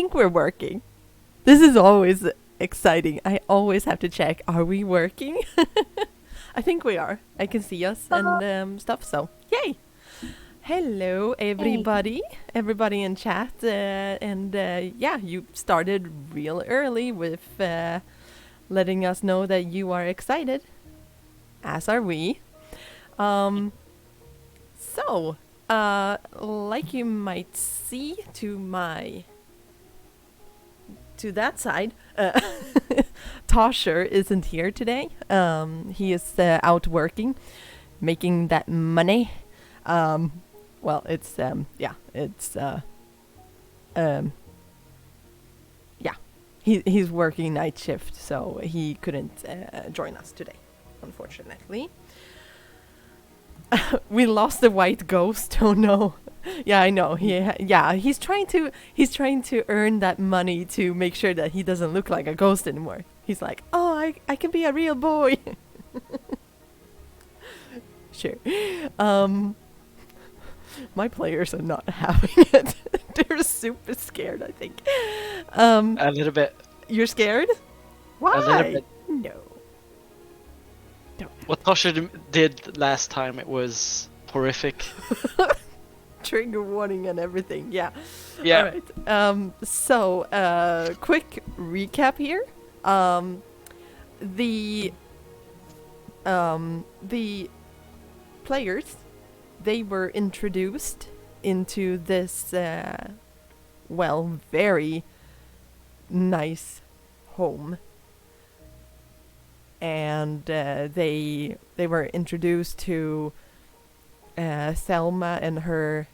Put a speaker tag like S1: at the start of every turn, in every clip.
S1: think we're working. This is always exciting. I always have to check. Are we working? I think we are. I can see us and stuff. So yay! Hello, everybody. Everybody in chat. Yeah, you started real early with letting us know that you are excited. As are we. So, like you might see to that side, Tosher isn't here today. He is out working, making that money. Well, it's yeah, he's working night shift, so he couldn't join us today, unfortunately. We lost the white ghost. Oh no. Yeah, I know. He's trying to earn that money to make sure that he doesn't look like a ghost anymore. He's like, "Oh, I can be a real boy." Sure. My players are not having it. They're super scared, I think.
S2: A little bit.
S1: You're scared? Why?
S2: A little bit.
S1: No. Don't.
S2: What Tosha did last time, it was horrific.
S1: Trigger warning and everything. Yeah.
S2: Yeah.
S1: All right. So, quick recap here. The players, they were introduced into this, very nice home. And they were introduced to Selma and her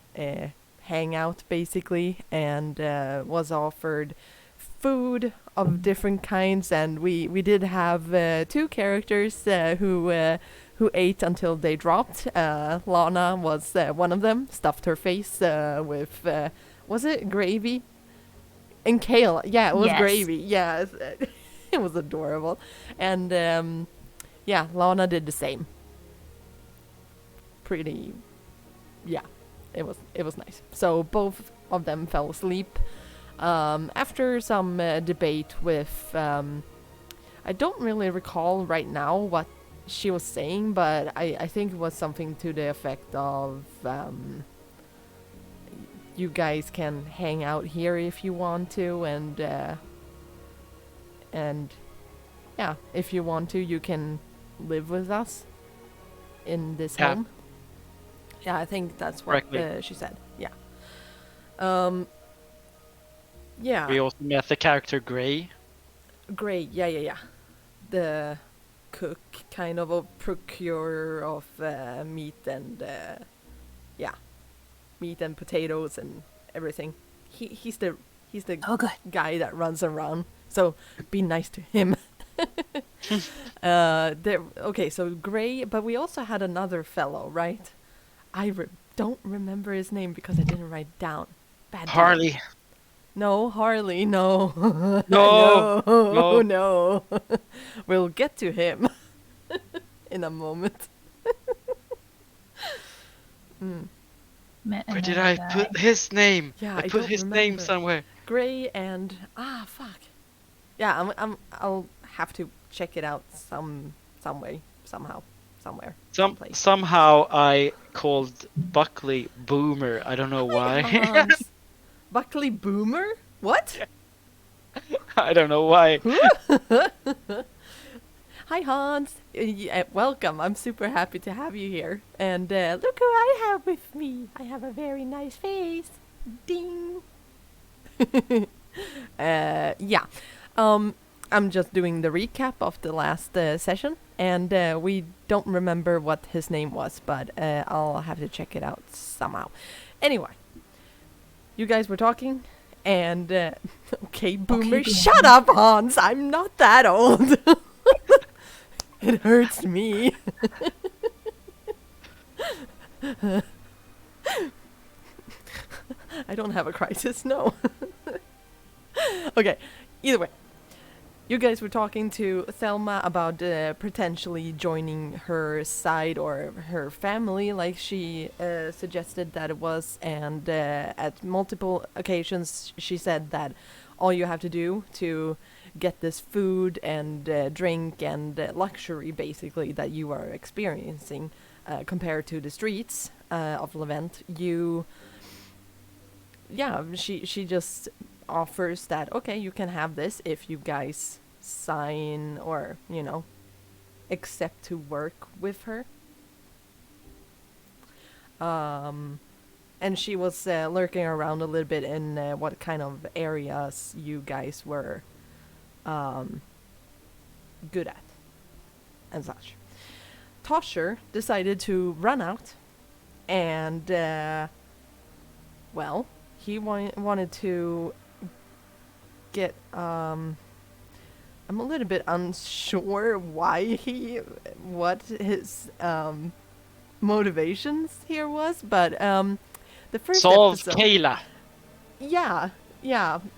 S1: hangout, basically, and was offered food of different kinds. And we did have two characters who ate until they dropped. Lana was one of them, stuffed her face with, was it gravy? And kale. Yeah, it was gravy. Yeah, it was adorable. And Lana did the same. Pretty, yeah, it was nice. So both of them fell asleep after some debate with, I don't really recall right now what she was saying, but I think it was something to the effect of, you guys can hang out here if you want to, and yeah, if you want to, you can live with us in this home. Yeah, I think that's what she said. Yeah. Yeah.
S2: We also met the character Gray.
S1: Gray, yeah. The cook, kind of a procurer of meat and meat and potatoes and everything. He's the guy that runs around. So be nice to him. Okay, so Gray, but we also had another fellow, right? I don't remember his name because I didn't write it down. Bad
S2: Harley.
S1: Time. No, Harley, no.
S2: No.
S1: We'll get to him in a moment.
S2: Where did I put his name?
S1: Yeah,
S2: I put his name somewhere.
S1: Gray and fuck. Yeah, I'll have to check it out somewhere.
S2: Somehow I called Buckley Boomer. I don't know why.
S1: Buckley Boomer? What?
S2: I don't know why.
S1: Hi Hans. Welcome. I'm super happy to have you here. And look who I have with me. I have a very nice face. Ding. Yeah. I'm just doing the recap of the last session, and we don't remember what his name was, but I'll have to check it out somehow. Anyway, you guys were talking, and okay, Boomer, shut up, Hans. I'm not that old. It hurts me. I don't have a crisis, no. Okay, either way. you guys were talking to Thelma about potentially joining her side or her family, like she suggested that it was, and at multiple occasions she said that all you have to do to get this food and drink and luxury, basically, that you are experiencing compared to the streets of Levent, she just offers that, okay, you can have this if you guys sign or, accept to work with her. And she was lurking around a little bit in what kind of areas you guys were good at and such. Tosher decided to run out and, he wanted to get, I'm a little bit unsure what his motivations here was, but the first
S2: Solve
S1: episode,
S2: Kayla.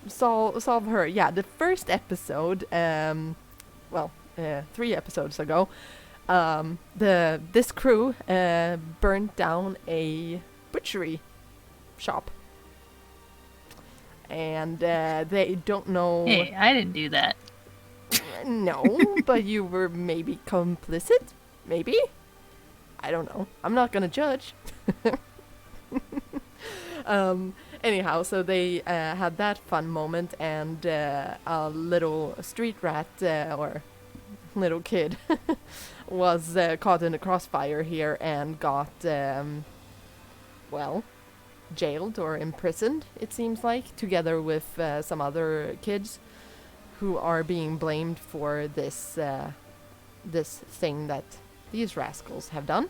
S1: solve her. Yeah, the first episode, 3 episodes ago, this crew burnt down a butchery shop, and they don't know.
S3: Hey, I didn't do that.
S1: No, but you were maybe complicit? Maybe? I don't know. I'm not gonna judge. Anyhow, so they had that fun moment, and a little street rat, or little kid, was caught in the crossfire here and got, jailed or imprisoned, it seems like, together with some other kids who are being blamed for this thing that these rascals have done.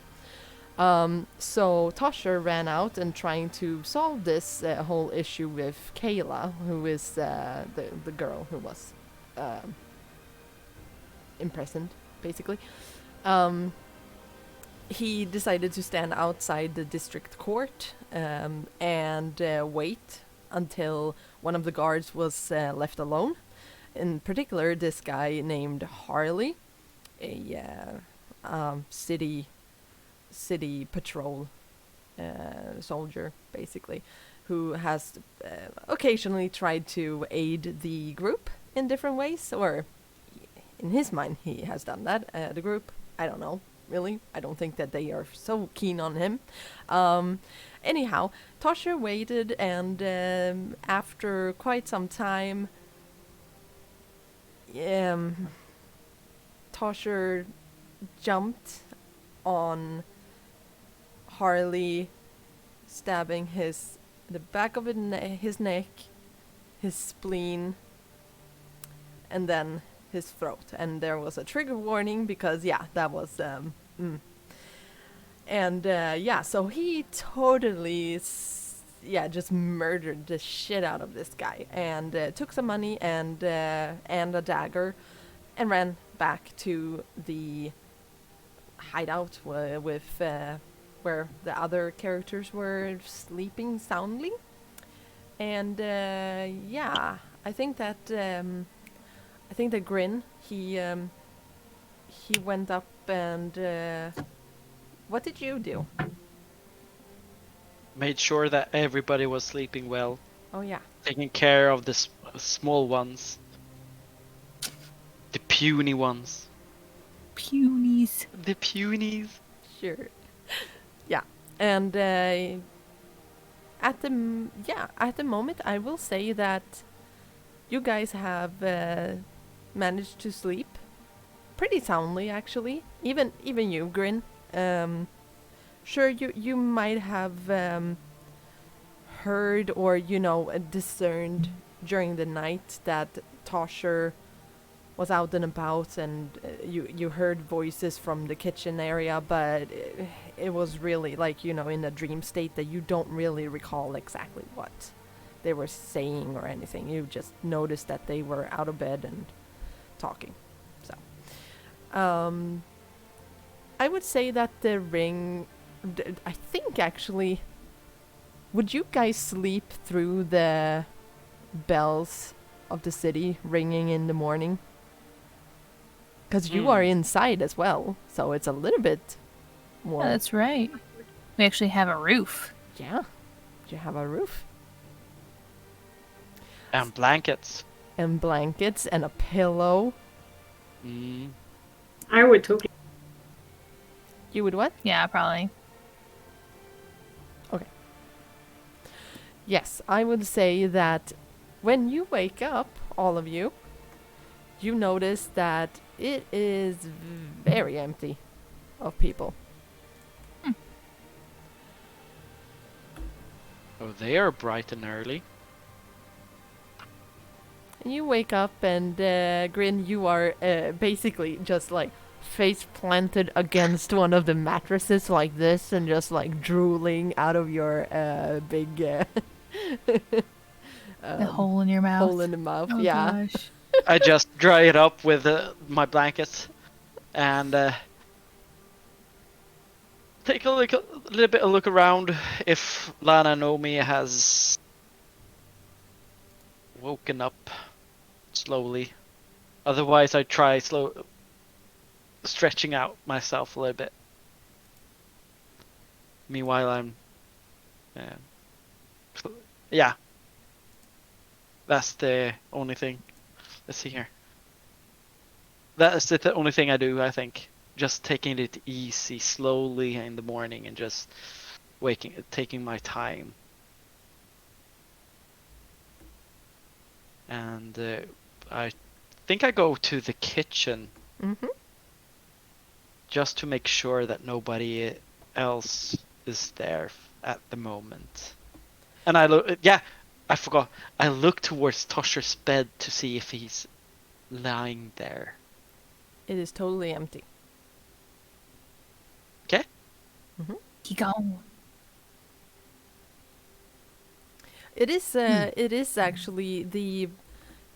S1: So Tosher ran out and trying to solve this whole issue with Kayla, who is the girl who was imprisoned, basically. He decided to stand outside the district court and wait until one of the guards was left alone. In particular, this guy named Harley, a city patrol soldier, basically, who has occasionally tried to aid the group in different ways, or in his mind he has done that. The group, I don't know, really. I don't think that they are so keen on him. Anyhow, Tosher waited, and after quite some time, Tosher jumped on Harley, stabbing the back of his neck, his spleen, and then his throat. And there was a trigger warning because, that was so he totally just murdered the shit out of this guy, and took some money and a dagger, and ran back to the hideout with where the other characters were sleeping soundly. And I think that Grin, he went up and what did you do?
S2: Made sure that everybody was sleeping well,
S1: Oh yeah.
S2: taking care of the small ones, the puny ones,
S3: Punies.
S2: the punies.
S1: Sure. Yeah. And at the moment, I will say that you guys have managed to sleep pretty soundly, actually. Even you, Grin. Sure, you might have heard or discerned during the night that Tosher was out and about, and you heard voices from the kitchen area, but it was really like, in a dream state that you don't really recall exactly what they were saying or anything. You just noticed that they were out of bed and talking. So I would say that the ring, I think actually, would you guys sleep through the bells of the city ringing in the morning? Because you are inside as well, so it's a little bit more.
S3: Yeah, that's right. We actually have a roof.
S1: Yeah, you have a roof
S2: And blankets.
S1: and blankets and a pillow.
S2: Mm.
S4: I would totally.
S1: You would what?
S3: Yeah, probably.
S1: Yes, I would say that when you wake up, all of you, you notice that it is very empty of people.
S2: Oh, they are bright and early.
S1: And you wake up and Grin, you are basically just like face planted against one of the mattresses like this and just like drooling out of your big
S3: The hole in your mouth.
S1: hole in the mouth.
S3: Oh,
S1: Yeah.
S3: gosh.
S2: I just dry it up with my blanket and take a little bit of look around if Lana Nomi has woken up slowly. Otherwise, I try stretching out myself a little bit. Meanwhile, I'm yeah. That's the only thing. Let's see here. That's the only thing I do, I think. Just taking it easy, slowly in the morning, and just taking my time. And I think I go to the kitchen
S1: Mm-hmm.
S2: just to make sure that nobody else is there at the moment. And I look, yeah, I forgot. I look towards Tosher's bed to see if he's lying there.
S1: It is totally empty.
S2: Okay.
S1: Mm-hmm.
S3: He gone.
S1: It is actually the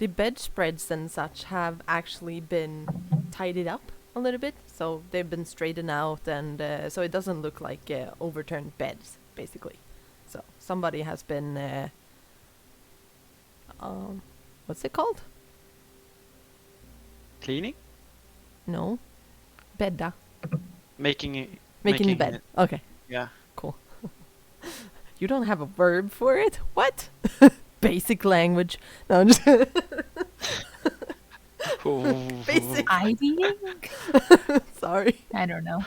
S1: bedspreads and such have actually been tidied up a little bit, so they've been straightened out, and so it doesn't look like overturned beds, basically. So somebody has been what's it called?
S2: Cleaning?
S1: No, bedda.
S2: Making
S1: Making bed.
S2: it-
S1: Okay,
S2: yeah.
S1: cool. You don't have a verb for it? What? Basic language. No, I'm just Basic.
S3: Ivying?
S1: sorry.
S3: I don't know.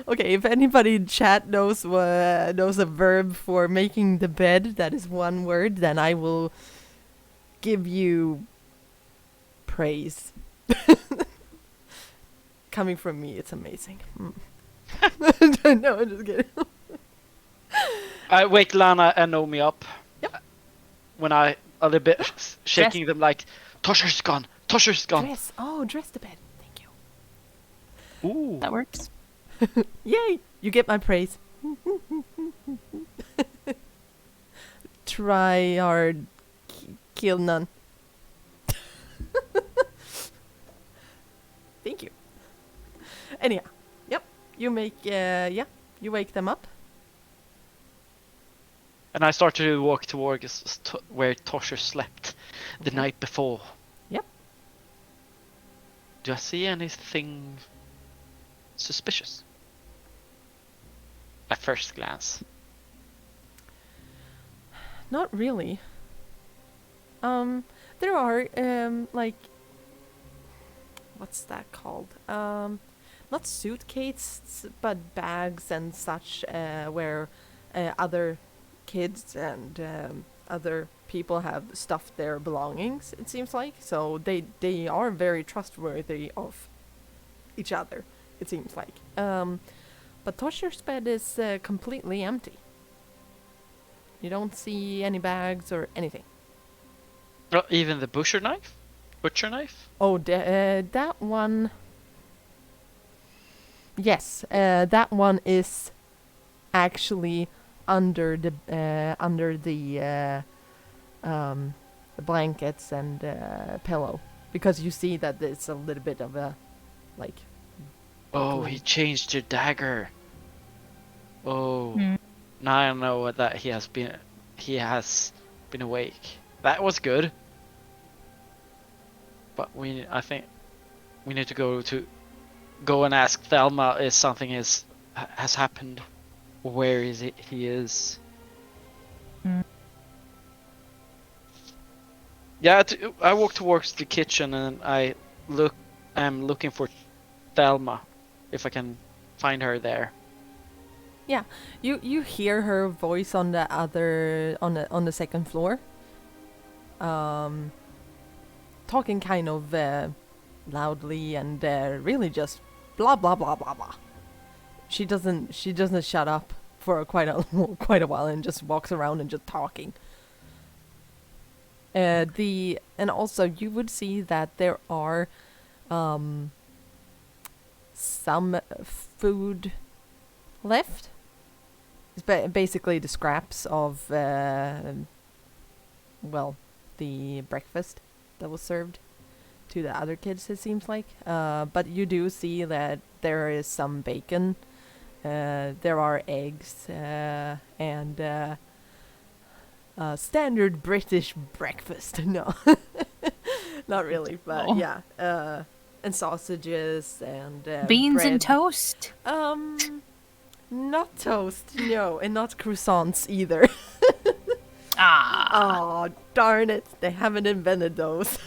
S1: Okay, if anybody in chat knows knows a verb for making the bed that is one word, then I will give you praise. Coming from me, it's amazing. No, I'm just kidding.
S2: I wake Lana and Nomi up.
S1: Yep.
S2: When I a little bit shaking them like, Tosher's gone. Tosher's gone.
S1: Dress the bed. Thank you.
S2: Ooh.
S3: That works.
S1: Yay! You get my praise. Try hard, kill none. Thank you. Anyhow, yep. You make, you wake them up.
S2: And I start to walk towards where Tosher slept the night before.
S1: Yep.
S2: Do I see anything suspicious? At first glance.
S1: Not really. There are, like, what's that called? Not suitcases, but bags and such, where other kids and other people have stuffed their belongings, it seems like. So they are very trustworthy of each other, it seems like. But Tosher's bed is completely empty. You don't see any bags or anything.
S2: Oh, even the butcher knife? Butcher knife?
S1: Oh, that one. Yes, that one is actually under the blankets and pillow, because you see that it's a little bit of a like.
S2: Oh, he changed your dagger. Oh,
S3: Mm.
S2: now I know that he has been awake. That was good. But I think we need to go and ask Thelma if something has happened. Where is it? He is. Yeah, I walk towards the kitchen and I'm looking for Thelma, if I can find her there.
S1: Yeah, you hear her voice on the second floor. Talking kind of loudly and really just blah blah blah blah blah. She doesn't shut up for quite a while and just walks around and just talking. And also you would see that there are some food left. It's basically the scraps of the breakfast that was served to the other kids, it seems like. But you do see that there is some bacon. There are eggs and standard British breakfast. No, not really, but yeah. And sausages and
S3: beans
S1: bread.
S3: and toast.
S1: Not toast, no, and not croissants either. Oh, darn it! They haven't invented those.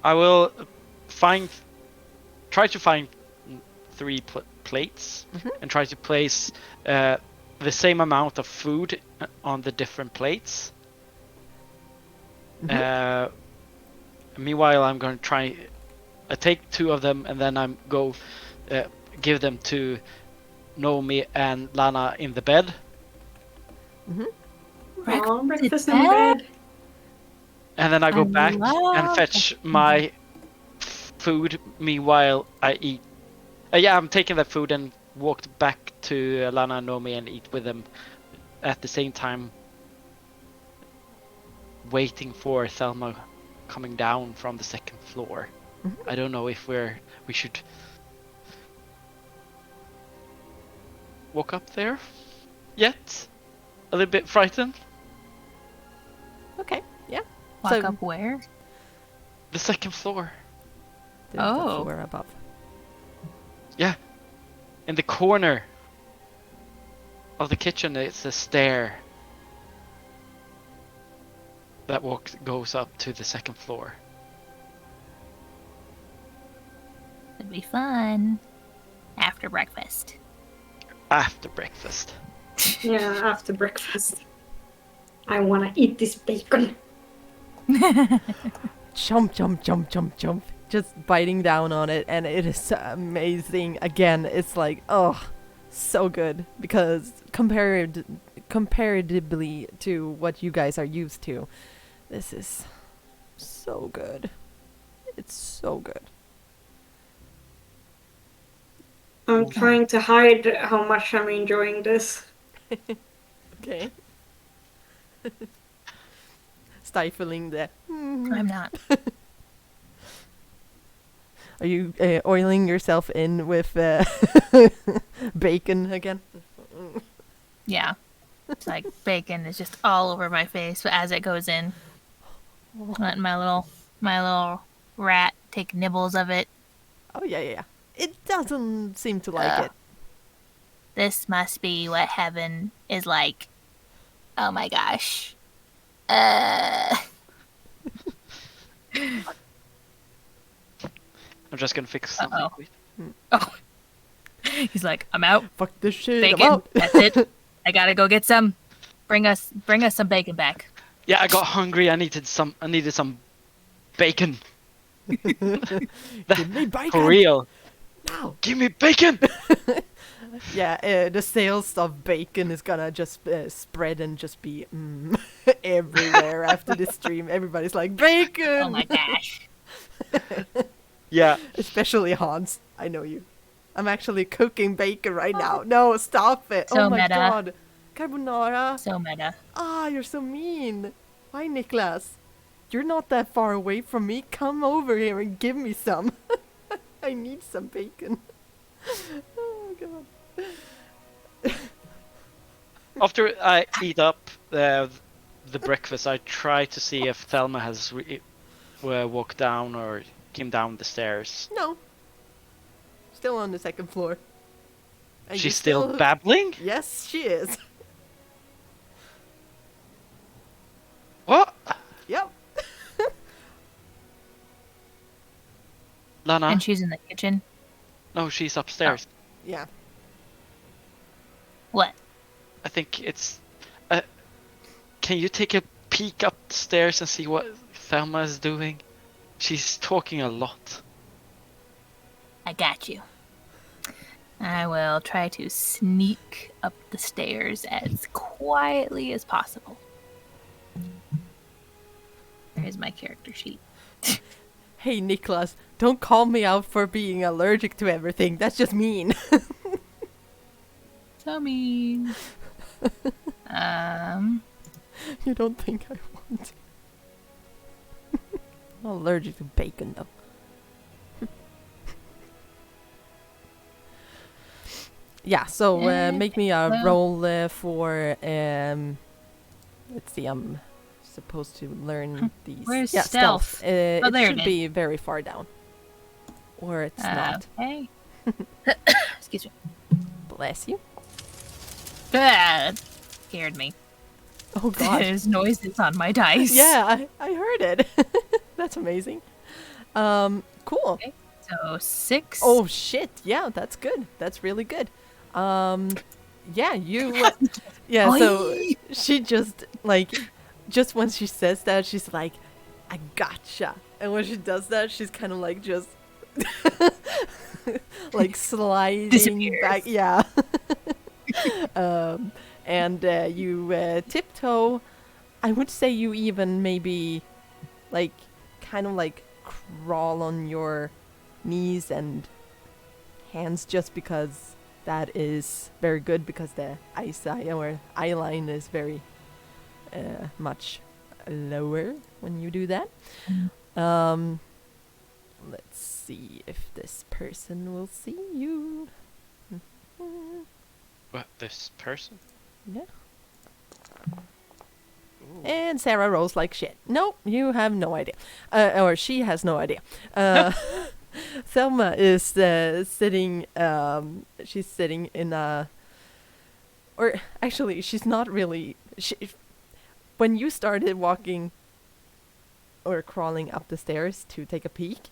S2: I will try to find 3 plates and try to place the same amount of food on the different plates. Meanwhile, I'm going to try. I take 2 of them and then I'm go give them to Naomi and Lana in the bed.
S4: Breakfast in the bed.
S2: And then I go back and fetch my food. Meanwhile, I eat. I'm taking that food and walked back to Lana and Naomi and eat with them at the same time, waiting for Thelma coming down from the second floor. I don't know if we should walk up there yet. A little bit frightened.
S1: Okay, yeah.
S3: Walk up where?
S2: The second floor.
S1: The floor above.
S2: Yeah. In the corner of the kitchen, it's a stair that goes up to the second floor.
S3: It'd be fun. After breakfast.
S2: After breakfast.
S4: Yeah, after breakfast. I wanna eat this bacon.
S1: Jump, jump, jump, jump, jump. Just biting down on it, and it is amazing. Again, it's like, oh, so good. Because comparatively to what you guys are used to, this is so good. It's so good.
S4: I'm trying to hide how much I'm enjoying this.
S1: Okay. Stifling the...
S3: I'm not.
S1: Are you oiling yourself in with bacon again?
S3: Yeah. It's like bacon is just all over my face as it goes in. Letting my little rat take nibbles of it.
S1: Oh, yeah. It doesn't seem to like it.
S3: This must be what heaven is like. Oh my gosh.
S2: I'm just gonna fix something.
S3: Oh. He's like, I'm out.
S1: Fuck this shit,
S3: Bacon.
S1: I'm out.
S3: That's it. I gotta go get some. Bring us some bacon back.
S2: Yeah, I got hungry. I needed some bacon.
S1: Give me bacon.
S2: For real.
S1: Now.
S2: Give me bacon.
S1: Yeah, the sales of bacon is gonna just spread and just be everywhere after this stream. Everybody's like, bacon!
S3: Oh my gosh.
S2: Yeah.
S1: Especially Hans. I know you. I'm actually cooking bacon right now. No, stop it.
S3: So
S1: oh my
S3: meta.
S1: god. Carbonara.
S3: So meta.
S1: Ah, you're so mean. Why, Niklas? You're not that far away from me. Come over here and give me some. I need some bacon. Oh god.
S2: After I eat up the breakfast, I try to see if Thelma has walked down or walking down the stairs.
S1: No. Still on the second floor. And you
S2: She's still babbling?
S1: Yes, she is.
S2: What?
S1: Yep.
S2: Lana?
S3: And she's in the kitchen.
S2: No, she's upstairs.
S1: Yeah.
S3: What?
S2: I think it's... can you take a peek upstairs and see what Thelma is doing? She's talking a lot.
S3: I got you. I will try to sneak up the stairs as quietly as possible. There's my character sheet.
S1: Hey, Niklas, don't call me out for being allergic to everything. That's just mean.
S3: So mean.
S1: You don't think I want to. I'm allergic to bacon, though. Yeah, so make me a
S3: well-
S1: roll for... let's see, I'm supposed to learn these.
S3: Where's
S1: yeah,
S3: stealth?
S1: It
S3: there
S1: should
S3: it is.
S1: be very far down. Or it's not.
S3: Okay. Excuse me.
S1: Bless you.
S3: That scared me.
S1: Oh, God.
S3: There's noises on my dice.
S1: Yeah, I heard it. That's amazing. Cool.
S3: Okay. So 6.
S1: Oh shit! Yeah, that's good. That's really good. Yeah, you. Yeah, so
S3: Oi.
S1: she just just when she says that, she's like, "I gotcha," and when she does that, she's kind of like just like sliding
S3: Disappears.
S1: back. Yeah. And you tiptoe. I would say you even maybe like kind of like crawl on your knees and hands, just because that is very good, because the eye line is very much lower when you do that. Let's see if this person will see you.
S2: What, this person?
S1: Yeah. And Sarah rolls like shit. Nope, you have no idea. Or she has no idea. Thelma is sitting, she's sitting in a... Or actually, she's not really... when you started walking or crawling up the stairs to take a peek,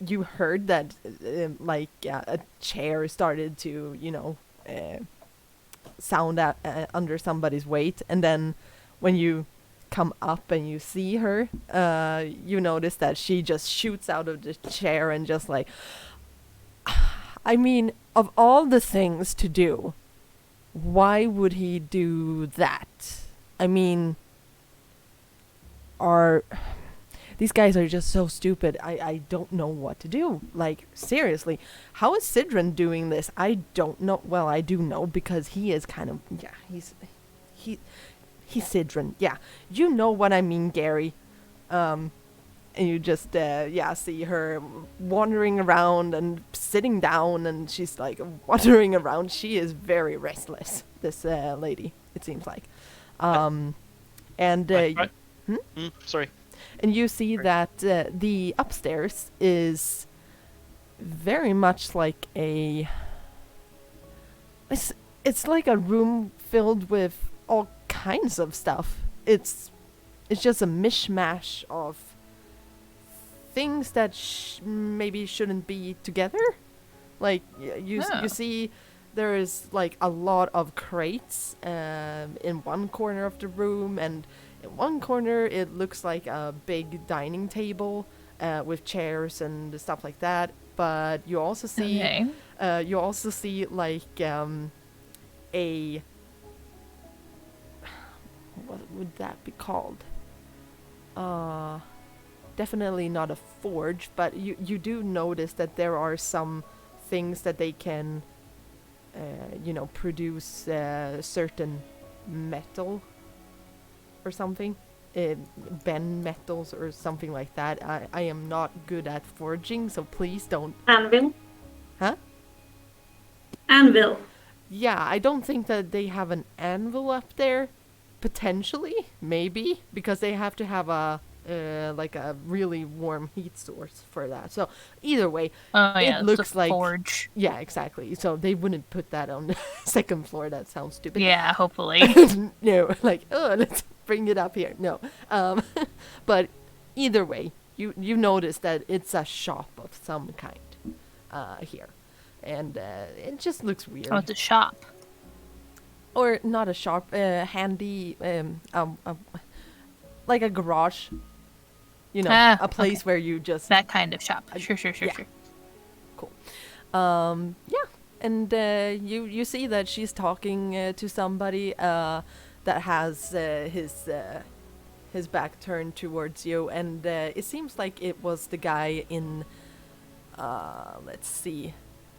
S1: you heard that, a chair started to, sound out under somebody's weight, and then when you come up and you see her, you notice that she just shoots out of the chair and just like, I mean, of all the things to do, why would he do that? I mean, these guys are just so stupid. I don't know what to do. Like, seriously, how is Sidran doing this? I don't know. Well, I do know, because he is kind of, he's Sidran. Yeah, you know what I mean, Gary. And you just, see her wandering around and sitting down, and she's like wandering around. She is very restless, this lady, it seems like.
S2: Right.
S1: Hmm?
S2: Sorry.
S1: And you see that the upstairs is very much like it's like a room filled with all kinds of stuff. It's just a mishmash of things that maybe shouldn't be together. Like you see, there is like a lot of crates in one corner of the room, and in one corner it looks like a big dining table with chairs and stuff like that. But you also see like a, what would that be called? Definitely not a forge, but you do notice that there are some things that they can produce certain metal or something, bend metals or something like that. I am not good at forging, so please don't.
S4: Anvil.
S1: Huh?
S4: Anvil.
S1: Yeah, I don't think that they have an anvil up there. Potentially, maybe, because they have to have a like a really warm heat source for that. So either way,
S3: Oh
S1: it
S3: yeah,
S1: looks
S3: the
S1: like
S3: forge.
S1: yeah, exactly. So they wouldn't put that on the second floor. That sounds stupid.
S3: Yeah, hopefully.
S1: No, like oh, let's bring it up here. No, but either way, you notice that it's a shop of some kind here, and it just looks weird.
S3: Oh, it's a shop.
S1: Or not a shop, handy, like a garage. You know,
S3: Ah,
S1: a place
S3: okay.
S1: where you just
S3: That kind of shop. Sure,
S1: yeah.
S3: sure.
S1: Cool. Yeah, and you see that she's talking to somebody that has his back turned towards you, and it seems like it was the guy in let's see,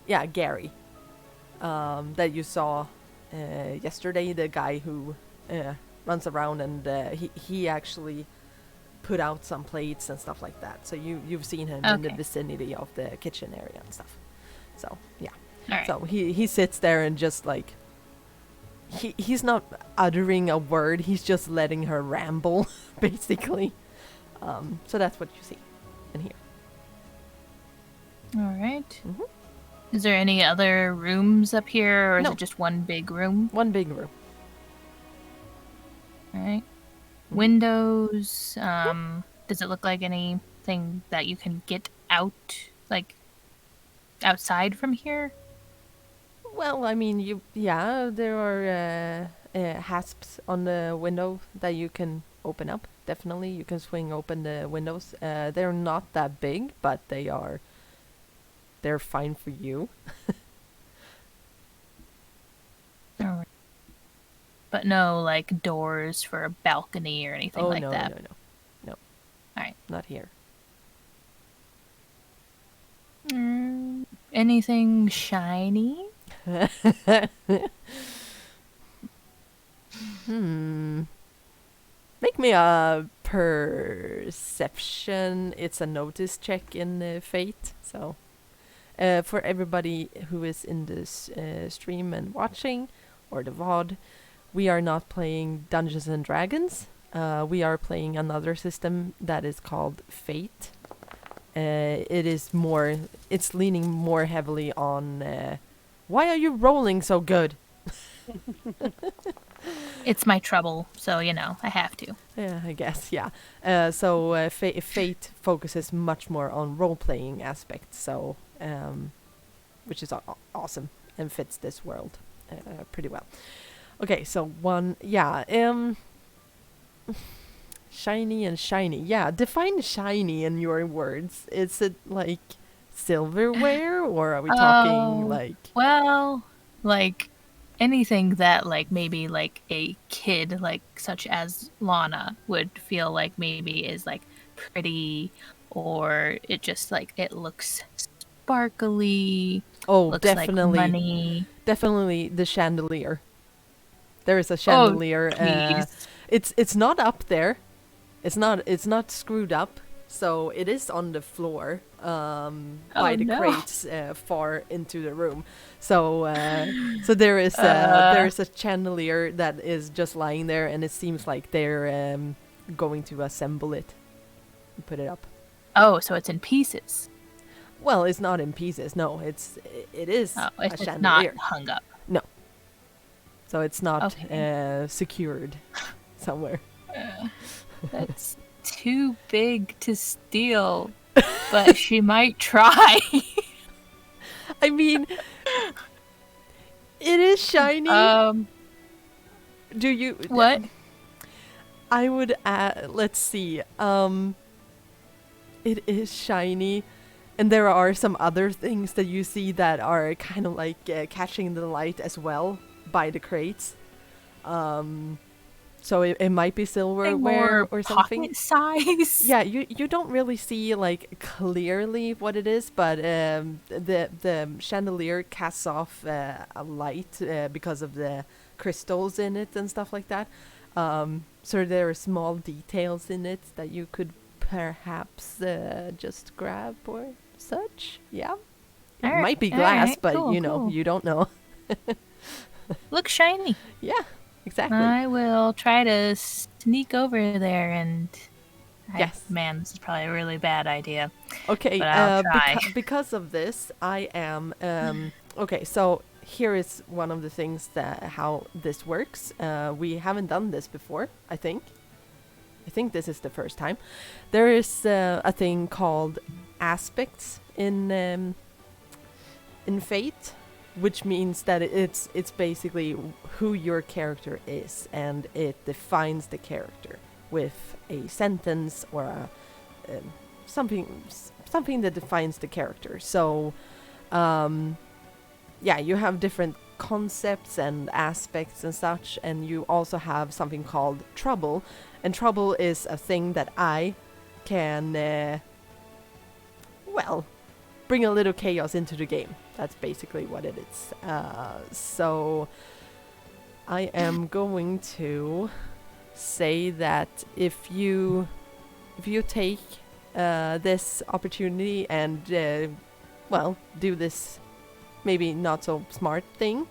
S1: yeah, Gary, that you saw yesterday. The guy who runs around, and he actually put out some plates and stuff like that. So you've seen him in the
S3: Okay.
S1: vicinity of the kitchen area and stuff. So yeah.
S3: All right.
S1: So he sits there and just like he's not uttering a word. He's just letting her ramble, basically. So that's what you see and hear.
S3: All right.
S1: Mhm.
S3: Is there any other rooms up here, or is
S1: No.
S3: it just one big room?
S1: One big room.
S3: All right. Windows. Does it look like anything that you can get out, like outside from here?
S1: Well, I mean, there are hasps on the window that you can open up. Definitely, you can swing open the windows. They're not that big, but they're fine for you.
S3: All right. But no, like doors for a balcony or anything like
S1: no,
S3: that.
S1: no,
S3: All right.
S1: not here.
S3: Anything shiny?
S1: Make me a perception. It's a notice check in Fate. So, for everybody who is in this stream and watching, or the VOD, we are not playing Dungeons and Dragons. We are playing another system that is called Fate. It's leaning more heavily on. Why are you rolling so good?
S3: It's my trouble, so I have to.
S1: Yeah, I guess, yeah. So Fate focuses much more on role-playing aspects, so which is awesome and fits this world pretty well. Okay, so shiny and shiny. Yeah, define shiny in your words. Is it like silverware, or are we talking like...
S3: Well, like anything that like maybe like a kid like such as Lana would feel like maybe is like pretty, or it just like it looks sparkly.
S1: Oh,
S3: looks
S1: definitely.
S3: like money.
S1: Definitely the chandelier. There is a chandelier.
S3: Please.
S1: It's not up there. It's not screwed up. So it is on the floor by the crates far into the room. So there is a chandelier that is just lying there, and it seems like they're going to assemble it and put it up.
S3: Oh, so it's in pieces.
S1: Well, it's not in pieces. No, it is
S3: Oh,
S1: a
S3: it's just
S1: chandelier.
S3: not hung up.
S1: No. So it's not
S3: Okay.
S1: secured somewhere.
S3: That's too big to steal, but she might try.
S1: I mean, it is shiny. Do you...
S3: What?
S1: I would add... Let's see. It is shiny. And there are some other things that you see that are kind of like catching the light as well by the crates. So it might be silverware or something.
S3: Pocket size.
S1: Yeah, you don't really see like clearly what it is, but the chandelier casts off a light because of the crystals in it and stuff like that. So there are small details in it that you could perhaps just grab or such. Yeah, it
S3: Alright,
S1: might be glass,
S3: alright,
S1: but
S3: cool,
S1: you know,
S3: cool.
S1: you don't know.
S3: Looks shiny.
S1: Yeah, exactly.
S3: I will try to sneak over there and
S1: Yes.
S3: Man, this is probably a really bad idea.
S1: Okay,
S3: But I'll try.
S1: because of this, I am okay. So here is one of the things that how this works. We haven't done this before. I think this is the first time. There is a thing called aspects in Fate, which means that it's basically who your character is, and it defines the character with a sentence or a something that defines the character. So, yeah, you have different concepts and aspects and such, and you also have something called trouble. And trouble is a thing that I can, well, bring a little chaos into the game. That's basically what it is. So, I am going to say that if you take this opportunity and well, do this maybe not so smart thing,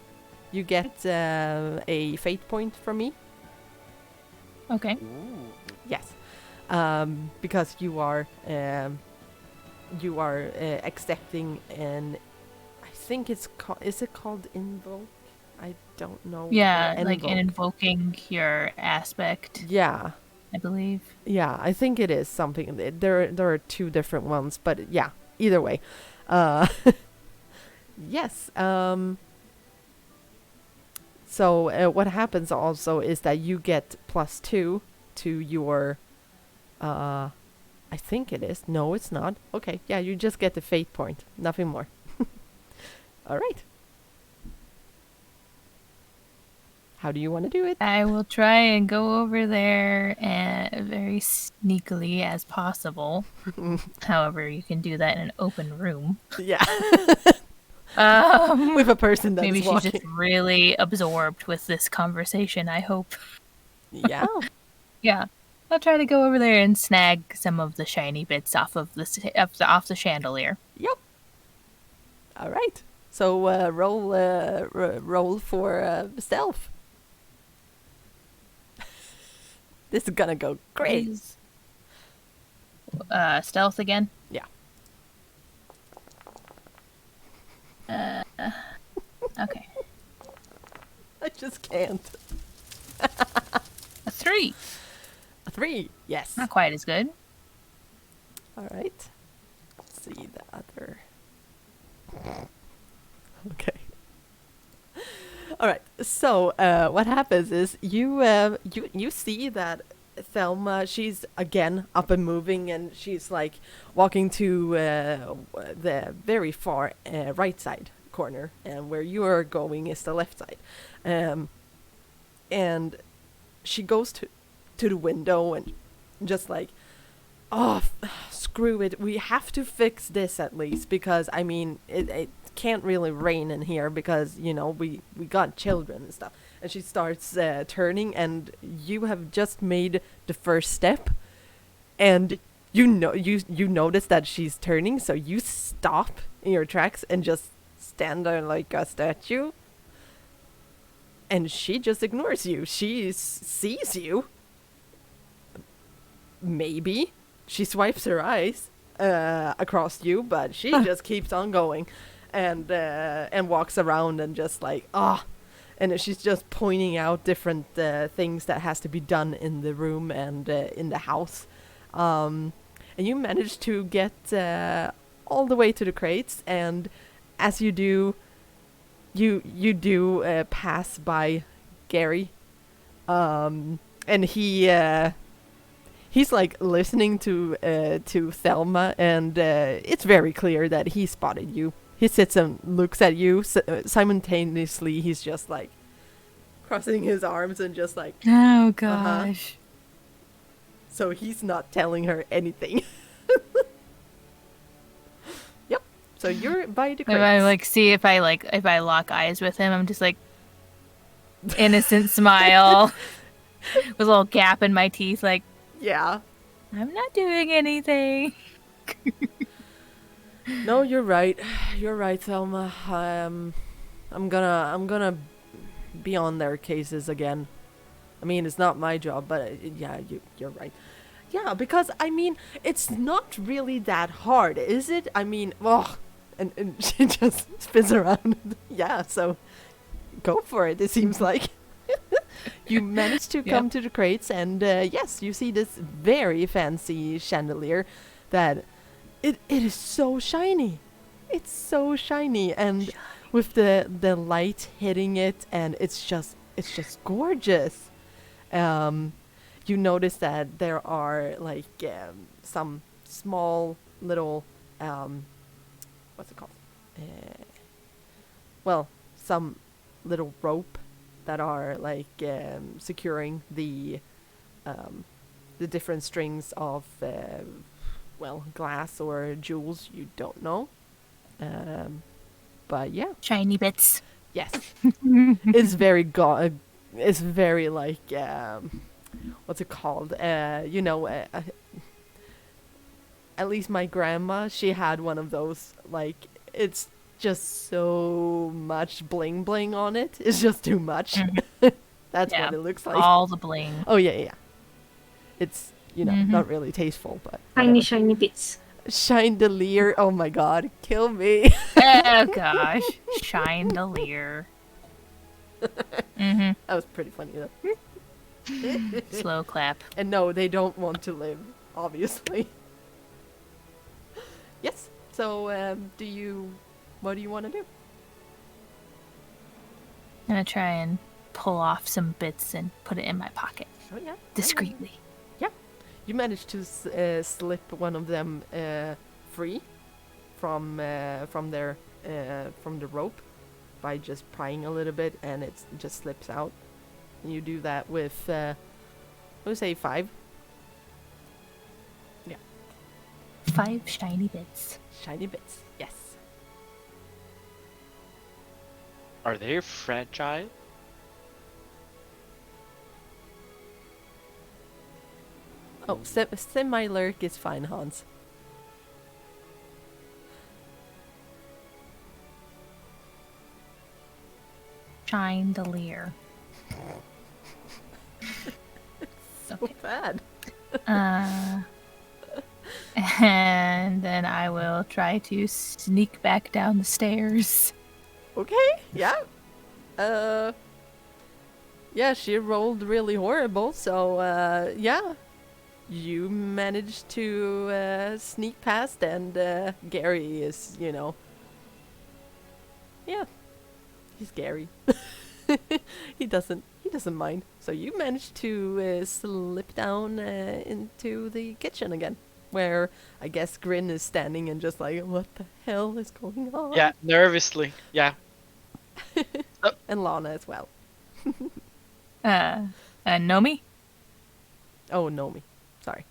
S1: you get a fate point from me.
S3: Okay.
S2: Ooh.
S1: Yes, because you are accepting an, I think it's is it called invoke? I don't know.
S3: Yeah, like in invoking your aspect.
S1: Yeah.
S3: I believe.
S1: Yeah, I think it is something. There are two different ones, but yeah, either way. Yes. So what happens also is that you get +2 to your. I think it is. No, it's not. Okay, yeah, you just get the fate point. Nothing more. All right. How do you want to do it?
S3: I will try and go over there very sneakily as possible. However, you can do that in an open room.
S1: Yeah. With a person that's
S3: maybe
S1: walking.
S3: she's just really absorbed with this conversation, I hope.
S1: Yeah.
S3: Yeah. I'll try to go over there and snag some of the shiny bits off of off the chandelier.
S1: Yep. All right. So roll for stealth. This is gonna go great.
S3: Stealth again?
S1: Yeah.
S3: Okay.
S1: I just can't.
S3: A 3.
S1: A 3. Yes.
S3: Not quite as good.
S1: All right. Let's see the other. Okay. All right. So what happens is you see that Thelma, she's again up and moving, and she's like walking to the very far right side corner, and where you are going is the left side. And she goes to the window and just like, oh, screw it. We have to fix this at least, because I mean it can't really rain in here because, you know, we got children and stuff. And she starts turning, and you have just made the first step, and you notice that she's turning, so you stop in your tracks and just stand there like a statue. And she just ignores you. She sees you. Maybe she swipes her eyes across you, but she just keeps on going, and walks around and just like and she's just pointing out different things that has to be done in the room and in the house. And you manage to get all the way to the crates, and as you do, you do pass by Gary, and he's like listening to Thelma, and it's very clear that he spotted you. He sits and looks at you. Simultaneously, he's just like crossing his arms and just like,
S3: oh gosh.
S1: So he's not telling her anything. Yep. So you're by the crates.
S3: If I like see if I lock eyes with him, I'm just like innocent smile with a little gap in my teeth, like,
S1: yeah,
S3: I'm not doing anything.
S1: No, you're right. You're right, Thelma. I'm gonna be on their cases again. I mean, it's not my job, but yeah, you're right. Yeah, because I mean, it's not really that hard, is it? I mean, oh, and she just spins around. Yeah, so go for it. It seems like you managed to come to the crates, and yes, you see this very fancy chandelier that it is so shiny. It's so shiny, and with the light hitting it, and it's just gorgeous. You notice that there are like some small little what's it called? Well, some little rope that are like securing the different strings of well, glass or jewels. You don't know, but yeah,
S3: Shiny bits.
S1: yes, it's very it's very like what's it called? You know, at least my grandma, she had one of those. Like, it's just so much bling bling on it. It's just too much. That's
S3: Yeah,
S1: what it looks like.
S3: all the bling.
S1: Oh yeah, yeah. It's not really tasteful, but
S4: Tiny,
S1: whatever.
S4: shiny bits.
S1: Chandelier. Oh my god, kill me.
S3: Oh gosh, chandelier.
S1: That was pretty funny though.
S3: Slow clap.
S1: And no, they don't want to live, obviously. Yes. So, what do you want to do?
S3: I'm gonna try and pull off some bits and put it in my pocket
S1: Oh yeah.
S3: discreetly.
S1: Yeah. You managed to slip one of them free from their from the rope by just prying a little bit, and it just slips out. And you do that with I would say 5
S3: 5 shiny bits.
S1: shiny bits. Yes.
S2: Are they fragile?
S1: Oh, semi-lurk is fine, Hans.
S3: Chandelier.
S1: So
S3: Okay.
S1: bad.
S3: And then I will try to sneak back down the stairs.
S1: Okay. Yeah. Yeah, she rolled really horrible, so yeah. You managed to sneak past, and Gary is, yeah, he's Gary. he doesn't mind. So you managed to slip down into the kitchen again, where I guess Grin is standing and just like, what the hell is going on?
S2: Yeah, nervously. Yeah.
S1: And Lana as well.
S3: Nomi?
S1: Oh, Nomi. Sorry.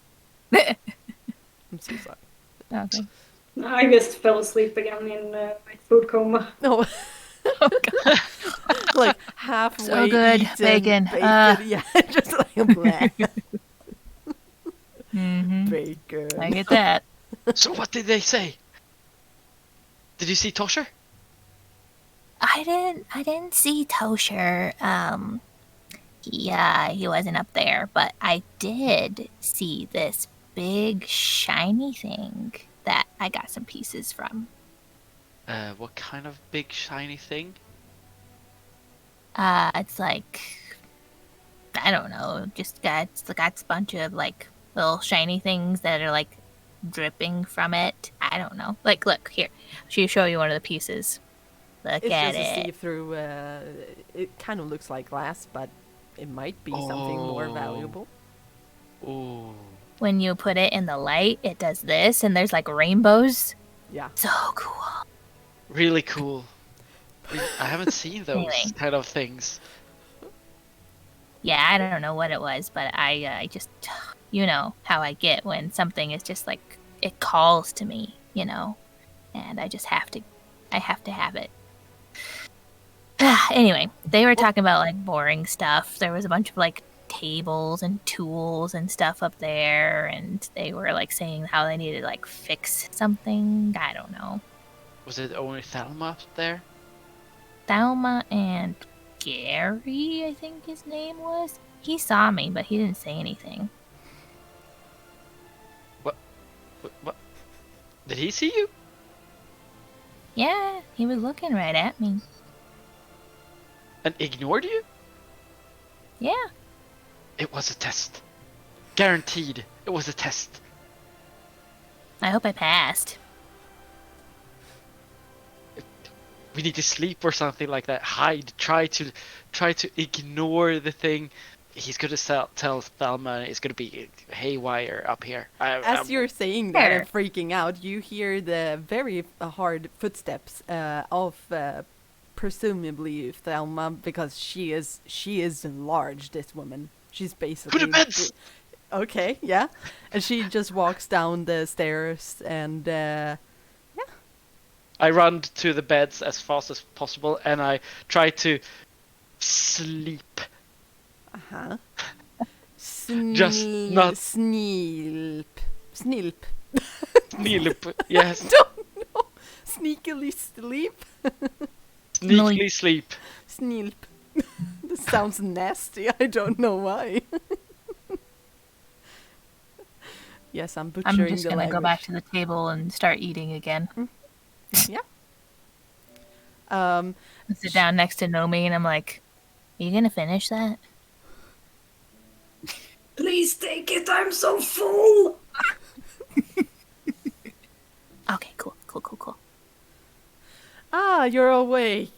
S1: I'm so sorry.
S3: Okay.
S4: I just fell asleep again in my food coma.
S1: No. Like halfway
S3: So good.
S1: eaten
S3: Bacon.
S1: Yeah, just like a black
S3: Mm-hmm.
S1: bacon.
S3: I get that.
S2: So what did they say? Did you see Tosher?
S3: I didn't see Tosher. He wasn't up there, but I did see this big shiny thing that I got some pieces from.
S2: What kind of big shiny thing?
S3: It's like, I don't know, it's got a bunch of like little shiny things that are like dripping from it. I don't know. Like, look here, she'll show you one of the pieces. Look
S1: It's
S3: at
S1: just a
S3: it.
S1: see-through. It kind of looks like glass, but it might be something more
S2: Oh.
S1: valuable.
S2: Ooh.
S3: When you put it in the light, it does this, and there's like rainbows.
S1: Yeah.
S3: So cool.
S2: Really cool. I haven't seen those
S3: Anyway.
S2: kind of things.
S3: Yeah, I don't know what it was, but I just, you know how I get when something is just like, it calls to me, and I just have to have it. Anyway, they were talking about like boring stuff. There was a bunch of like tables and tools and stuff up there, and they were like saying how they needed to like fix something. I don't know.
S2: Was it only Thelma up there?
S3: Thelma and Gary, I think his name was. He saw me, but he didn't say anything.
S2: Did he see you?
S3: Yeah, he was looking right at me.
S2: And ignored you?
S3: Yeah.
S2: It was a test. Guaranteed, it was a test.
S3: I hope I passed.
S2: We need to sleep or something like that. Hide. Try to ignore the thing. He's gonna tell Thelma it's gonna be haywire up here.
S1: As you're saying that and
S3: Sure.
S1: freaking out, you hear the very hard footsteps of presumably Thelma, because she is large. This woman, she's basically
S2: Put the beds.
S1: okay, yeah, and she just walks down the stairs and
S2: I run to the beds as fast as possible and I try to sleep. Just not
S1: Snilp.
S2: sleep. Yes,
S1: Don't know. Sneakily sleep.
S2: sneakily sleep.
S1: Snilp. This sounds nasty. I don't know why. Yes, I'm butchering
S3: I'm just
S1: the
S3: gonna
S1: language.
S3: go back to the table and start eating again.
S1: Yeah. Um.
S3: I sit down next to Nomi and I'm like, "Are you gonna finish that?"
S4: Please take it. I'm so full.
S3: Okay, cool.
S1: Ah, you're awake.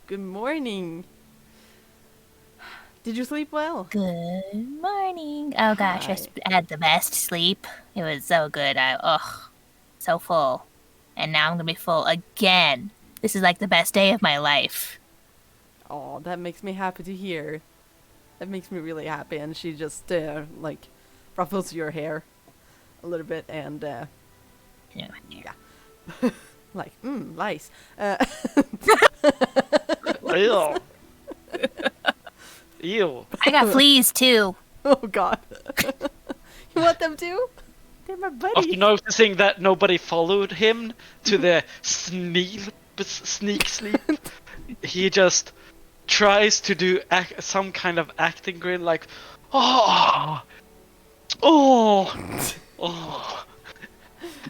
S1: Good morning. Did you sleep well?
S3: Good morning. Oh gosh,
S1: Hi.
S3: I had the best sleep. It was so good. So full. And now I'm gonna be full again. This is like the best day of my life.
S1: Oh, that makes me happy to hear. That makes me really happy. And she just like ruffles your hair a little bit and
S3: Yeah.
S1: like lice.
S2: Ew. Ew.
S3: I got fleas too.
S1: Oh God. You want them too? They're my
S2: After
S1: buddies.
S2: noticing that nobody followed him to the sneak sleep, he just tries to do some kind of acting grin like, oh,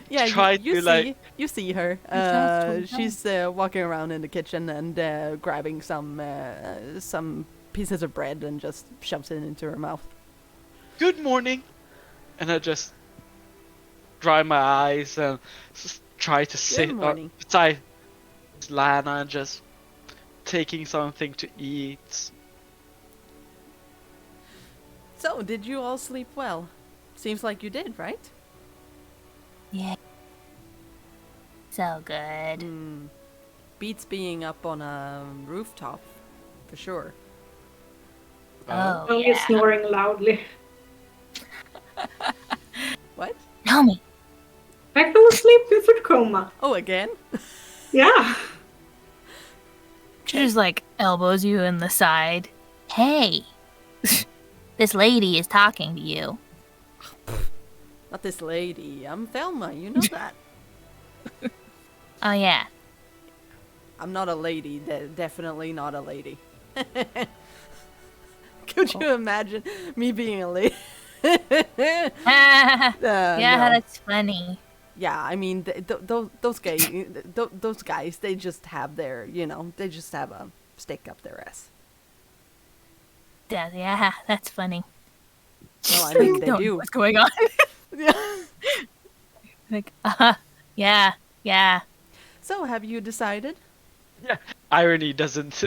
S1: Yeah,
S2: try
S1: you
S2: to,
S1: see,
S2: like-
S1: you see her.
S3: sounds so
S1: She's walking around in the kitchen and grabbing some pieces of bread and just shoves it into her mouth.
S2: good morning. And I just dry my eyes and just try to sit
S1: morning.
S2: beside Lana and just taking something to eat.
S1: So, did you all sleep well? Seems like you did, right?
S3: Yeah. So good.
S1: Beats being up on a rooftop, for sure.
S3: Oh
S4: Only
S3: yeah.
S4: snoring loudly.
S1: What?
S3: Nomi.
S4: I fell asleep in food coma.
S1: Oh, again?
S4: Yeah.
S3: She just like elbows you in the side. Hey. This lady is talking to you.
S1: Not this lady. I'm Thelma, you know that.
S3: Oh yeah.
S1: I'm not a lady. Definitely not a lady. Could you imagine me being a lady?
S3: Yeah,
S1: No.
S3: that's funny.
S1: Yeah, I mean, those guys, they just have their, they just have a stick up their ass.
S3: Yeah, that's funny.
S1: Well, I mean, they
S3: Don't know
S1: do.
S3: what's going on?
S1: Yeah.
S3: Like, yeah.
S1: So, have you decided?
S2: Yeah, irony doesn't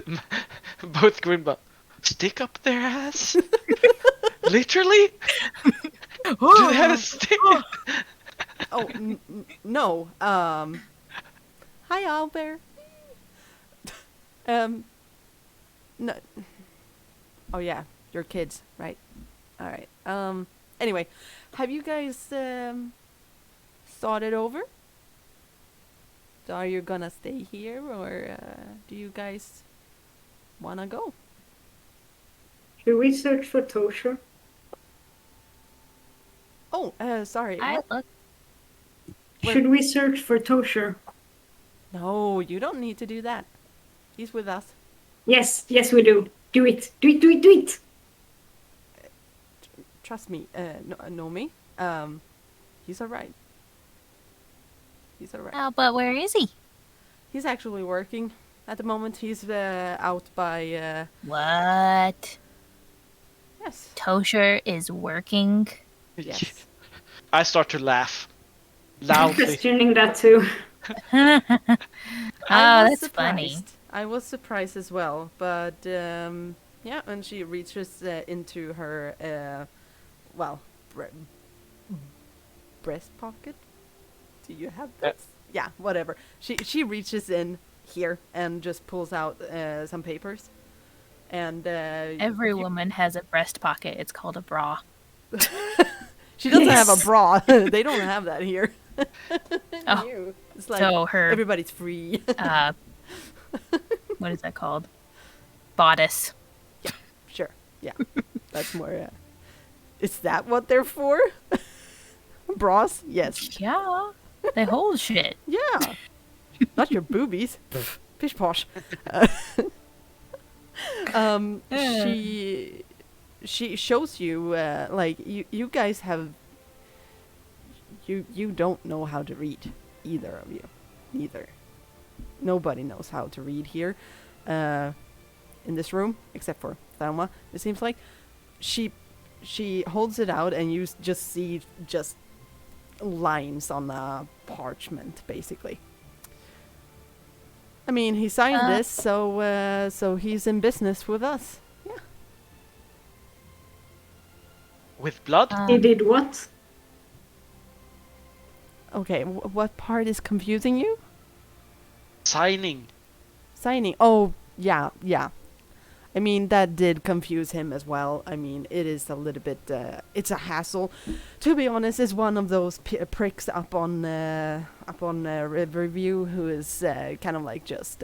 S2: both grin, but stick up their ass? Literally? Do they have a stick?
S1: Oh, no. Hi, Albert. No. Oh yeah, your kids, right? All right. Anyway, have you guys thought it over? So are you gonna stay here, or do you guys wanna go?
S4: Should we search for Tosha?
S1: Oh, sorry.
S3: I
S1: What?
S3: look.
S1: Well-
S4: Should we search for Tosha?
S1: No, you don't need to do that. He's with us.
S4: Yes, we do. Do it. Do it.
S1: Trust me. Know me. He's all right. He's alright.
S3: Oh, but where is he?
S1: He's actually working at the moment. He's out by.
S3: What?
S1: Yes.
S3: Tosher is working.
S1: Yes.
S2: I start to laugh
S4: I'm
S2: loudly.
S4: questioning that too.
S3: Oh,
S1: I was
S3: that's funny.
S1: surprised. I was surprised as well, but yeah, and she reaches into her breast pocket. Do you have this? Yeah, whatever. She reaches in here and just pulls out some papers, and
S3: Every woman has a breast pocket. It's called a bra.
S1: she doesn't have a
S4: Yes.
S1: bra. They don't have that here.
S3: Oh,
S1: Ew. It's like
S3: so her
S1: everybody's free.
S3: what is that called? Bodice.
S1: Sure. Yeah. That's more. Is that what they're for? Bras? Yes.
S3: Yeah, they hold shit.
S1: Yeah. Not your boobies. Pish posh. She shows you like you guys have you don't know how to read, either of you. Neither. Nobody knows how to read here in this room except for Thelma, it seems like. She holds it out and you just see just lines on the parchment, basically. I mean, he signed this, so he's in business with us. Yeah.
S2: With blood?
S4: He did what?
S1: Okay, what part is confusing you?
S2: Signing.
S1: Signing. Oh, yeah. I mean, that did confuse him as well. I mean, it is a little bit, it's a hassle. To be honest, is one of those pricks up on Riverview who is kind of like just,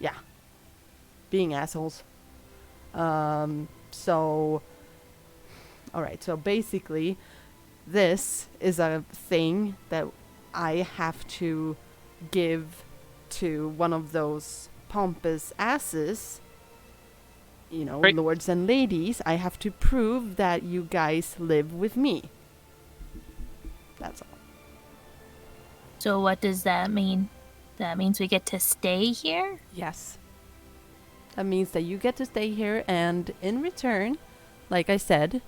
S1: yeah, being assholes. So, alright, so basically, this is a thing that I have to give to one of those pompous asses, you know,
S2: Right.
S1: lords and ladies. I have to prove that you guys live with me. That's all.
S3: So what does that mean? That means we get to stay here?
S1: Yes. That means that you get to stay here, and in return, like I said,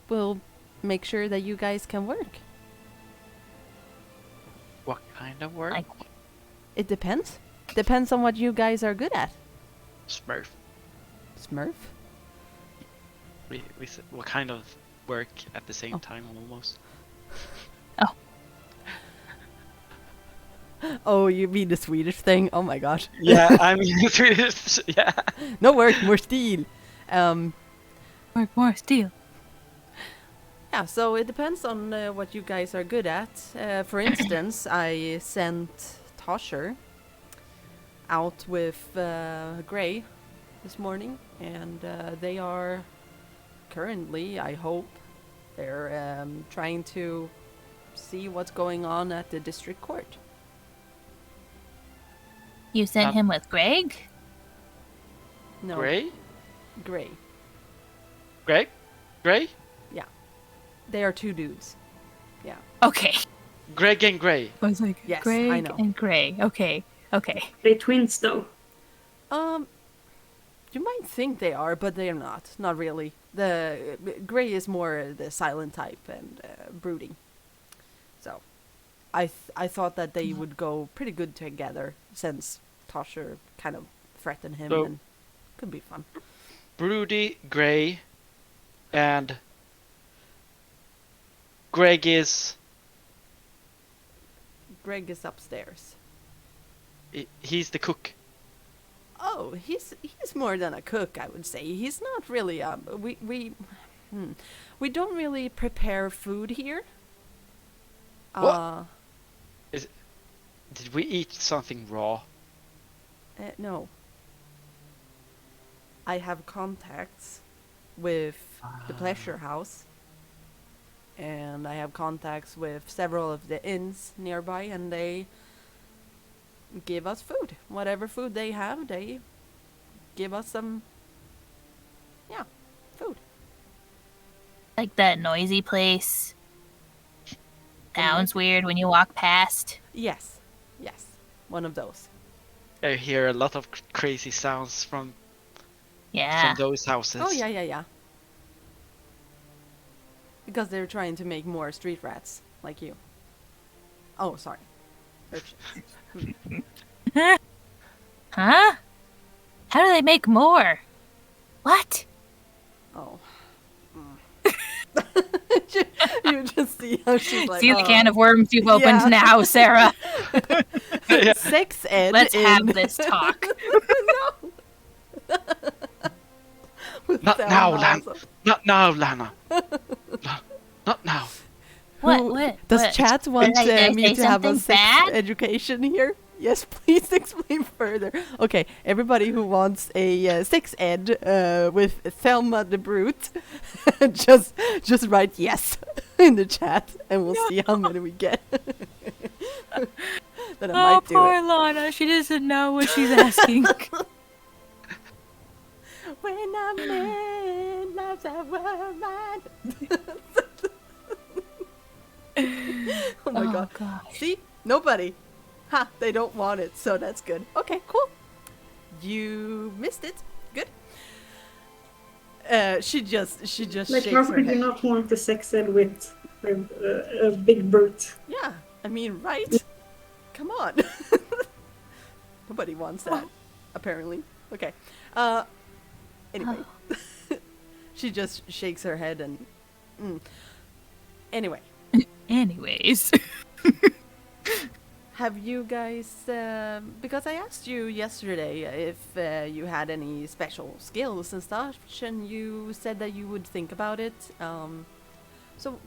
S1: we'll make sure that you guys can work.
S2: What kind of work?
S3: Like,
S1: It depends. Depends on what you guys are good at.
S2: Smurf.
S1: Smurf?
S2: We said what kind of work at the same time almost.
S1: Oh, you mean the Swedish thing? Oh my gosh.
S2: Yeah, I mean Swedish. Yeah.
S1: No work, more steal.
S3: work more steel.
S1: Yeah, so it depends on what you guys are good at. For instance, I sent Tosher out with Gray this morning, and they are currently, I hope, they're trying to see what's going on at the district court.
S3: You sent him with Greg?
S1: No,
S2: Gray?
S1: Gray.
S2: Greg? Gray?
S1: Yeah, they are two dudes. Yeah.
S3: Okay.
S2: Greg and Gray.
S3: I was like,
S1: Yes,
S3: Greg
S1: I know.
S3: and Gray. Okay.
S4: They twins though.
S1: You might think they are, but they are not. Not really. The Gray is more the silent type and brooding. So, I thought that they would go pretty good together, since Tosher kind of threatened him,
S2: So-
S1: and could be fun.
S2: Broody, Gray, and Greg is
S1: Greg is upstairs.
S2: he's the cook.
S1: Oh, he's more than a cook, I would say. He's not really we don't really prepare food here.
S2: What? Did we eat something raw?
S1: No. I have contacts with the Pleasure House, and I have contacts with several of the inns nearby, and they give us food. Whatever food they have, they give us some, food.
S3: Like that noisy place sounds weird when you walk past.
S1: Yes, one of those.
S2: I hear a lot of crazy sounds from
S3: Yeah.
S2: those houses.
S1: Oh yeah. Because they're trying to make more street rats like you. Oh, sorry. Urchins.
S3: Huh? How do they make more? What?
S1: Oh. You just see how she's like.
S3: See the
S1: oh.
S3: can of worms you've opened
S1: Yeah.
S3: now, Sarah.
S2: Yeah.
S1: Sex ed.
S3: Let's
S1: in...
S3: have this talk.
S1: No. With
S2: Not
S1: Thelma
S2: now, Lana.
S1: also.
S2: Not now, Lana. Not now.
S3: What?
S1: Who-
S3: What?
S1: Does
S3: what?
S1: Chat want
S3: Did I
S1: me
S3: say
S1: to have a
S3: something
S1: sex
S3: bad?
S1: education here? Yes, please explain further. Okay, everybody who wants a sex ed with Thelma the Brute, just write yes in the chat, and we'll see how many we get. Then I
S3: Oh,
S1: might do
S3: poor
S1: it.
S3: Lana. She doesn't know what she's asking.
S1: When a man loves a woman. Oh my god.
S3: Gosh.
S1: See? Nobody. Ha, they don't want it, so that's good. Okay, cool. You missed it. Good. She just
S4: Like,
S1: shakes
S4: how
S1: her
S4: could you
S1: head.
S4: not want the sex ed with a big brute?
S1: Yeah, I mean, right? Come on. Nobody wants that, apparently. Okay. Anyway. She just shakes her head and... Anyway.
S3: Anyways.
S1: Have you guys, because I asked you yesterday if you had any special skills and stuff, and you said that you would think about it. So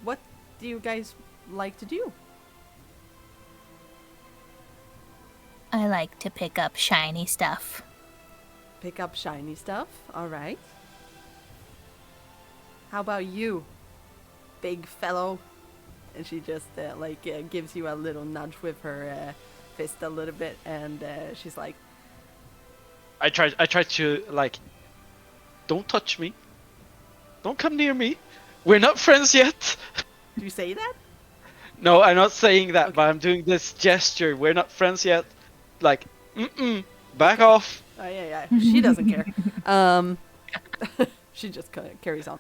S1: what do you guys like to do?
S3: I like to pick up shiny stuff.
S1: Pick up shiny stuff, alright. How about you, big fellow? And she just gives you a little nudge with her fist a little bit, and she's like,
S2: I tried to like, don't touch me. Don't come near me. We're not friends yet.
S1: do you say that?
S2: No, I'm not saying that,
S1: Okay.
S2: but I'm doing this gesture. We're not friends yet. Like, back off.
S1: Oh yeah. She doesn't care. She just carries on.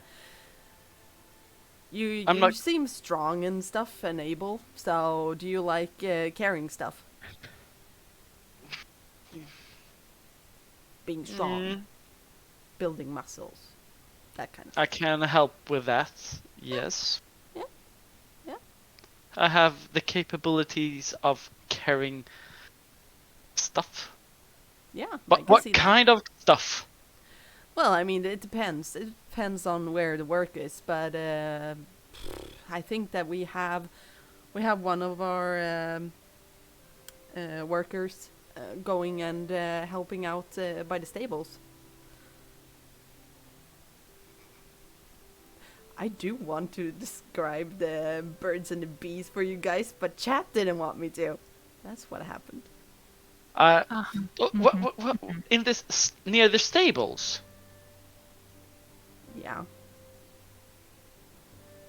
S1: You
S2: I'm not-
S1: seem strong and stuff and able. So do you like carrying stuff? Being strong, building muscles, that kind of.
S2: I can help with that. Yes.
S1: Yeah.
S2: I have the capabilities of carrying stuff.
S1: Yeah. I
S2: But
S1: can
S2: what
S1: see that.
S2: kind of stuff?
S1: Well, I mean, it depends. It depends on where the work is, but I think that we have one of our workers going and helping out by the stables. I do want to describe the birds and the bees for you guys, but chat didn't want me to. That's what happened.
S2: What in this near the stables?
S1: Yeah.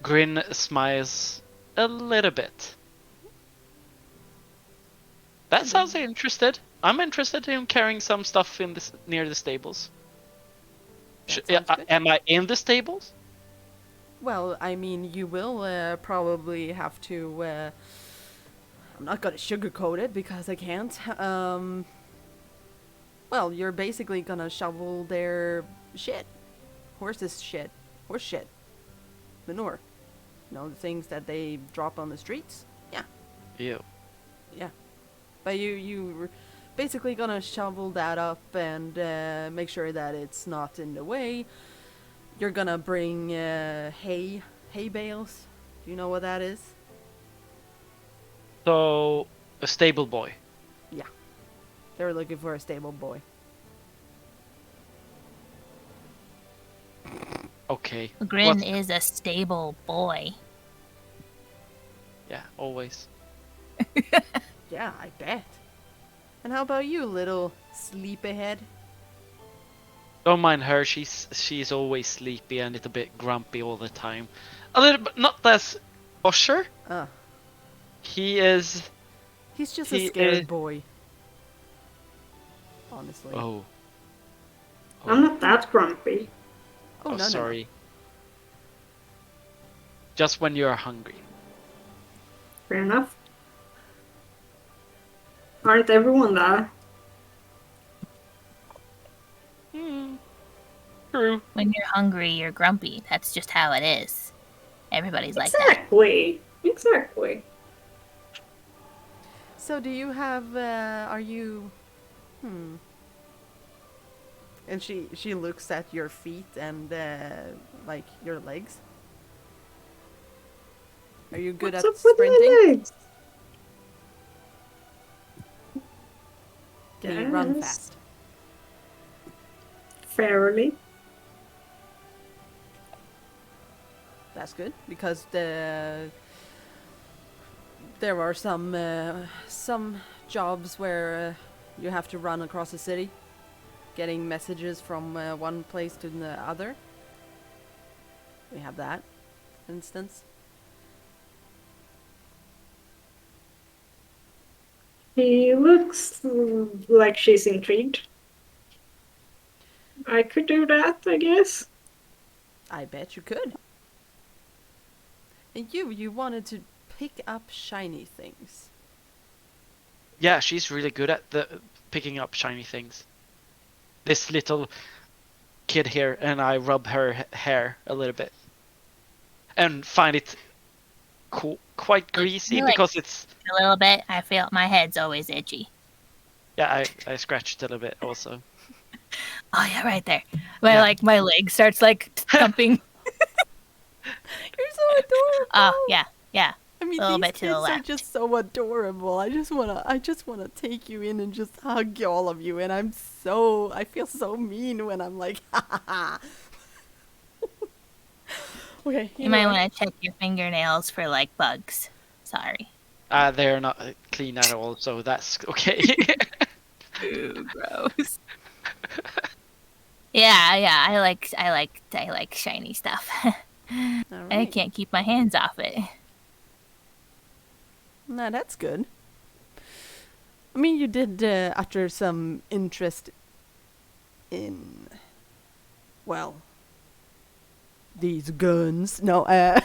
S2: Grin smiles a little bit. That sounds interested. I'm interested in carrying some stuff in this near the stables.
S1: That sounds good.
S2: Am I in the stables?
S1: Well, I mean, you will probably have to. I'm not gonna sugarcoat it because I can't. Well, you're basically gonna shovel their shit. Horse shit. Manure. You know, the things that they drop on the streets? Yeah.
S2: Ew.
S1: Yeah. But you're basically gonna shovel that up and make sure that it's not in the way. You're gonna bring hay bales. Do you know what that is?
S2: So a stable boy.
S1: Yeah. They were looking for a stable boy.
S2: Okay.
S3: Grin
S2: What-
S3: is a stable boy.
S2: Yeah, always.
S1: Yeah, I bet. And how about you, little sleepyhead?
S2: Don't mind her. She's always sleepy and a little bit grumpy all the time. A little bit, not as Usher?
S1: Uh,
S2: He is.
S1: he's just
S2: He
S1: a scared
S2: is-
S1: boy. Honestly.
S2: Oh.
S4: I'm not that grumpy.
S1: Oh, no,
S2: sorry. Just when you're hungry.
S4: Fair enough. Aren't everyone that?
S2: True.
S3: When you're hungry, you're grumpy. That's just how it is. Everybody's like that.
S4: Exactly. Exactly.
S1: So do you have, are you, And she looks at your feet and, like, your legs. Are you good
S4: What's
S1: at
S4: up with my
S1: sprinting?
S4: legs?
S1: Can you run
S4: Yes.
S1: fast?
S4: Fairly.
S1: That's good, because there are some jobs where you have to run across the city, getting messages from one place to the other. We have that instance.
S4: She looks like she's intrigued. I could do that, I guess.
S1: I bet you could. And you wanted to pick up shiny things.
S2: Yeah, she's really good at picking up shiny things. This little kid here, and I rub her hair a little bit, and find it quite greasy
S3: Really?
S2: because it's.
S3: A little bit. I feel my head's always itchy.
S2: Yeah, I scratched a little bit also.
S3: Oh yeah, right there.
S2: Yeah.
S3: My leg starts like thumping.
S1: You're so adorable.
S3: Oh yeah.
S1: I mean,
S3: a little
S1: these
S3: bit to the
S1: kids are
S3: left.
S1: just so adorable. I just wanna take you in and just hug all of you. And I feel so mean when I'm like, ha ha ha. Okay,
S3: You might want to check your fingernails for like bugs. Sorry.
S2: They're not clean at all, so that's okay.
S3: Ew, gross. Yeah. I like shiny stuff. I can't keep my hands off it.
S1: No, that's good. I mean, you did utter some interest in, well, these guns. No, I'm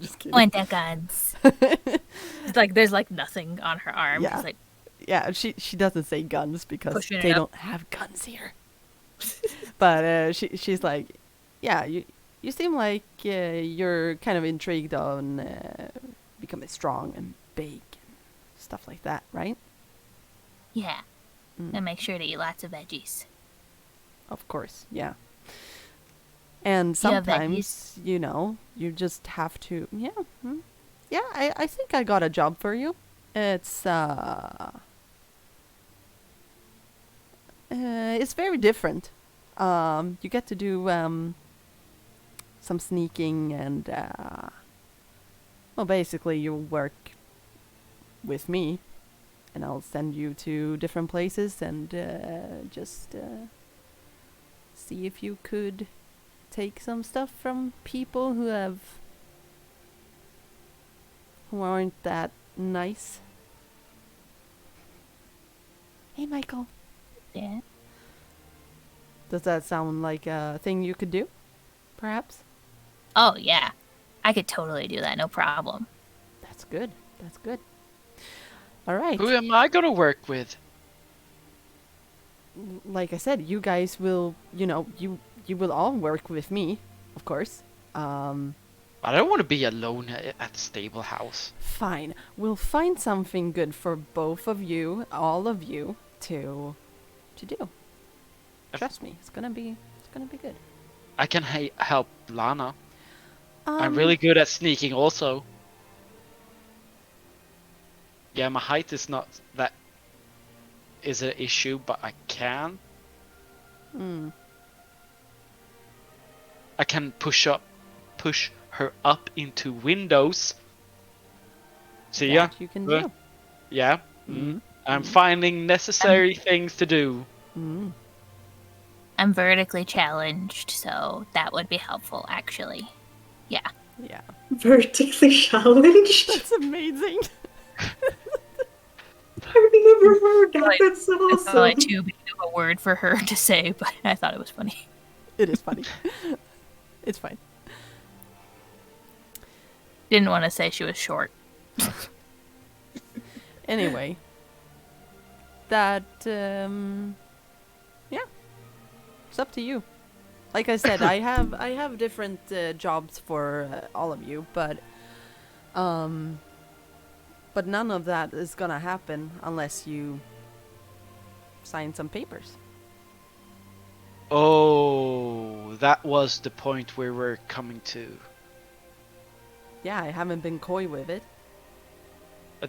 S1: just kidding.
S3: Point the guns. It's like there's like nothing on her arm.
S1: Yeah.
S3: It's like
S1: Yeah, she doesn't say guns because
S3: Pushing it
S1: they
S3: up.
S1: don't have guns here. But she's like, yeah, you seem like you're kind of intrigued on becoming strong and big and stuff like that, right?
S3: yeah. And make sure to eat lots of veggies.
S1: Of course, yeah. And
S3: You have
S1: sometimes, you just have to, yeah, I think I got a job for you. It's very different. You get to do some sneaking and well, basically you work with me, and I'll send you to different places and just see if you could take some stuff from people who aren't that nice. Hey, Michael.
S3: Yeah.
S1: Does that sound like a thing you could do? Perhaps?
S3: Oh yeah. I could totally do that, no problem.
S1: That's good. That's good. All right.
S2: Who am I gonna work with?
S1: Like I said, you guys will, you will all work with me, of course.
S2: I don't want to be alone at the stable house.
S1: Fine. We'll find something good for both of you, all of you, to do. Trust me, it's gonna be good.
S2: I can help Lana. I'm really good at sneaking also. Yeah, my height is not that is an issue, but I can. I can push her up into windows. See ya?
S1: That you can do.
S2: Yeah. I'm finding necessary things to do.
S3: I'm vertically challenged, so that would be helpful actually. Yeah.
S1: Yeah.
S4: Vertically challenged?
S1: That's amazing.
S4: I've never heard that.
S3: Like,
S4: That's
S3: It's probably
S4: awesome.
S3: too big of a word for her to say, but I thought it was funny.
S1: It is funny. It's fine.
S3: Didn't want to say she was short.
S1: Anyway, that yeah, it's up to you. Like I said, I have different jobs for all of you, but none of that is gonna happen unless you sign some papers.
S2: Oh, that was the point we were coming to.
S1: Yeah, I haven't been coy with it.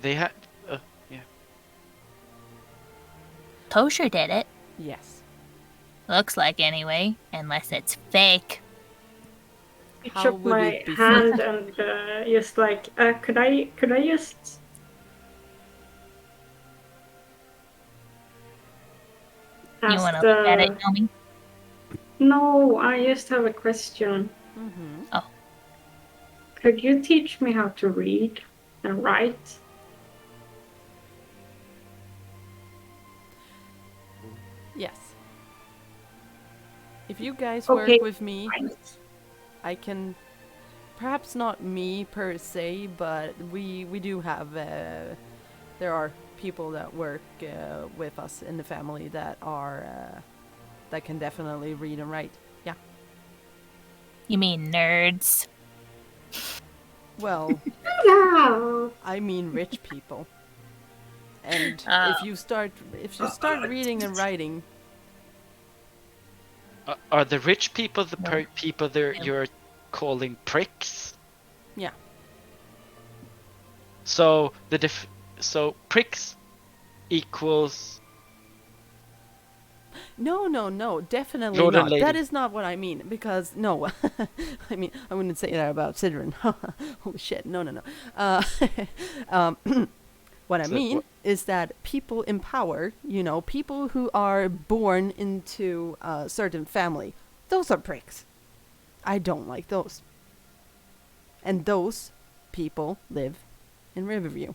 S2: They had, yeah.
S3: Kosher did it.
S1: Yes.
S3: Looks like anyway, unless it's fake.
S4: I
S1: How
S4: took
S1: would
S4: my
S1: it be
S4: hand and just like, could I just...
S3: You want to look at it, Naomi?
S4: No, I just have a question.
S1: Mm-hmm.
S3: Oh,
S4: Could you teach me how to read and write?
S1: Yes. If you guys
S4: Okay.
S1: work with me,
S4: Right.
S1: I can, perhaps not me per se, but we do have, there are people that work with us in the family that are, that can definitely read and write. Yeah.
S3: you mean nerds?
S1: Well,
S4: Yeah.
S1: I mean rich people. And
S3: Oh.
S1: if you start reading and writing,
S2: Are the rich people the
S3: No.
S2: people you're calling pricks?
S1: yeah.
S2: So so pricks equals
S1: No, definitely
S2: Lord and
S1: not. That
S2: lady.
S1: is not what I mean, because, no, I mean, I wouldn't say that about Sidrin. Holy shit, no. Um, what I
S2: So
S1: mean
S2: what-
S1: is that people in power, people who are born into a certain family, those are pricks. I don't like those. And those people live in Riverview.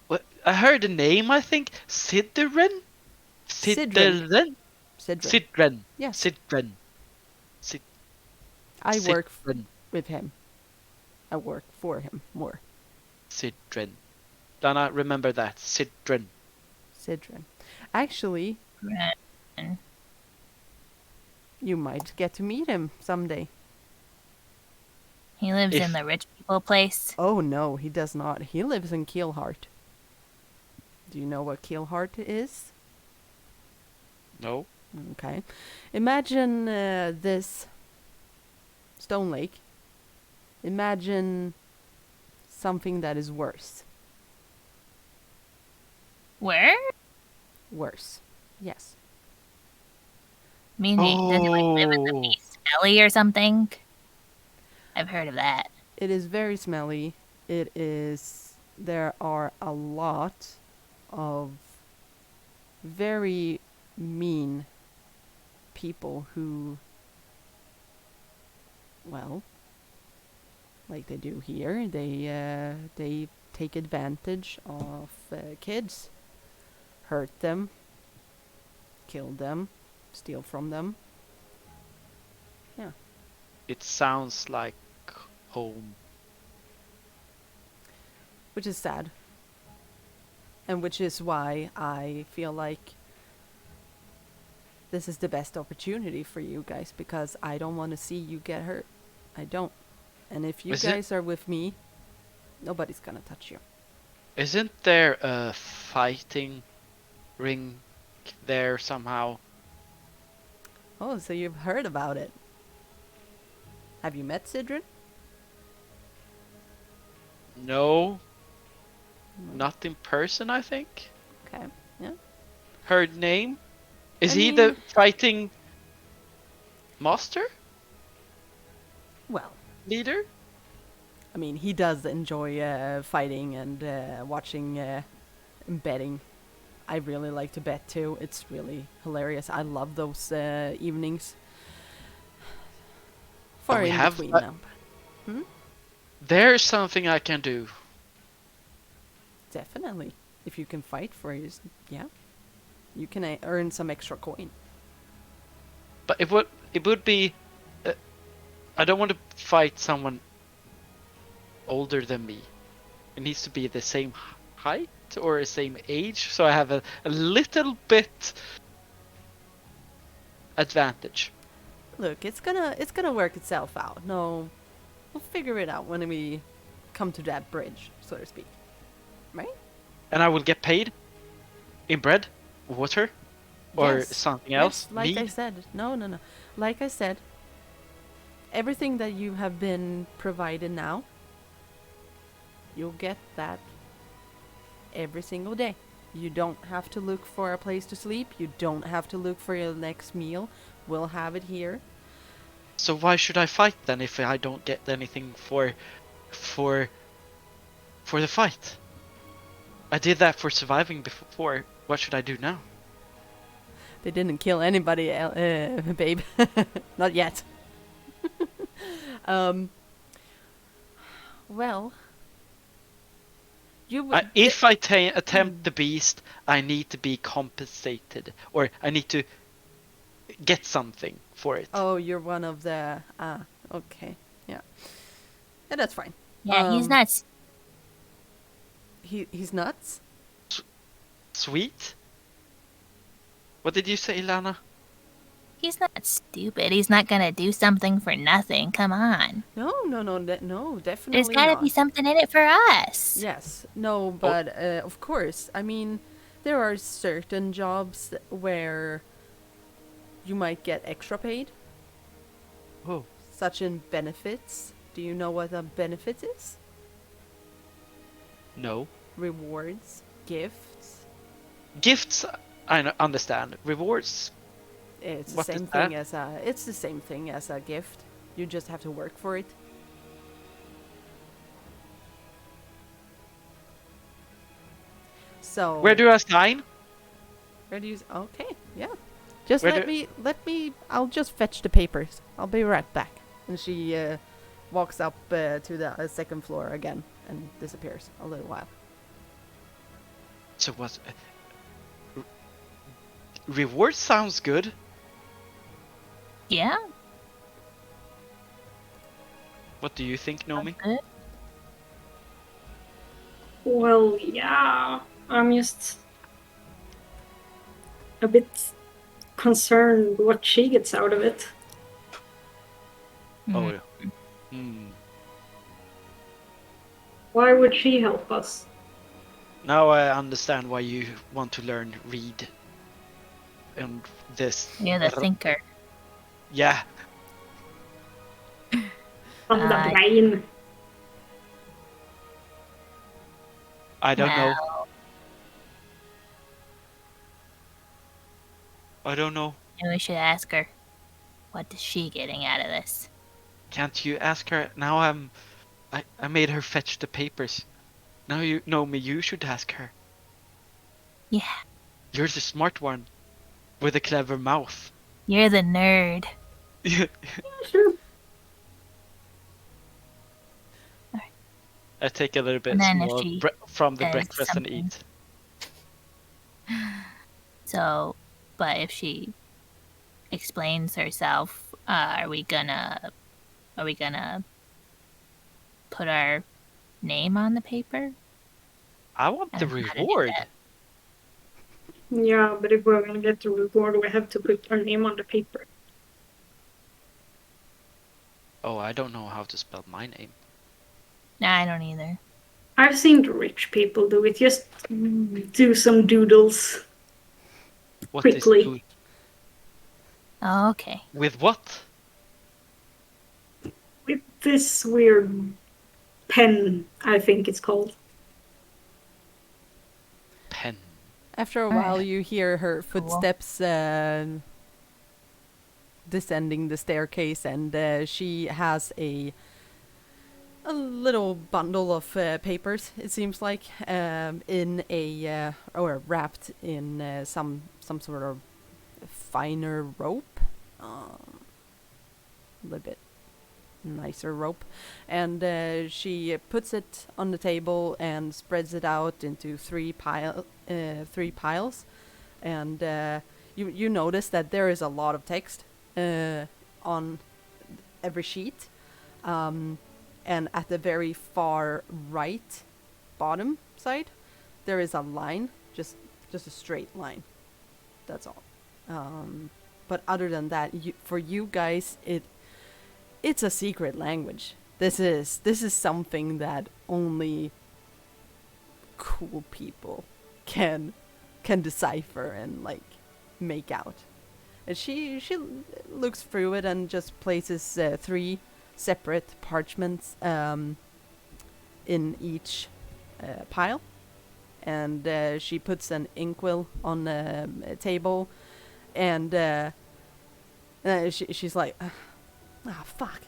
S2: what? I heard the name. I think Sidren.
S1: Sidren.
S2: Sidren.
S1: Yes.
S2: Sidren.
S1: I work
S2: Sidren.
S1: with him. I work for him more.
S2: Sidren. Donna, remember that. Sidren.
S1: Sidrin. Actually,
S3: Ren.
S1: you might get to meet him someday.
S3: He lives
S2: If-
S3: in the rich people place.
S1: Oh no, he does not. He lives in Keelheart. Do you know what Keelheart is?
S2: No.
S1: Okay. Imagine this Stonelake. Imagine something that is worse.
S3: Where?
S1: Worse. Yes.
S3: I mean, does he like live in the
S2: Oh.
S3: beast belly or something? I've heard of that.
S1: It is very smelly. There are a lot of very mean people who, well, like they do here, they take advantage of kids, hurt them, kill them, steal from them. Yeah.
S2: It sounds like home.
S1: Which is sad. And which is why I feel like this is the best opportunity for you guys, because I don't want to see you get hurt. I don't. And if you
S2: Is it-
S1: guys are with me, nobody's gonna touch you.
S2: Isn't there a fighting ring there somehow?
S1: Oh, so you've heard about it. Have you met Sidrin?
S2: No. Not in person, I think.
S1: Okay. Yeah.
S2: Heard name? Is
S1: I
S2: he
S1: mean-
S2: the fighting master?
S1: Well,
S2: Leader?
S1: I mean, he does enjoy fighting and watching and betting. I really like to bet too. It's really hilarious. I love those evenings.
S5: far
S2: we
S5: in
S2: have
S5: between
S2: a-
S5: now. Hmm?
S2: There's something I can do.
S5: Definitely. If you can fight for it, yeah. You can earn some extra coin.
S2: But it would be. I don't want to fight someone older than me. It needs to be the same height or the same age, so I have a little bit advantage.
S5: Look, it's gonna work itself out. No, we'll figure it out when we come to that bridge, so to speak. Right?
S2: And I will get paid in bread, water, or
S5: Yes.
S2: something
S5: Yes,
S2: else.
S5: like I
S2: Mead.
S5: said. No. Like I said, everything that you have been provided now, you'll get that every single day. You don't have to look for a place to sleep. You don't have to look for your next meal. We'll have it here.
S2: So why should I fight then if I don't get anything for the fight? I did that for surviving before. What should I do now?
S5: They didn't kill anybody, babe. Not yet. Well, you would.
S2: If I attempt the beast, I need to be compensated, or I need to get something for it.
S5: Oh, you're one of the. Okay, yeah, yeah, that's fine.
S3: Yeah, he's nuts.
S5: He's nuts.
S2: Sweet? What did you say, Lana?
S3: He's not stupid. He's not gonna do something for nothing. Come on.
S5: No, no, definitely
S3: There's gotta
S5: not.
S3: be something in it for us.
S5: Yes, no, but of course. I mean, there are certain jobs where you might get extra paid,
S2: Oh.
S5: such in benefits. Do you know what a benefit is?
S2: No.
S5: Rewards, gifts.
S2: Gifts, I understand. Rewards,
S5: It's the
S2: What is
S5: same thing as a. It's the same thing as a gift. You just have to work for it. So
S2: where do I sign?
S5: Where do you? Okay, yeah. Just
S2: Where
S5: let me. I'll just fetch the papers. I'll be right back. And she walks up to the second floor again and disappears a little while.
S2: So what? Reward sounds good.
S3: Yeah,
S2: What do you think, Nomi?
S3: good.
S4: Well, yeah. I'm just a bit concerned what she gets out of it.
S2: Oh,
S3: Mhm.
S2: yeah. Hmm.
S4: Why would she help us?
S2: Now I understand why you want to learn read. And this.
S3: You're the thinker.
S2: Yeah.
S4: From the
S3: Uh,
S4: brain.
S2: I don't know.
S3: Well,
S2: I don't know.
S3: maybe we should ask her. What is she getting out of this?
S2: Can't you ask her? Now I made her fetch the papers. Now you know me, you should ask her.
S3: Yeah,
S2: You're the smart one. With a clever mouth.
S3: you're the nerd.
S4: Yeah, sure.
S2: I take a little bit
S3: And then if
S2: more
S3: she
S2: from the
S3: says
S2: breakfast
S3: something.
S2: and eat.
S3: So, but if she explains herself, are we gonna put our name on the paper?
S2: I want the
S3: And how to do
S2: reward.
S3: that?
S4: Yeah, but if we're gonna get the reward, we have to put our name on the paper.
S2: Oh, I don't know how to spell my name.
S3: Nah, I don't either.
S4: I've seen the rich people do it. Just do some doodles.
S2: What is
S4: Quickly.
S2: good?
S3: Oh, okay.
S2: With what?
S4: With this weird pen, I think it's called.
S2: Pen.
S5: After a while, you hear her footsteps descending the staircase, and she has a little bundle of papers. It seems like in a or wrapped in some sort of finer rope. A little bit nicer rope, and she puts it on the table and spreads it out into three piles, and you notice that there is a lot of text on every sheet, and at the very far right bottom side there is a line, just a straight line. That's all. But other than that, for you guys, it's a secret language. This is something that only cool people can decipher and like make out. And she looks through it and just places 3 separate parchments in each pile, and she puts an inkwell on the table, and she's like, fuck.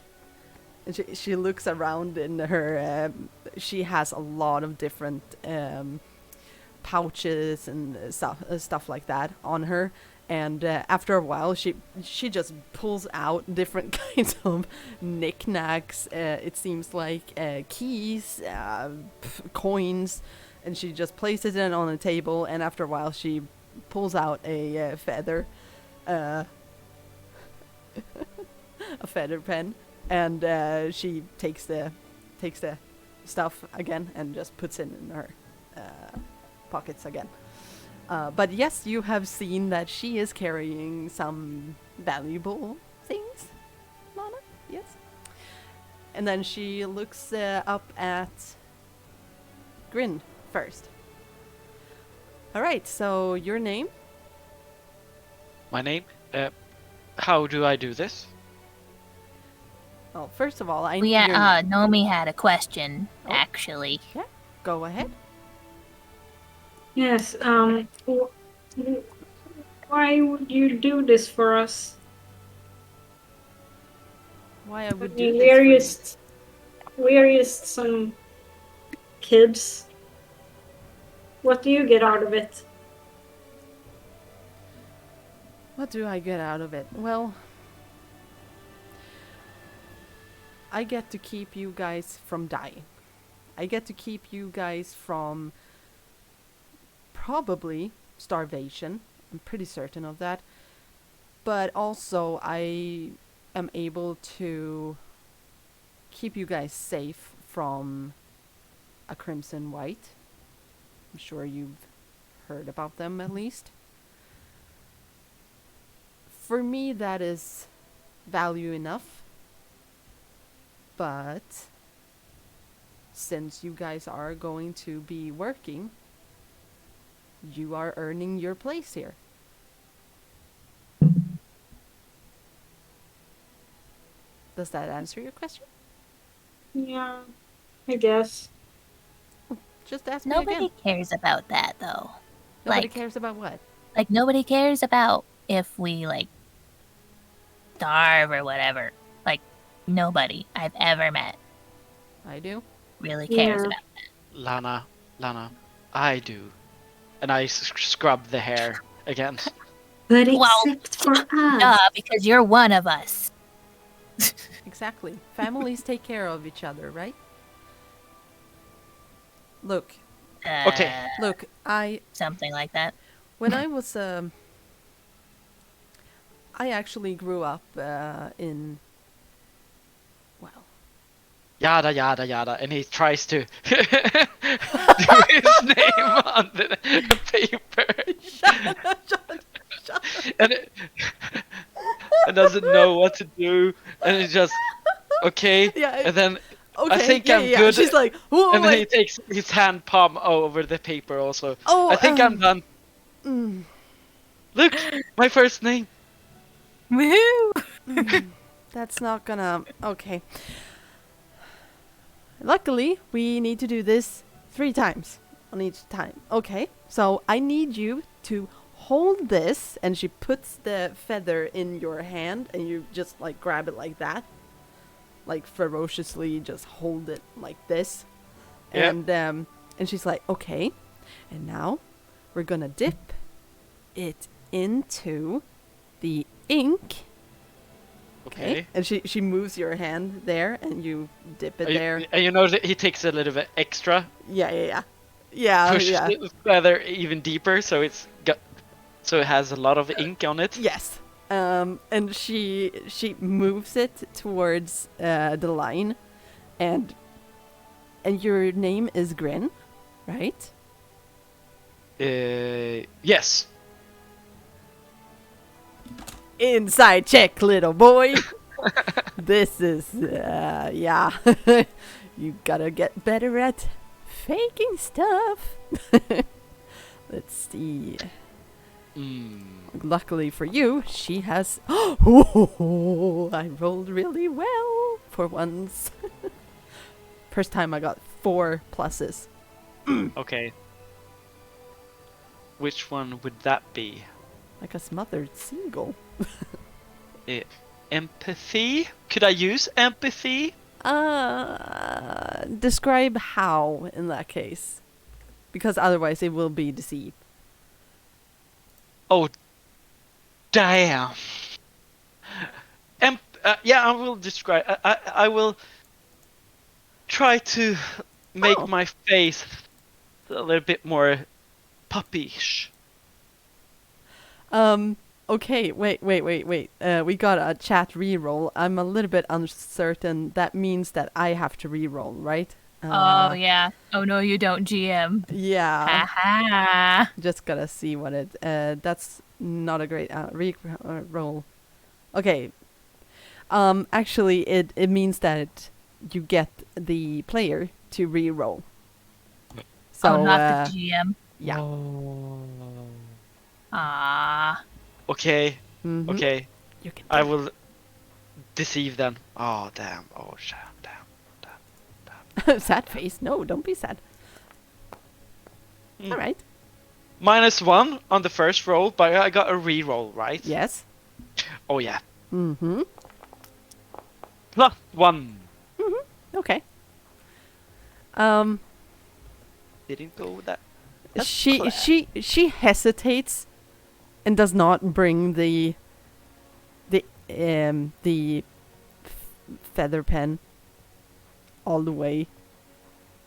S5: And she looks around in her, she has a lot of different pouches and stuff like that on her. And after a while, she just pulls out different kinds of knickknacks. It seems like keys, coins, and she just places it on the table. And after a while, she pulls out a feather, a feather pen, and she takes the stuff again and just puts it in her pockets again. But yes, you have seen that she is carrying some valuable things, Lana. Yes. And then she looks up at Grin first. All right, so your name?
S2: My name? How do I do this?
S5: Well, first of all, I
S3: Well,
S5: need your
S3: yeah, Nomi had a question,
S5: Oh.
S3: actually.
S5: Go ahead.
S4: Yes. Why would you do this for us?
S5: Why I would
S4: I
S5: do
S4: mean,
S5: this
S4: we are just some kids. What do you get out of it?
S5: What do I get out of it? Well, I get to keep you guys from dying. I get to keep you guys from probably starvation. I'm pretty certain of that. But also, I am able to keep you guys safe from a Crimson White. I'm sure you've heard about them at least. For me, that is value enough. But since you guys are going to be working, you are earning your place here. Does that answer your question?
S4: Yeah, I guess.
S5: Just ask me
S3: Nobody
S5: again.
S3: cares about that, though.
S5: Nobody
S3: like-
S5: cares about what?
S3: Like, nobody cares about if we, like, starve or whatever. Like, nobody I've ever met
S5: I do.
S3: really cares
S4: Yeah.
S3: about that.
S2: Lana, I do. And I scrub the hair again.
S4: But
S3: Well,
S4: except for us.
S3: Duh, because you're one of us.
S5: Exactly. Families take care of each other, right? Look,
S2: Okay.
S5: look,
S3: Something like that.
S5: when I was, I actually grew up, in, well,
S2: Yada yada yada, and he tries to do his name on the paper, and doesn't know what to do, and it's just okay.
S5: Yeah,
S2: and then
S5: okay,
S2: I think
S5: yeah,
S2: I'm
S5: yeah.
S2: good.
S5: She's like, whoa,
S2: and then he
S5: wait.
S2: takes his hand palm over the paper also.
S5: Oh,
S2: I think I'm done.
S5: mm,
S2: Look, my first name.
S3: Woohoo!
S5: that's not gonna, okay. Luckily, we need to do this 3 times on each time. Okay, so I need you to hold this, and she puts the feather in your hand, and you just like grab it like that, like ferociously, just hold it like this.
S2: Yep.
S5: And she's like, okay, and now we're gonna dip it into the ink
S2: Okay.
S5: And she moves your hand there, and you dip it there.
S2: And you know that he takes a little bit extra,
S5: Yeah.
S2: pushes the feather even deeper, so it has a lot of ink on it.
S5: Yes. And she moves it towards the line, and your name is Grin, right?
S2: Yes.
S5: Inside check, little boy. This is yeah. You gotta get better at faking stuff. Let's see. Luckily for you, she has. Oh, I rolled really well for once. First time I got 4 pluses.
S2: Okay. Which one would that be?
S5: Like a smothered seagull.
S2: Empathy? Could I use empathy?
S5: Describe how in that case. Because otherwise it will be deceit.
S2: Oh, damn. Yeah, I will describe. I will try to make my face a little bit more puppyish.
S5: Okay, wait. We got a chat reroll. I'm a little bit uncertain. That means that I have to reroll, right?
S3: Oh, yeah. Oh, no, you don't, GM.
S5: Yeah.
S3: Ha
S5: Just gotta see what it. That's not a great roll. Okay. Actually, it means that you get the player to re-roll. So,
S3: oh, not the GM.
S5: Yeah.
S3: Ah.
S2: Okay.
S5: Mhm.
S2: Okay.
S5: You can.
S2: I will deceive them. Oh, damn. Oh, damn.
S5: Sad face. No, don't be sad. All right.
S2: -1 on the first roll, but I got a re-roll, right?
S5: Yes.
S2: Oh, yeah.
S5: Mm-hmm.
S2: +1.
S5: Okay.
S2: Didn't go that.
S5: She hesitates and does not bring the feather pen all the way,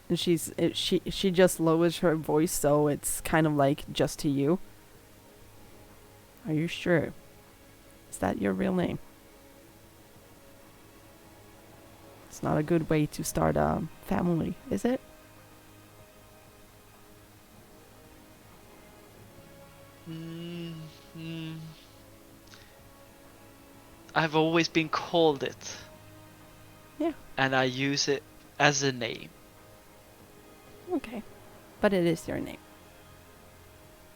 S5: and she just lowers her voice, so it's kind of like just to you. Are you sure? Is that your real name? It's not a good way to start a family, is it?
S2: I've always been called it.
S5: Yeah.
S2: And I use it as a name.
S5: Okay. But it is your name.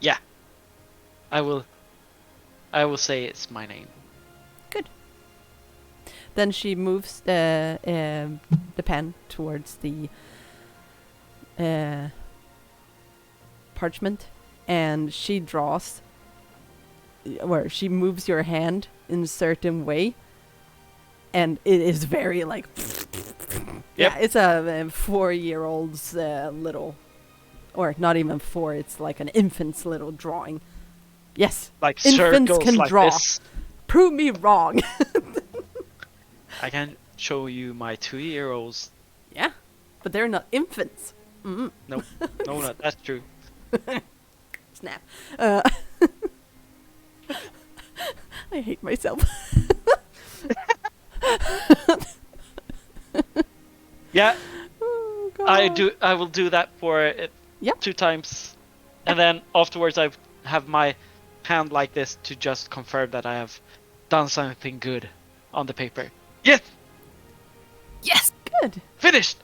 S2: Yeah. I will say it's my name.
S5: Good. Then she moves the pen towards the parchment, and she draws, where she moves your hand in a certain way, and it is very like. Yeah, it's a 4-year-old's little, or not even 4. It's like an infant's little drawing. Yes,
S2: Like
S5: infants
S2: circles
S5: can
S2: like
S5: draw.
S2: this.
S5: Prove me wrong.
S2: I can show you my 2-year-olds.
S5: Yeah, but they're not infants. Mm.
S2: No, that's true.
S5: Snap. I hate myself.
S2: Yeah,
S5: Oh, God.
S2: I will do that for
S5: Yep.
S2: 2 times, and then afterwards I have my hand like this to just confirm that I have done something good on the paper. Yes,
S3: Yes.
S5: Good.
S2: finished.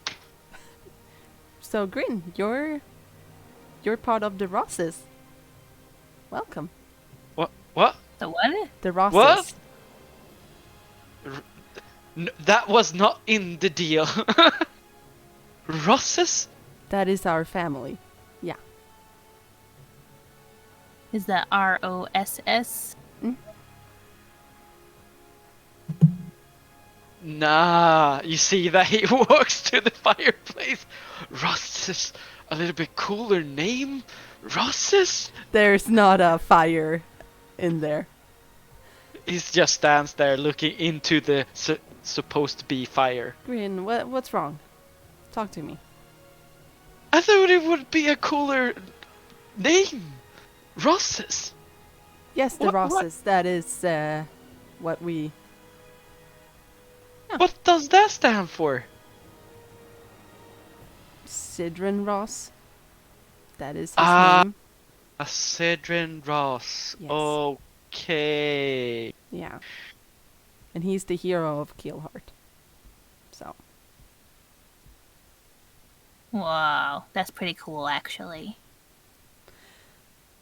S5: So, Grin, you're part of the Rosses. Welcome.
S2: What?
S3: The what?
S5: The Rosses.
S2: What? That was not in the deal. Rosses?
S5: That is our family. Yeah.
S3: Is that ROSS?
S2: Nah, you see that he walks to the fireplace. Rosses, a little bit cooler name. Rosses?
S5: There's not a fire in there.
S2: He just stands there looking into the supposed to be fire.
S5: Grin, what's wrong? Talk to me.
S2: I thought it would be a cooler name. Rosses.
S5: Yes, the
S2: What-
S5: Rosses. That is what we.
S2: What does that stand for?
S5: Sidran Ross. That is his
S2: Ah.
S5: name.
S2: A Cedrin Ross.
S5: Yes.
S2: Okay.
S5: Yeah. And he's the hero of Keelheart. So.
S3: Whoa, that's pretty cool, actually.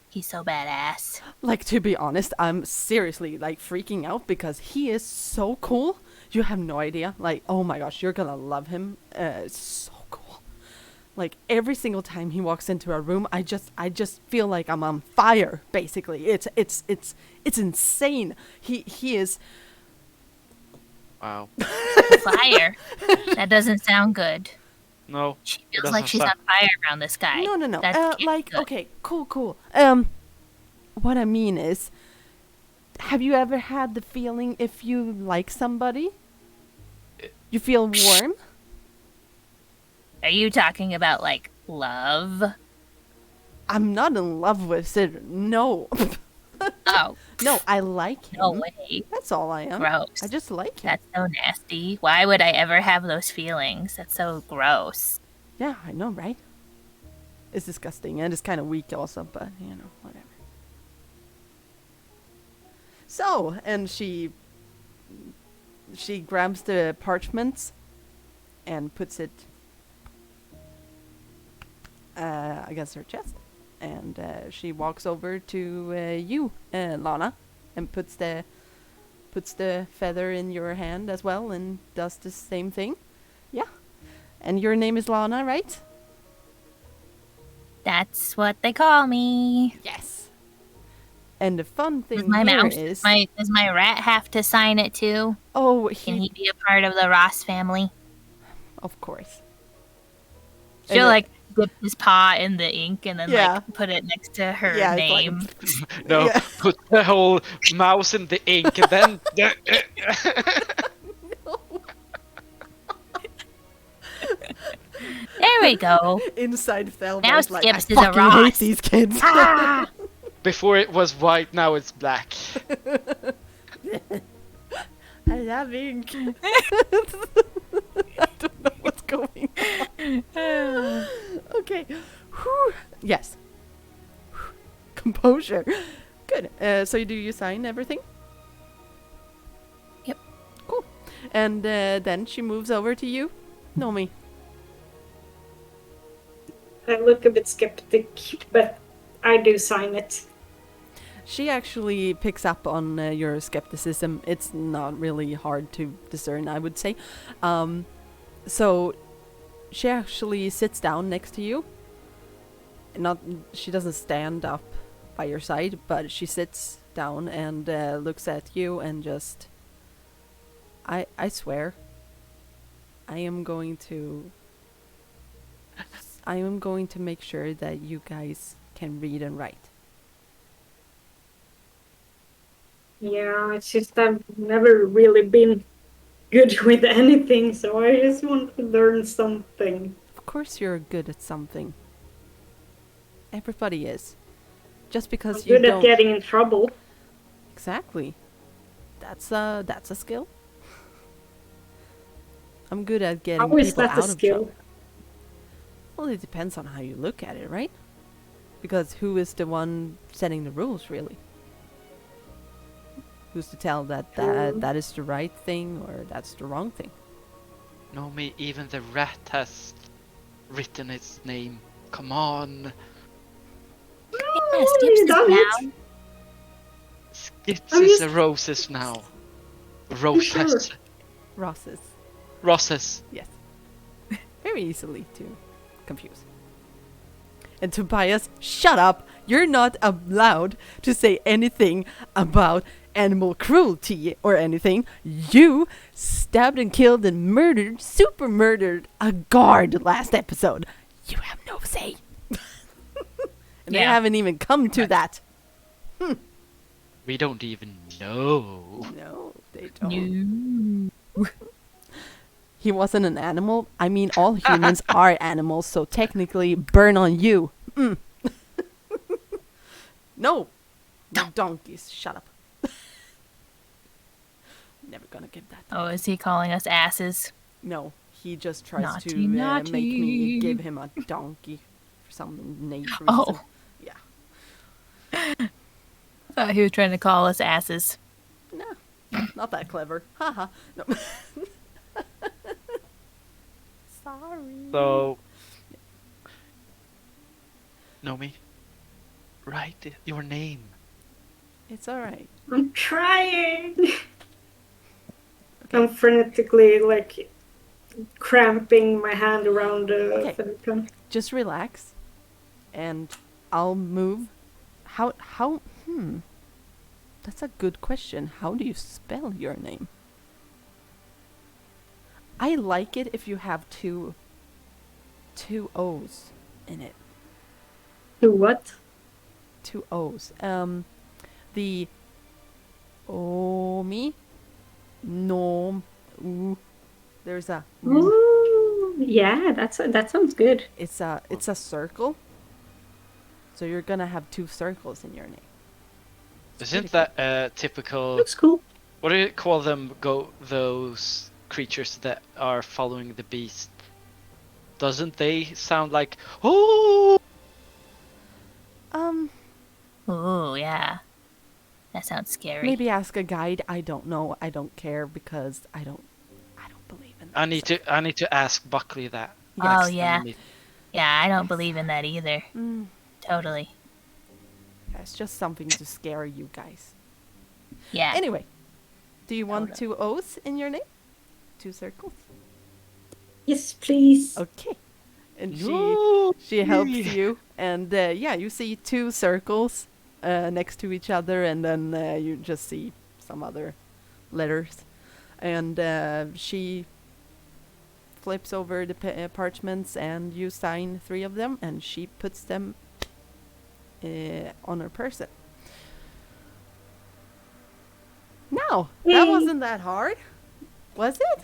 S3: He's so badass.
S5: Like, to be honest, I'm seriously, like, freaking out because he is so cool. You have no idea. Like, oh my gosh, you're gonna love him. It's so cool. Like, every single time he walks into a room, I just feel like I'm on fire, basically. It's insane. He is...
S2: Wow.
S3: Fire. That doesn't sound good.
S2: No.
S3: She
S2: It
S3: feels like
S2: doesn't
S3: she's
S2: sound-
S3: on fire around this guy.
S5: No.
S3: That can't be
S5: Like,
S3: good.
S5: okay, cool. What I mean is, have you ever had the feeling if you like somebody, you feel warm?
S3: Are you talking about, like, love?
S5: I'm not in love with Sid. No.
S3: Oh,
S5: No, I like him.
S3: no way.
S5: That's all I am.
S3: Gross.
S5: I just like him.
S3: That's so nasty. Why would I ever have those feelings? That's so gross.
S5: Yeah, I know, right? It's disgusting and it's kind of weak also, but you know, whatever. So, and she grabs the parchments and puts it against her chest, and she walks over to you, Lana, and puts the feather in your hand as well, and does the same thing. Yeah, and your name is Lana, right?
S3: That's what they call me.
S5: Yes. And the fun thing
S3: Does my
S5: here
S3: mouse,
S5: is,
S3: does my rat have to sign it too?
S5: oh,
S3: Can he be a part of the Ross family?
S5: of course.
S3: She'll
S5: And,
S3: like dip his paw in the ink and then
S5: Yeah.
S3: like put it next to her
S5: Yeah, it's like-
S3: name.
S2: No,
S5: Yeah.
S2: put the whole mouse in the ink and then.
S3: There we go.
S5: Inside Thelma
S3: Now
S5: is like, I
S3: Skips is a
S5: fucking hate
S3: Ross.
S5: these kids.
S3: Ah!
S2: Before it was white, now it's black.
S5: I love ink. I don't know what's going on. Okay. Whew. Yes. Whew. Composure. Good. So do you sign everything?
S3: Yep.
S5: Cool. And then she moves over to you, Nomi.
S4: I look a bit skeptic, but I do sign it.
S5: She actually picks up on your skepticism. It's not really hard to discern, I would say. So she actually sits down next to you. She doesn't stand up by your side, but she sits down and looks at you and just... I swear, I am going to make sure that you guys can read and write.
S4: Yeah, it's just I've never really been good with anything, so I just want to learn something.
S5: Of course you're good at something. Everybody is. Just because
S4: I'm
S5: you
S4: good
S5: don't...
S4: at getting in trouble.
S5: Exactly. That's a skill. I'm good at getting
S4: How is
S5: people
S4: that
S5: out
S4: a
S5: of
S4: skill?
S5: trouble. Well, it depends on how you look at it, right? Because who is the one setting the rules, really? Who's to tell that that is the right thing or that's the wrong thing?
S2: No, me, even the rat has written its name. Come on.
S3: Yeah, Skips
S4: you
S3: is
S4: done it?
S3: down.
S2: Skips
S4: I'm
S2: is
S4: just-
S2: a roses now.
S4: sure?
S2: Roses.
S5: Rosses.
S2: Roses.
S5: Yes. Very easily to confuse. And Tobias, shut up! You're not allowed to say anything about animal cruelty or anything. You stabbed and killed and murdered, super murdered a guard last episode. You have no say. And they
S3: Yeah.
S5: haven't even come to that.
S2: We don't even No.
S5: No, they don't.
S3: No.
S5: He wasn't an animal. I mean, all humans are animals, so technically, burn on you. Mm. No, no donkeys. Shut up. Never gonna give that.
S3: Oh, is he calling us asses?
S5: No, he just tries
S3: Naughty,
S5: to make me
S3: naughty.
S5: give him a donkey for some naive reason.
S3: Oh.
S5: Yeah.
S3: I thought he was trying to call us asses.
S5: No, not that clever. Haha. No. Sorry.
S2: So, Nomi, write your name.
S5: It's alright.
S4: I'm trying. I'm frenetically like cramping my hand around the
S5: Okay.
S4: Falcon.
S5: Just relax, and I'll move. How? That's a good question. How do you spell your name? I like it if you have two O's in it.
S4: Do what?
S5: Two O's. The Omi, Nom, Ooh. There's a.
S4: Ooh, yeah, that sounds good.
S5: It's a circle. So you're gonna have two circles in your name. It's
S2: Isn't
S5: pretty
S2: that typical?
S4: Looks cool.
S2: What do you call them? Those creatures that are following the beast. Doesn't they sound like oh?
S5: cool.
S3: Oh, yeah. That sounds scary.
S5: Maybe ask a guide. I don't know. I don't care because I don't believe in that.
S2: I need to ask Buckley that.
S3: Oh,
S2: next time
S3: yeah.
S2: we meet.
S3: Yeah, I don't believe in that either. Totally.
S5: It's just something to scare you guys.
S3: Yeah.
S5: Anyway, do you want
S3: Totally.
S5: two O's in your name? Two circles?
S4: Yes, please.
S5: Okay. And
S2: No.
S5: she helps you, and yeah, you see two circles next to each other, and then you just see some other letters, and she flips over the parchments, and you sign 3 of them, and she puts them on her person. Now, that
S4: Yay.
S5: wasn't that hard, was it?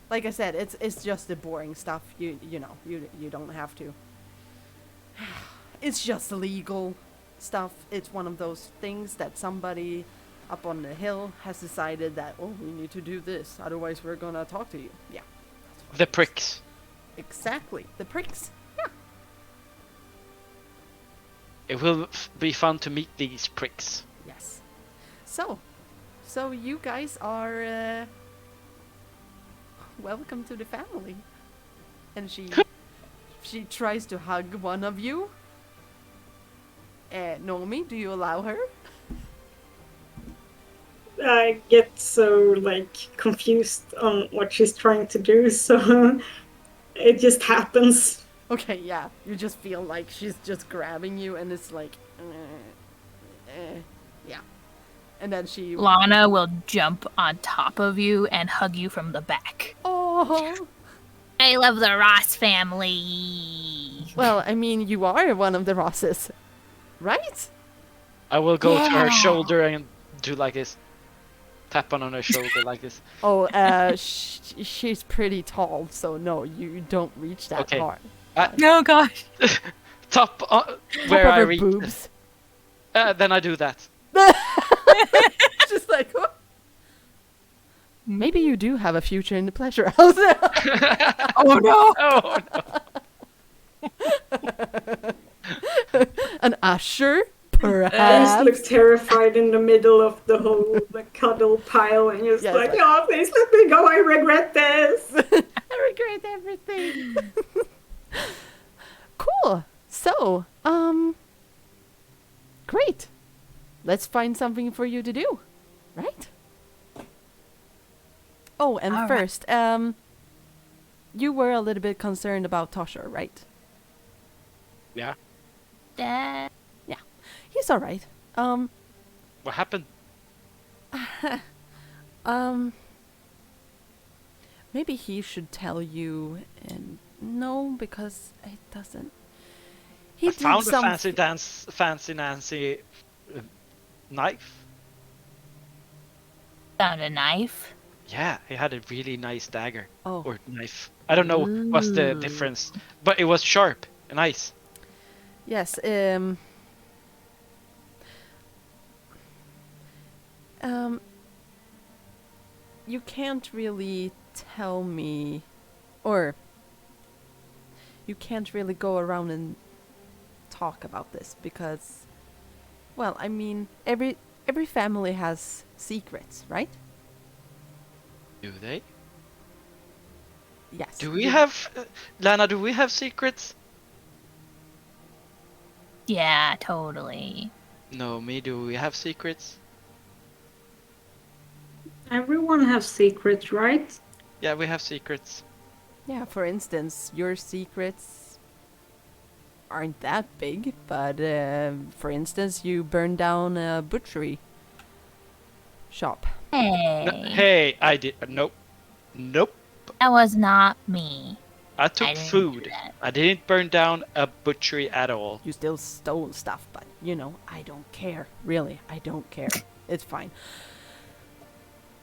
S5: Like I said, it's just the boring stuff. You know, you don't have to. It's just legal stuff. It's one of those things that somebody up on the hill has decided that, oh, we need to do this, otherwise we're gonna talk to you. Yeah. That's what
S2: The
S5: it is.
S2: pricks.
S5: Exactly. The pricks. Yeah.
S2: It will be fun to meet these pricks.
S5: Yes. So you guys are welcome to the family. And she tries to hug one of you. Nomi, do you allow her?
S4: I get so like confused on what she's trying to do, so it just happens.
S5: Okay, yeah. You just feel like she's just grabbing you, and it's like, yeah. And then she.
S3: Lana will jump on top of you and hug you from the back.
S5: Oh.
S3: I love the Ross family.
S5: Well, I mean, you are one of the Rosses, right?
S2: I will go to her
S3: Yeah.
S2: shoulder and do like this. Tap on her shoulder like this.
S5: Oh, she's pretty tall, so no, you don't reach that
S2: Okay.
S5: far.
S3: No, gosh.
S2: Top
S5: Top
S2: where
S5: of
S2: I
S5: her
S2: reach.
S5: boobs.
S2: Then I do that.
S5: Just like, oh. Maybe you do have a future in the pleasure house.
S3: Oh, no.
S2: Oh no.
S5: An usher,
S4: I just
S5: perhaps.
S4: look terrified in the middle of the whole like, cuddle pile and just
S5: Yes,
S4: like,
S5: like-
S4: oh, please let me go. I regret this.
S5: I regret everything. Cool. So, great. Let's find something for you to do, right? Oh, and
S3: All right.
S5: first, you were a little bit concerned about Tosher, right?
S2: Yeah.
S3: Dad.
S5: He's all right.
S2: What happened?
S5: Maybe he should tell you, and no, because it doesn't. He
S2: I
S5: did
S2: found a
S5: some.
S2: fancy Nancy knife.
S3: Found a knife.
S2: Yeah, he had a really nice dagger
S5: Oh,
S2: or knife. I don't know what's the
S3: Ooh.
S2: difference, but it was sharp and nice.
S5: yes. Um, you can't really tell me, or you can't really go around and talk about this because, well, I mean, every family has secrets, right?
S2: Do they?
S5: Yes.
S2: Do we have, Lana? Do we have secrets?
S3: Yeah, totally.
S2: No, me. Do we have secrets?
S4: Everyone has secrets, right?
S2: Yeah, we have secrets.
S5: Yeah, for instance, your secrets aren't that big, but for instance, you burned down a butchery shop.
S3: Hey,
S2: Hey, I did. Nope. Nope.
S3: that was not me.
S2: I took
S3: I didn't do
S2: food.
S3: that.
S2: I didn't burn down a butchery at all.
S5: You still stole stuff, but I don't care. Really, I don't care. It's fine.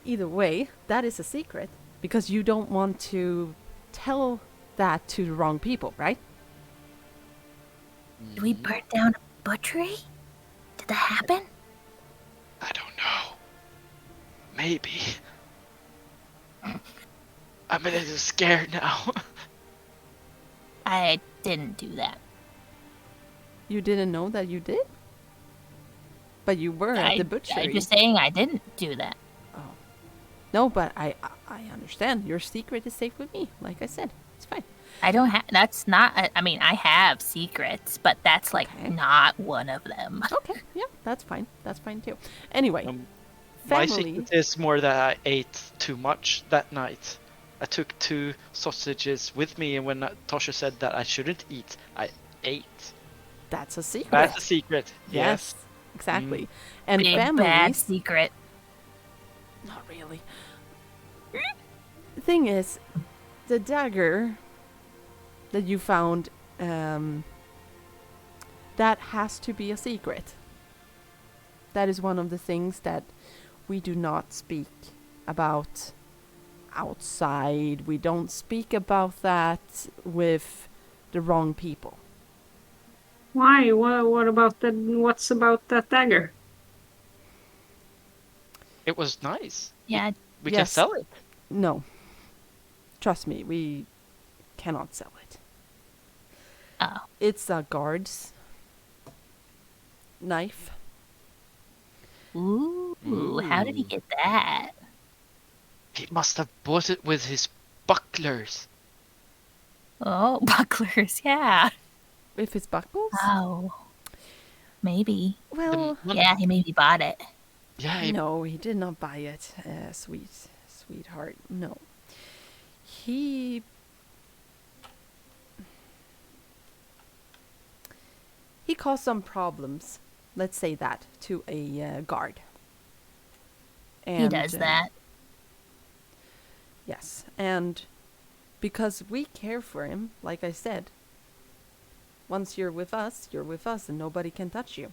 S5: Either way, that is a secret because you don't want to tell that to the wrong people, right?
S3: Did we burn down a butchery? Did that happen?
S2: I don't know. Maybe. I'm a little scared now.
S3: I didn't do that.
S5: You didn't know that you did? But you were at the butchery.
S3: I'm just saying I didn't do that.
S5: Oh. No, but I understand. Your secret is safe with me. Like I said, it's fine.
S3: I don't have. That's not. I mean, I have secrets, but that's like
S5: Okay.
S3: not one of them.
S5: Okay, yeah, that's fine. That's fine too. Anyway,
S2: My
S5: family.
S2: secret is more that I ate too much that night. I took 2 sausages with me, and when Tosha said that I shouldn't eat, I ate.
S5: That's a secret.
S2: That's a secret.
S5: Yes, exactly. And
S3: Big bad
S5: families.
S3: secret.
S5: Not really. The thing is, the dagger that you found, that has to be a secret. That is one of the things that we do not speak about outside. We don't speak about that with the wrong people.
S4: Why? What about that? What's about that dagger?
S2: It was nice.
S3: Yeah,
S2: We can
S5: Yes.
S2: sell it.
S5: No. Trust me, we cannot sell it.
S3: Oh.
S5: It's a guard's knife.
S3: Ooh, how did he
S2: Ooh.
S3: get that?
S2: He must have bought it with his bucklers.
S3: Oh, bucklers, yeah.
S5: With his buckles?
S3: Oh, maybe.
S5: Well,
S3: Yeah, he maybe bought it.
S2: Yeah,
S5: no, he did not buy it, sweetheart. No. He caused some problems, let's say that, to a guard.
S3: He
S5: And,
S3: does that.
S5: Yes, and because we care for him, like I said, once you're with us, and nobody can touch you.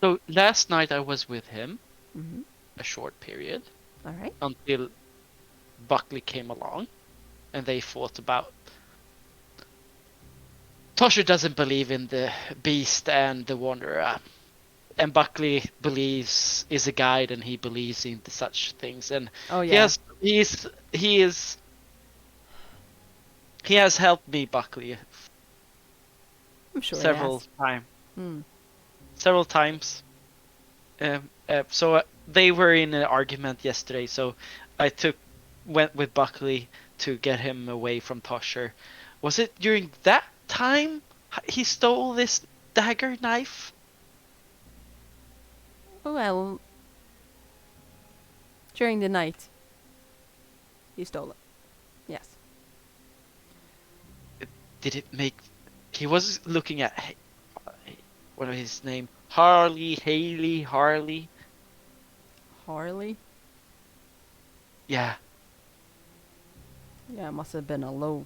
S2: So last night I was with him
S5: Mm-hmm.
S2: a short period
S5: All right.
S2: until Buckley came along, and they fought about. Tosher doesn't believe in the beast and the wanderer, and Buckley is a guide, and he believes in such things. And
S5: Oh yeah.
S2: he has helped me, Buckley,
S5: I'm sure.
S2: several times.
S5: Hmm.
S2: Several times. So they were in an argument yesterday. So I went with Buckley to get him away from Tosher. Was it during that time he stole this dagger knife?
S5: Well, during the night, he stole it. Yes.
S2: Did it make? He was looking at what was his name? Harley.
S5: Harley?
S2: Yeah.
S5: Yeah, it must have been a low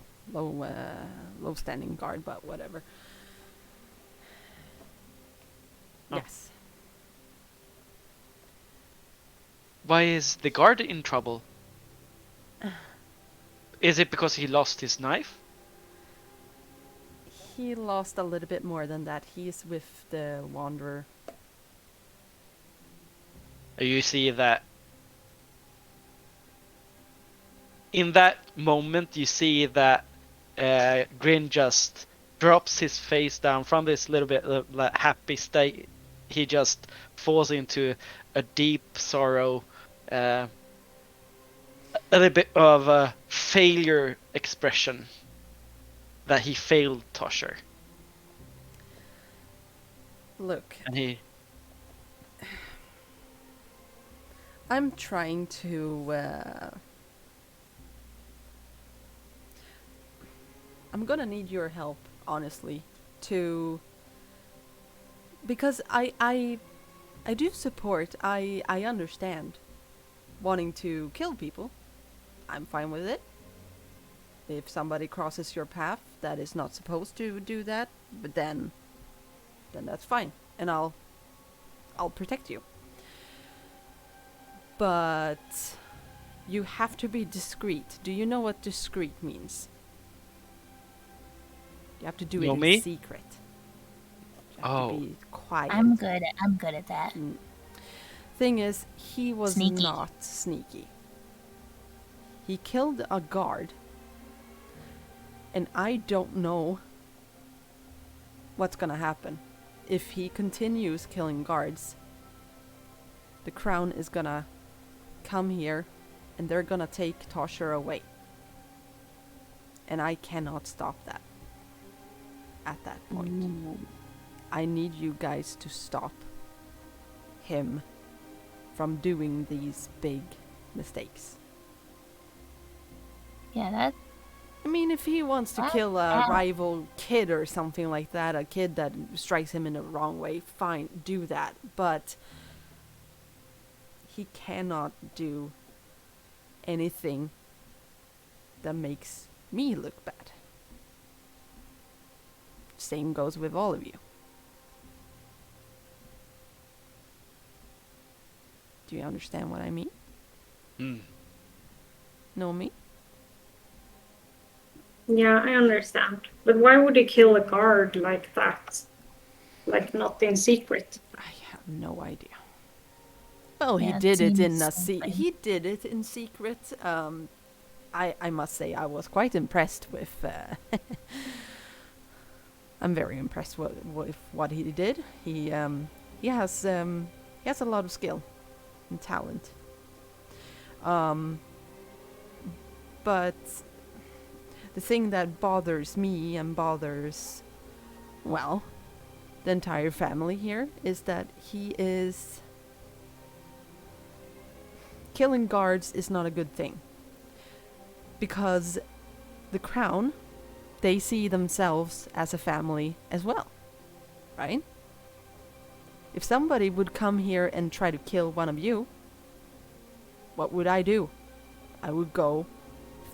S5: standing guard, but whatever.
S2: Oh.
S5: Yes.
S2: Why is the guard in trouble? Is it because he lost his knife?
S5: He lost a little bit more than that. He's with the Wanderer.
S2: You see that in that moment, you see that Grin just drops his face down from this little bit of like, happy state. He just falls into a deep sorrow, a little bit of a failure expression that he failed Tosher.
S5: Look,
S2: And he,
S5: I'm trying to. I'm gonna need your help, honestly, to. Because I do support. I understand wanting to kill people. I'm fine with it. If somebody crosses your path that is not supposed to do that, but then that's fine, and I'll protect you. But you have to be discreet. Do you know what discreet means? You have to do it
S2: Know
S5: in
S2: me?
S5: secret. You have to be quiet.
S3: I'm good at that.
S5: Thing is, he was
S3: Sneaky.
S5: not sneaky. He killed a guard, and I don't know what's gonna happen. If he continues killing guards, the crown is gonna come here, and they're gonna take Tosher away. And I cannot stop that. At that point. I need you guys to stop him from doing these big mistakes.
S3: Yeah, that.
S5: I mean, if he wants to kill a rival kid or something like that, a kid that strikes him in the wrong way, fine, do that. But he cannot do anything that makes me look bad. Same goes with all of you. Do you understand what I mean? Know me?
S4: Yeah, I understand. But why would he kill a guard like that? Like, not in secret?
S5: I have no idea. Well,
S3: Yeah,
S5: he
S3: it
S5: did it in
S3: seems
S5: a
S3: something.
S5: he did it in secret. I must say I was quite impressed with. I'm very impressed with what he did. He has a lot of skill and talent. But the thing that bothers me and bothers, well, the entire family here is that he is killing guards is not a good thing. Because the crown, they see themselves as a family as well, right? If somebody would come here and try to kill one of you, what would I do? I would go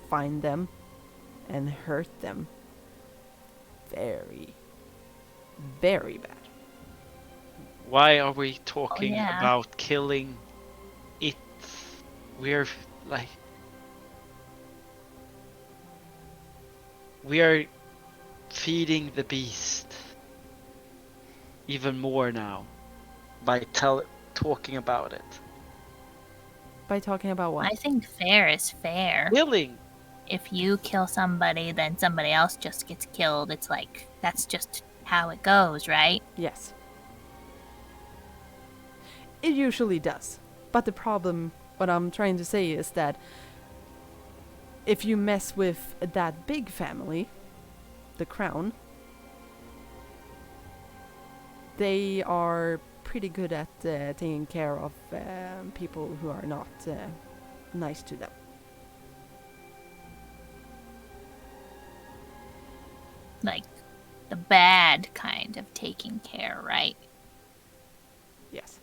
S5: find them and hurt them very, very bad.
S2: why are we talking
S3: yeah.
S2: about killing it? We're like, we are feeding the beast even more now by talking about it.
S5: By talking about what?
S3: I think fair is fair.
S2: Killing.
S3: If you kill somebody, then somebody else just gets killed. It's like, that's just how it goes, right?
S5: Yes. It usually does. But the problem, what I'm trying to say is that if you mess with that big family, the crown, they are pretty good at taking care of people who are not nice to them.
S3: Like, the bad kind of taking care, right?
S5: Yes.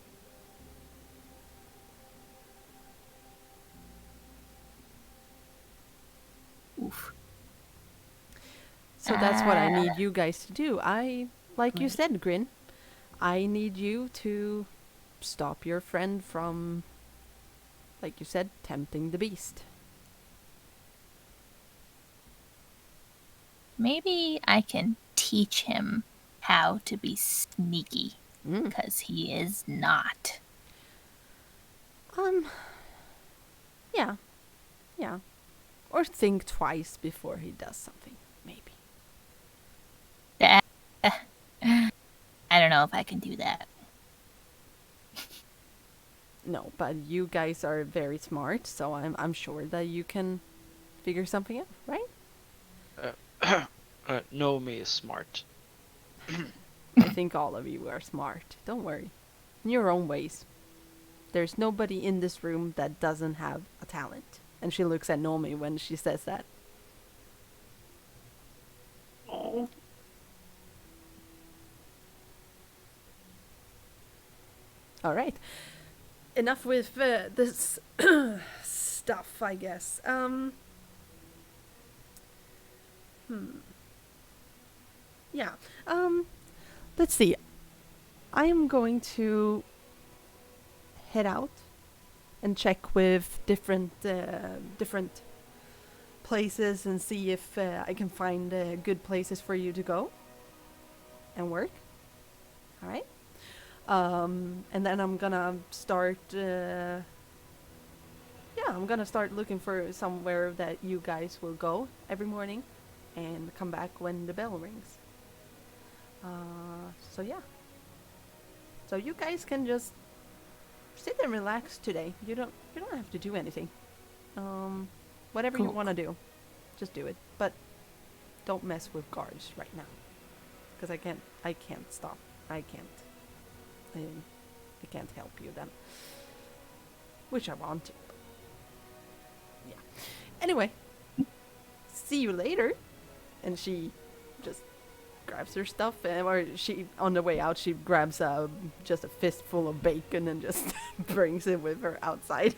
S3: Oof.
S5: So that's what I need you guys to do. Like you
S3: Right.
S5: said, Grin, I need you to stop your friend from like you said, tempting the beast.
S3: Maybe I can teach him how to be sneaky,
S5: Mm.
S3: because he is not.
S5: Yeah. Yeah. Or think twice before he does something, maybe.
S3: I don't know if I can do that.
S5: No, but you guys are very smart, so I'm sure that you can figure something out, right?
S2: Know me is smart.
S5: I think all of you are smart. Don't worry. In your own ways. There's nobody in this room that doesn't have a talent. And she looks at Nomi when she says that.
S4: Oh,
S5: All right. Enough with this stuff, I guess. Yeah. Let's see. I am going to head out and check with different places and see if I can find good places for you to go and work. All right. And then I'm gonna start. I'm gonna start looking for somewhere that you guys will go every morning, and come back when the bell rings. So yeah. So you guys can just sit and relax today. You don't have to do anything. Whatever you
S3: Cool.
S5: want to do, just do it. But don't mess with guards right now, because I can't stop. I can't help you then. Which I want to. Yeah. Anyway, see you later. And she just grabs her stuff, or she, on the way out, she grabs just a fistful of bacon and just brings it with her outside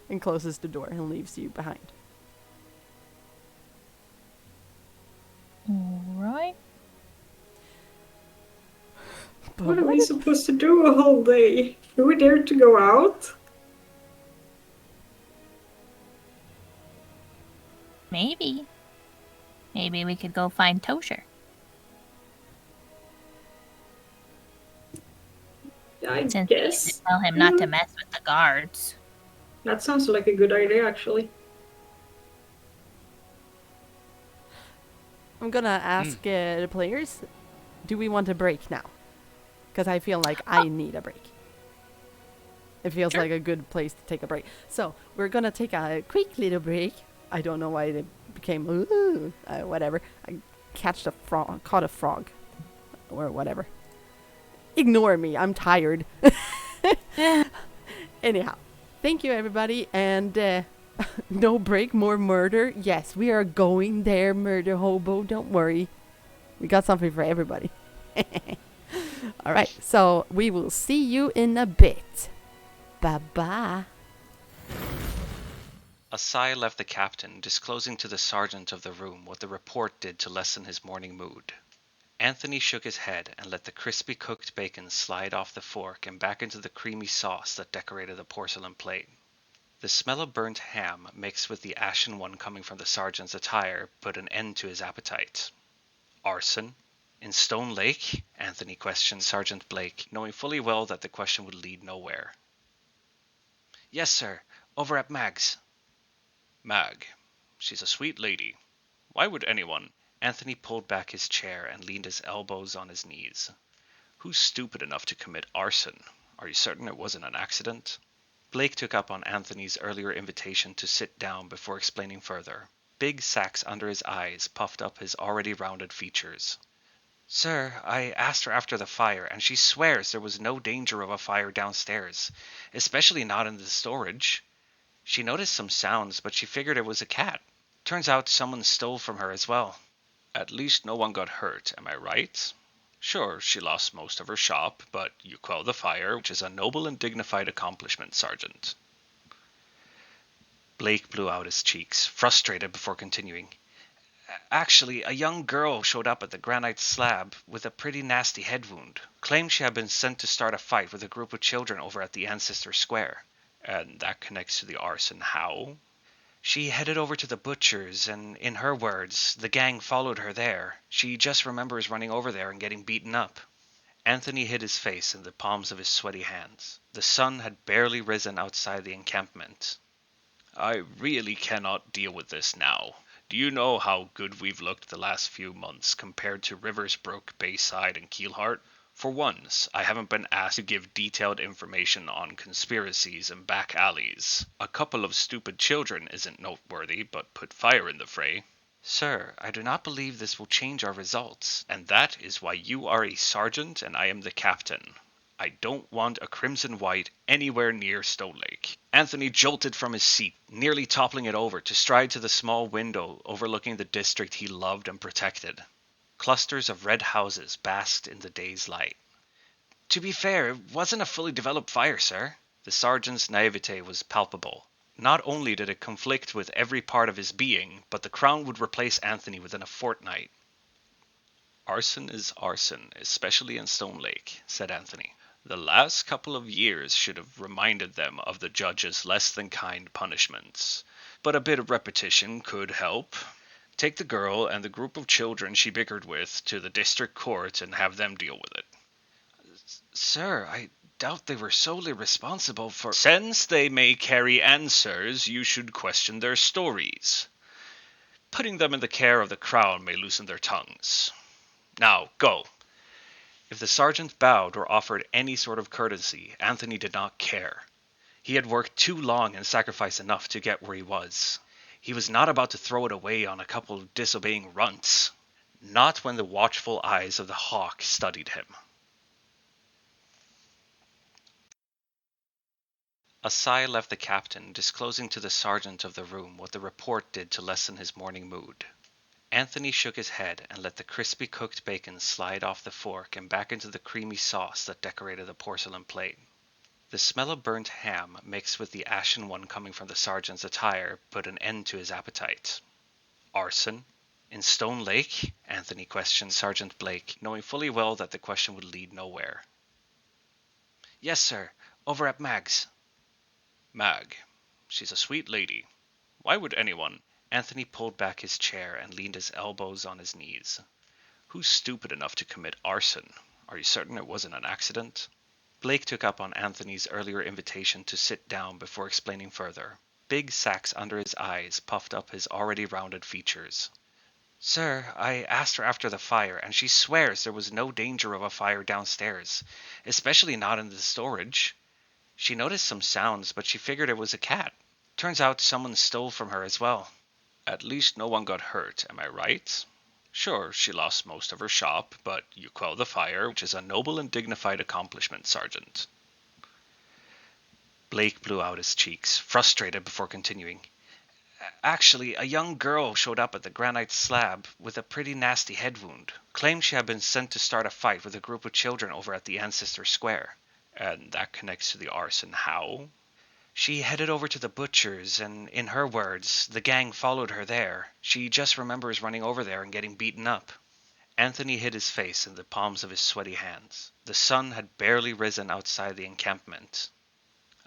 S5: and closes the door and leaves you behind.
S3: All right.
S5: But
S4: what are we supposed to do a whole day? Do we dare to go out?
S3: Maybe. Maybe we could go find Tosher.
S4: I
S3: Since we need
S4: guess.
S3: to tell him not to mess with the guards.
S4: That sounds like a good idea, actually.
S5: I'm gonna ask the players, do we want a break now? Because I feel like I need a break. It feels like a good place to take a break. So we're gonna take a quick little break. I don't know why it became whatever. I caught a frog, or whatever. Ignore me. I'm tired. Anyhow, thank you everybody, and no break, more murder. Yes, we are going there, murder hobo. Don't worry, we got something for everybody. All right, so we will see you in a bit. Bye-bye.
S6: A sigh left the captain, disclosing to the sergeant of the room what the report did to lessen his morning mood. Anthony shook his head and let the crispy cooked bacon slide off the fork and back into the creamy sauce that decorated the porcelain plate. The smell of burnt ham, mixed with the ashen one coming from the sergeant's attire, put an end to his appetite. Arson? In Stonelake? Anthony questioned Sergeant Blake, knowing fully well that the question would lead nowhere. Yes, sir. Over at Mag's. Mag. She's a sweet lady. Why would anyone? Anthony pulled back his chair and leaned his elbows on his knees. Who's stupid enough to commit arson? Are you certain it wasn't an accident? Blake took up on Anthony's earlier invitation to sit down before explaining further. Big sacs under his eyes puffed up his already rounded features. Sir, I asked her after the fire, and she swears there was no danger of a fire downstairs, especially not in the storage. She noticed some sounds, but she figured it was a cat. Turns out someone stole from her as well. At least no one got hurt, am I right? Sure, she lost most of her shop, but you quelled the fire, which is a noble and dignified accomplishment, Sergeant. Blake blew out his cheeks, frustrated before continuing. Actually, a young girl showed up at the granite slab with a pretty nasty head wound. Claimed she had been sent to start a fight with a group of children over at the Ancestor Square. And that connects to the arson how? She headed over to the butcher's, and in her words, the gang followed her there. She just remembers running over there and getting beaten up. Anthony hid his face in the palms of his sweaty hands. The sun had barely risen outside the encampment. I really cannot deal with this now. Do you know how good we've looked the last few months compared to Riversbrook, Bayside, and Keelhart? For once, I haven't been asked to give detailed information on conspiracies and back alleys. A couple of stupid children isn't noteworthy, but put fire in the fray. Sir, I do not believe this will change our results. And that is why you are a sergeant and I am the captain. I don't want a crimson white anywhere near Stonelake. Anthony jolted from his seat, nearly toppling it over to stride to the small window overlooking the district he loved and protected. Clusters of red houses basked in the day's light. To be fair, it wasn't a fully developed fire, sir. The sergeant's naivete was palpable. Not only did it conflict with every part of his being, but the Crown would replace Anthony within a fortnight. Arson is arson, especially in Stonelake, said Anthony. The last couple of years should have reminded them of the judge's less-than-kind punishments. But a bit of repetition could help. Take the girl and the group of children she bickered with to the district court and have them deal with it. Sir, I doubt they were solely responsible for... Since they may carry answers, you should question their stories. Putting them in the care of the Crown may loosen their tongues. Now, go. If the sergeant bowed or offered any sort of courtesy, Anthony did not care. He had worked too long and sacrificed enough to get where he was. He was not about to throw it away on a couple of disobeying runts. Not when the watchful eyes of the hawk studied him. A sigh left the captain, disclosing to the sergeant of the room what the report did to lessen his morning mood. Anthony shook his head and let the crispy cooked bacon slide off the fork and back into the creamy sauce that decorated the porcelain plate. The smell of burnt ham, mixed with the ashen one coming from the sergeant's attire, put an end to his appetite. Arson? In Stonelake? Anthony questioned Sergeant Blake, knowing fully well that the question would lead nowhere. Yes, sir. Over at Mag's. Mag. She's a sweet lady. Why would anyone... Anthony pulled back his chair and leaned his elbows on his knees. Who's stupid enough to commit arson? Are you certain it wasn't an accident? Blake took up on Anthony's earlier invitation to sit down before explaining further. Big sacs under his eyes puffed up his already rounded features. Sir, I asked her after the fire, and she swears there was no danger of a fire downstairs, especially not in the storage. She noticed some sounds, but she figured it was a cat. Turns out someone stole from her as well. At least no one got hurt, am I right? Sure, she lost most of her shop, but you quelled the fire, which is a noble and dignified accomplishment, Sergeant. Blake blew out his cheeks, frustrated before continuing. Actually, a young girl showed up at the granite slab with a pretty nasty head wound. Claimed she had been sent to start a fight with a group of children over at the Ancestor Square. And that connects to the arson how? She headed over to the butcher's, and in her words, the gang followed her there. She just remembers running over there and getting beaten up. Anthony hid his face in the palms of his sweaty hands. The sun had barely risen outside the encampment.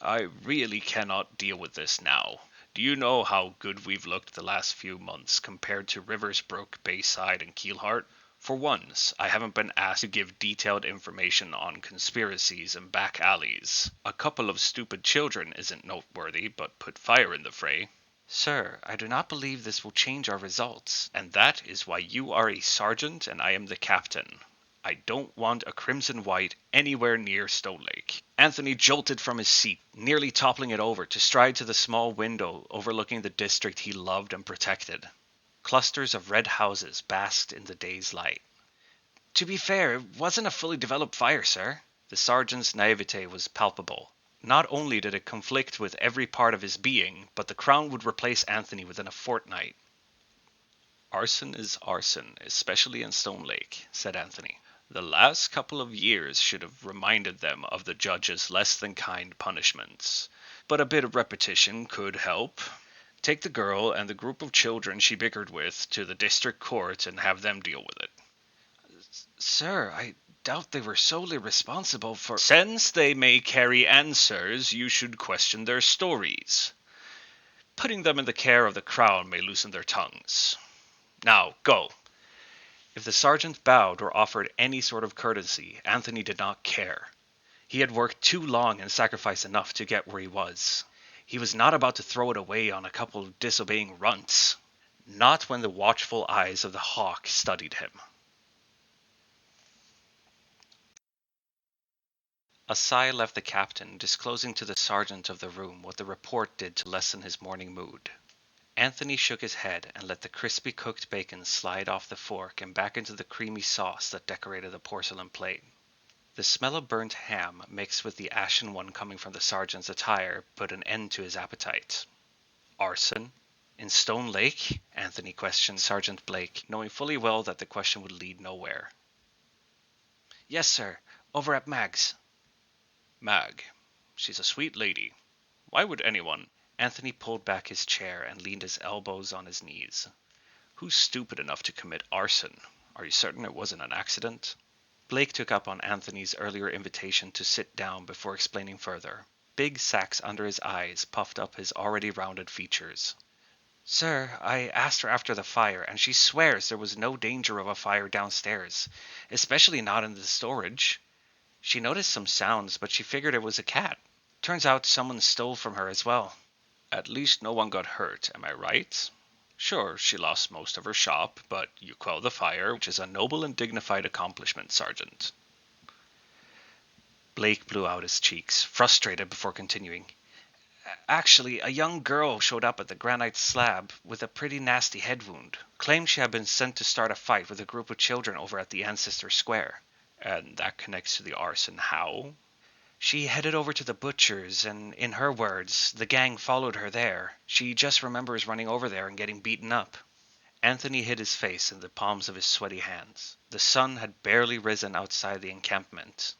S6: I really cannot deal with this now. Do you know how good we've looked the last few months compared to Riversbrook, Bayside, and Keelhart? For once, I haven't been asked to give detailed information on conspiracies and back alleys. A couple of stupid children isn't noteworthy, but put fire in the fray. Sir, I do not believe this will change our results. And that is why you are a sergeant and I am the captain. I don't want a crimson white anywhere near Stonelake. Anthony jolted from his seat, nearly toppling it over to stride to the small window overlooking the district he loved and protected. Clusters of red houses basked in the day's light. To be fair, it wasn't a fully developed fire, sir. The sergeant's naivete was palpable. Not only did it conflict with every part of his being, but the Crown would replace Anthony within a fortnight. Arson is arson, especially in Stonelake, said Anthony. The last couple of years should have reminded them of the judge's less-than-kind punishments. But a bit of repetition could help. Take the girl and the group of children she bickered with to the district court and have them deal with it. Sir, I doubt they were solely responsible for... Since they may carry answers, you should question their stories. Putting them in the care of the crown may loosen their tongues. Now, go. If the sergeant bowed or offered any sort of courtesy, Anthony did not care. He had worked too long and sacrificed enough to get where he was. He was not about to throw it away on a couple of disobeying runts. Not when the watchful eyes of the hawk studied him. A sigh left the captain, disclosing to the sergeant of the room what the report did to lessen his morning mood. Anthony shook his head and let the crispy cooked bacon slide off the fork and back into the creamy sauce that decorated the porcelain plate. The smell of burnt ham, mixed with the ashen one coming from the sergeant's attire, put an end to his appetite. Arson? In Stonelake? Anthony questioned Sergeant Blake, knowing fully well that the question would lead nowhere. Yes, sir. Over at Mag's. Mag. She's a sweet lady. Why would anyone... Anthony pulled back his chair and leaned his elbows on his knees. Who's stupid enough to commit arson? Are you certain it wasn't an accident? Blake took up on Anthony's earlier invitation to sit down before explaining further. Big sacs under his eyes puffed up his already rounded features. Sir, I asked her after the fire, and she swears there was no danger of a fire downstairs, especially not in the storage. She noticed some sounds, but she figured it was a cat. Turns out someone stole from her as well. At least no one got hurt, am I right? Sure, she lost most of her shop, but you quelled the fire, which is a noble and dignified accomplishment, Sergeant. Blake blew out his cheeks, frustrated before continuing. Actually, a young girl showed up at the granite slab with a pretty nasty head wound. Claimed she had been sent to start a fight with a group of children over at the Ancestor Square. And that connects to the arson how? She headed over to the butcher's, and in her words, the gang followed her there. She just remembers running over there and getting beaten up. Anthony hid his face in the palms of his sweaty hands. The sun had barely risen outside the encampment.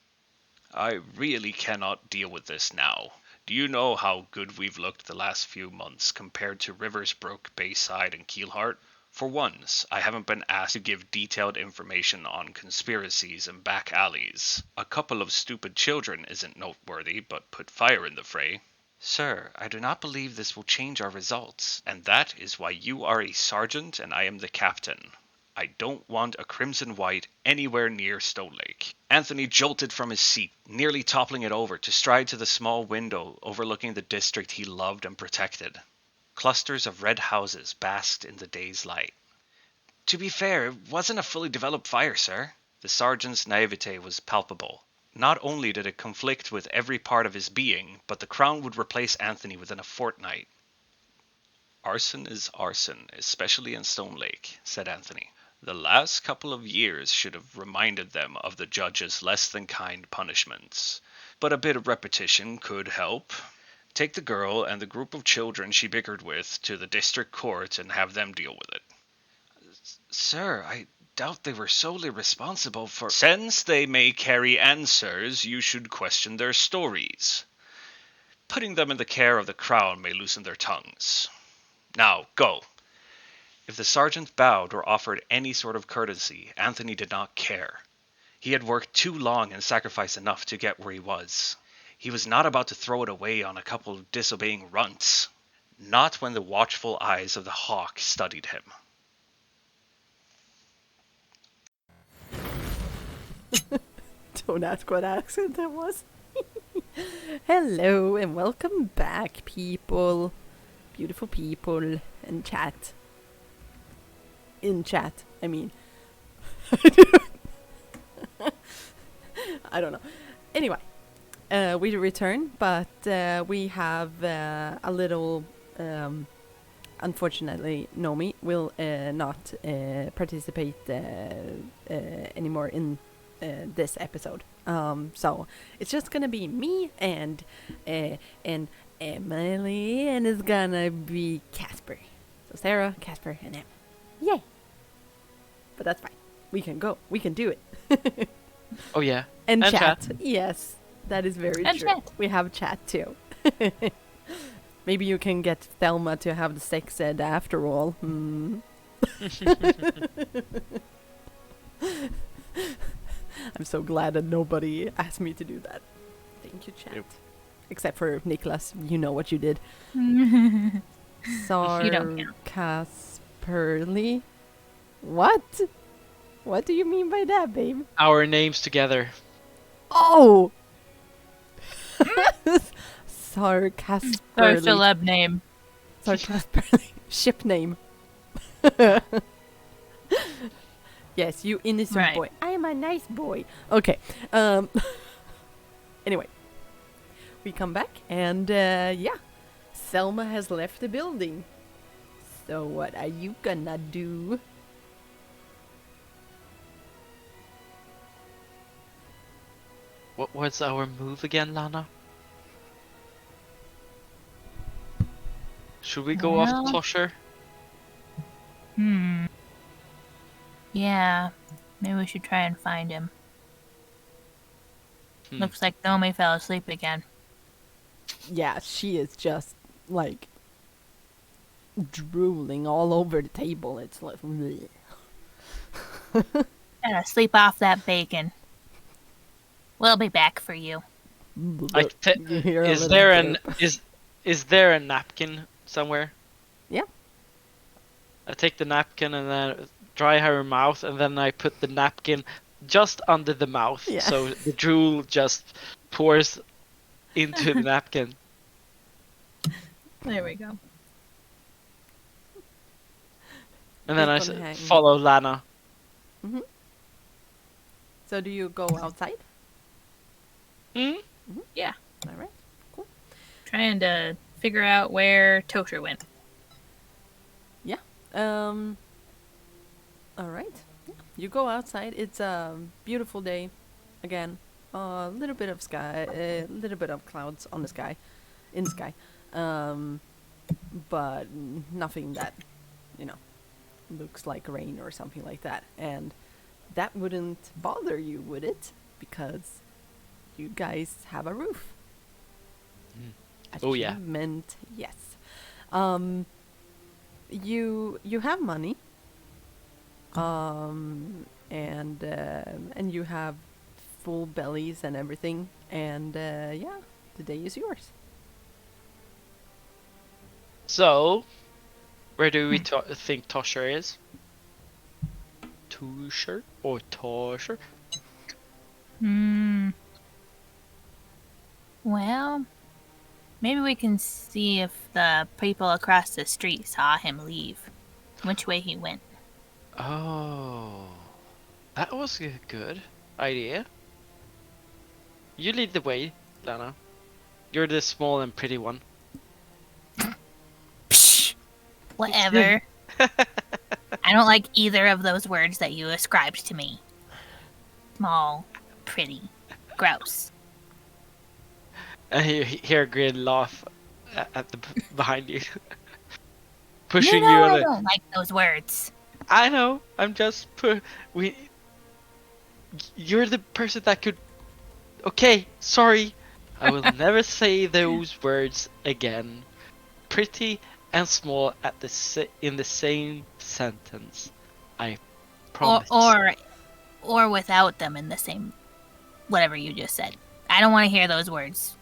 S6: I really cannot deal with this now. Do you know how good we've looked the last few months compared to Riversbrook, Bayside, and Keelhart? For once, I haven't been asked to give detailed information on conspiracies and back alleys. A couple of stupid children isn't noteworthy, but put fire in the fray. Sir, I do not believe this will change our results. And that is why you are a sergeant and I am the captain. I don't want a crimson white anywhere near Stonelake. Anthony jolted from his seat, nearly toppling it over to stride to the small window overlooking the district he loved and protected. Clusters of red houses basked in the day's light. To be fair, it wasn't a fully developed fire, sir. The sergeant's naivete was palpable. Not only did it conflict with every part of his being, but the crown would replace Anthony within a fortnight. Arson is arson, especially in Stonelake, said Anthony. The last couple of years should have reminded them of the judge's less-than-kind punishments. But a bit of repetition could help. Take the girl and the group of children she bickered with to the district court and have them deal with it. Sir, I doubt they were solely responsible for... Since they may carry answers, you should question their stories. Putting them in the care of the crown may loosen their tongues. Now, go. If the sergeant bowed or offered any sort of courtesy, Anthony did not care. He had worked too long and sacrificed enough to get where he was. He was not about to throw it away on a couple of disobeying runts. Not when the watchful eyes of the hawk studied him.
S1: Don't ask what accent that was. Hello and welcome back, people. Beautiful people in chat. In chat, I mean. I don't know. Anyway, we return, but we have a little... unfortunately, Nomi will not participate anymore in this episode. So it's just gonna be me and Emily, and it's gonna be Casper. So Sarah, Casper, and Em. Yay! But that's fine. We can go. We can do it.
S2: Oh yeah.
S1: And
S2: And
S1: chat.
S2: chat.
S1: Yes, that is very
S3: And
S1: true.
S3: chat.
S1: We have chat too. Maybe you can get Thelma to have the sex ed after all. I'm so glad that nobody asked me to do that. Thank you, chat.
S2: Yep.
S1: Except for Nicholas, you know what you did.
S3: You don't count.
S1: Sarcasperly. What? What do you mean by that, babe?
S2: Our names together.
S1: Oh! Sarcasperly.
S3: Our celeb name.
S1: Sarcasperly. Ship name. Yes, you innocent
S3: Right.
S1: boy. I am a nice boy. Okay. Anyway. We come back and yeah. Selma has left the building. So what are you gonna do?
S2: What was our move again, Lana? Should we go
S3: Well-
S2: off Tosher?
S3: Yeah. Maybe we should try and find him.
S2: Hmm.
S3: Looks like Nomi fell asleep again.
S1: Yeah, she is just like drooling all over the table. It's like bleh.
S3: Gotta sleep off that bacon. We'll be back for you.
S1: You hear a
S2: Is
S1: little
S2: there an
S1: burp.
S2: is there a napkin somewhere?
S1: Yeah.
S2: I take the napkin and then dry her mouth, and then I put the napkin just under the mouth,
S1: Yeah.
S2: so the drool just pours into the napkin.
S3: There we go.
S2: And then I
S1: Keep on hanging.
S2: follow Lana.
S1: So do you go outside?
S2: Hmm?
S3: Yeah.
S1: All right.
S3: Trying to figure out where Tosher went.
S1: All right. Yeah. You go outside. It's a beautiful day. Again, a little bit of sky, a little bit of clouds on the sky, in the sky. But nothing that, looks like rain or something like that. And that wouldn't bother you, would it? Because you guys have a roof.
S2: Oh, yeah.
S1: Achievement, yes. You have money. And you have full bellies and everything. And yeah, the day is yours.
S2: So, where do we think Tosher is? Tosher or Tosher?
S3: Well, maybe we can see if the people across the street saw him leave. Which way he went.
S2: Oh, that was a good idea. You lead the way, Lana. You're the small and pretty one.
S3: Psh, whatever. I don't like either of those words that you ascribed to me. Small, pretty, gross.
S2: And you hear Grin laugh at the behind you, pushing
S3: You know
S2: you.
S3: I don't like those words.
S2: I know. I'm just You're the person that could. Okay, sorry. I will never say those words again. Pretty and small in the same sentence. I promise.
S3: Or without them in the same whatever you just said. I don't want to hear those words.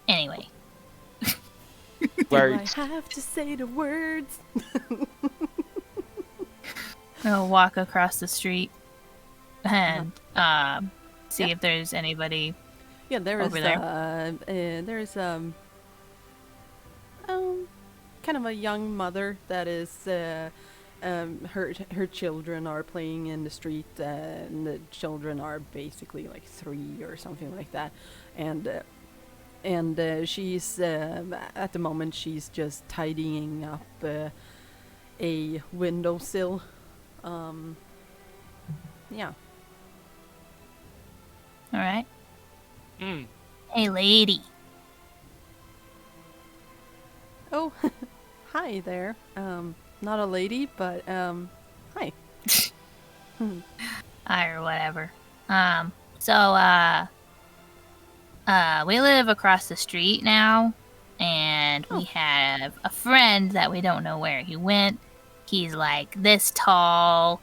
S3: Anyway.
S2: Words.
S1: Do I have to say the words?
S3: I'll walk across the street and see if there's anybody.
S1: Yeah, there is
S3: Over there.
S1: there's kind of a young mother that is her children are playing in the street, and the children are basically like 3 or something like that, and she's at the moment she's just tidying up a windowsill. Yeah.
S3: All right.
S2: Mm.
S3: Hey, lady.
S1: Oh, hi there. Not a lady, but hi.
S3: Or whatever. We live across the street now, and we have a friend that we don't know where he went. He's like this tall,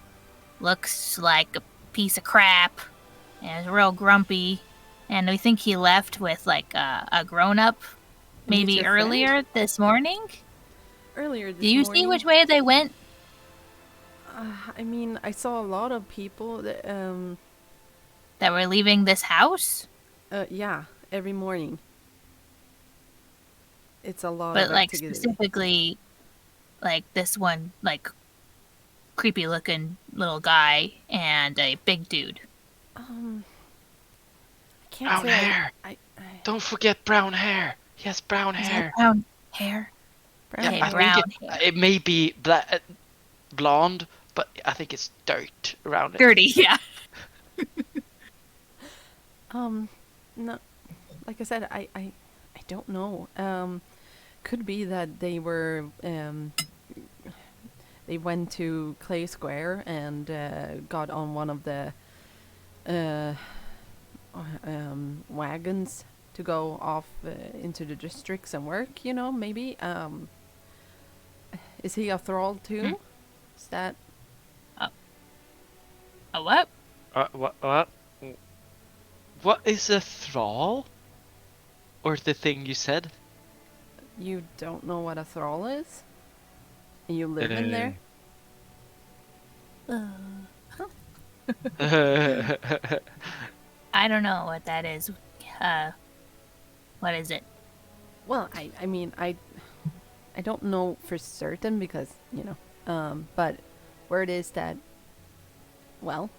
S3: looks like a piece of crap, and is real grumpy. And we think he left with like a grown-up,
S5: Meet
S3: maybe
S5: your friend?
S3: earlier this morning.
S5: Earlier this
S3: Do you
S5: morning.
S3: see which way they went?
S5: I mean, I saw a lot of people that,
S3: That were leaving this house?
S5: yeah, every morning. It's a lot
S3: But
S5: of
S3: like
S5: activity.
S3: specifically, like this one, like creepy looking little guy and a big dude.
S5: I can't
S2: Brown
S5: say
S2: hair.
S5: I
S2: Don't forget brown hair. He has brown
S3: Is
S2: hair.
S3: that brown hair?
S5: brown
S3: Okay,
S2: I
S5: hair.
S2: think
S3: brown hair.
S2: it may be blonde, but I think it's dirt around it.
S3: Dirty, yeah.
S5: No, like I said, I don't know. Could be that they were they went to Clay Square and got on one of the uh, wagons to go off into the districts and work. You know, maybe. Is he a thrall too? Is that
S3: A what?
S2: What? What is a thrall? Or the thing you said?
S5: you don't know what a thrall is? And you live in there?
S3: I don't know what that is. What is it?
S5: Well, I mean, I don't know for certain because, you know, but word is that, well,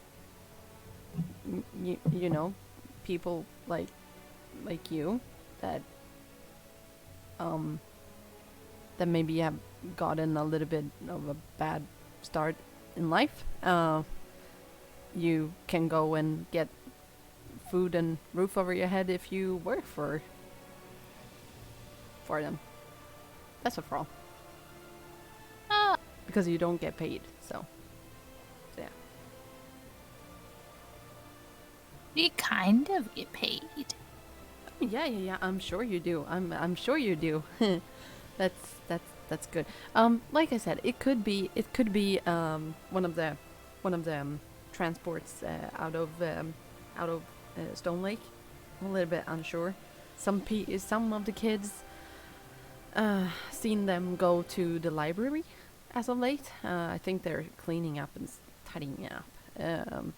S5: you know, people like you that that maybe have gotten a little bit of a bad start in life, you can go and get food and roof over your head if you work for them. That's a fraud. Because you don't get paid, so yeah.
S3: We kind of get paid.
S5: Yeah. I'm sure you do. I'm sure you do. That's good. Like I said, it could be one of the transports out of Stonelake. I'm a little bit unsure. Some of the kids seen them go to the library as of late. I think they're cleaning up and tidying up. And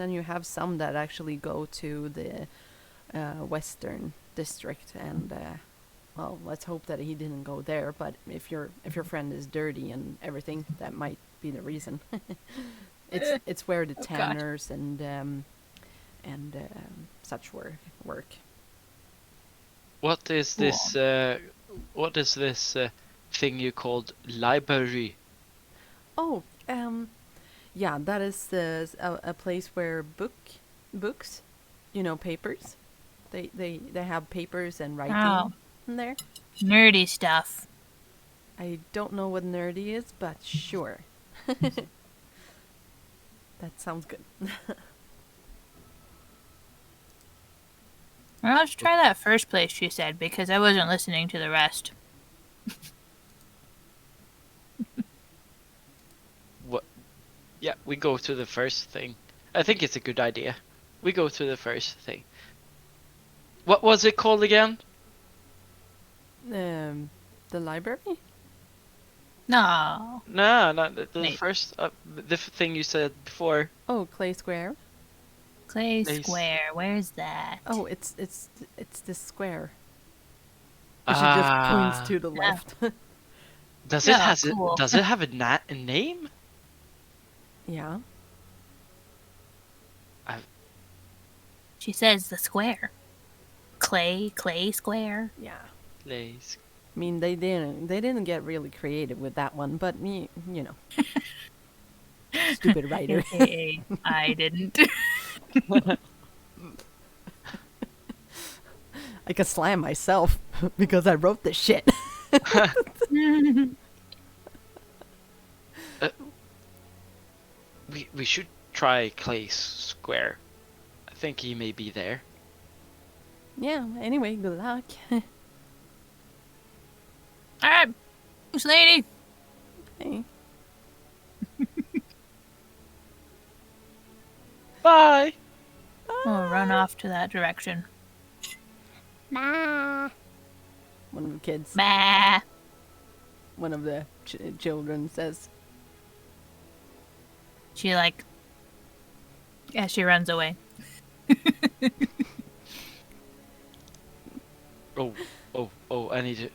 S5: then you have some that actually go to the western district, and well, let's hope that he didn't go there. But if your friend is dirty and everything, that might be the reason. It's where the
S3: God.
S5: tanners and such work.
S2: What is this? What is this thing you called library?
S5: Oh, yeah, that is a place where books, you know, papers. They have papers and writing
S3: Oh,
S5: in there.
S3: nerdy stuff.
S5: I don't know what nerdy is, but sure. That sounds good.
S3: Well, let's try that first place she said because I wasn't listening to the rest.
S2: What? Yeah, we go to the first thing. I think it's a good idea. We go to the first thing. What was it called again?
S5: The library?
S3: No.
S2: No, not the
S3: Wait.
S2: first. The thing you said before.
S5: Oh, Clay Square.
S3: Clay
S2: Nice.
S3: Square. Where's that?
S5: Oh, it's this square. And she just points to the
S3: Yeah.
S5: left.
S2: Does
S3: Yeah, cool.
S2: Does it have a name?
S5: Yeah.
S3: She says the square. Clay Square.
S5: Yeah.
S2: Place.
S5: I mean, they didn't get really creative with that one, but you know, stupid writer.
S3: AKA, I didn't.
S5: I could slam myself because I wrote this shit.
S2: We should try Clay Square. I think he may be there.
S5: Yeah. Anyway, good luck.
S3: Alright, this lady.
S5: Hey.
S2: Bye.
S3: We'll run off to that direction.
S5: One of the kids,
S3: Bah.
S5: one of the children says,
S3: She like, yeah, she runs away.
S2: Oh, I need to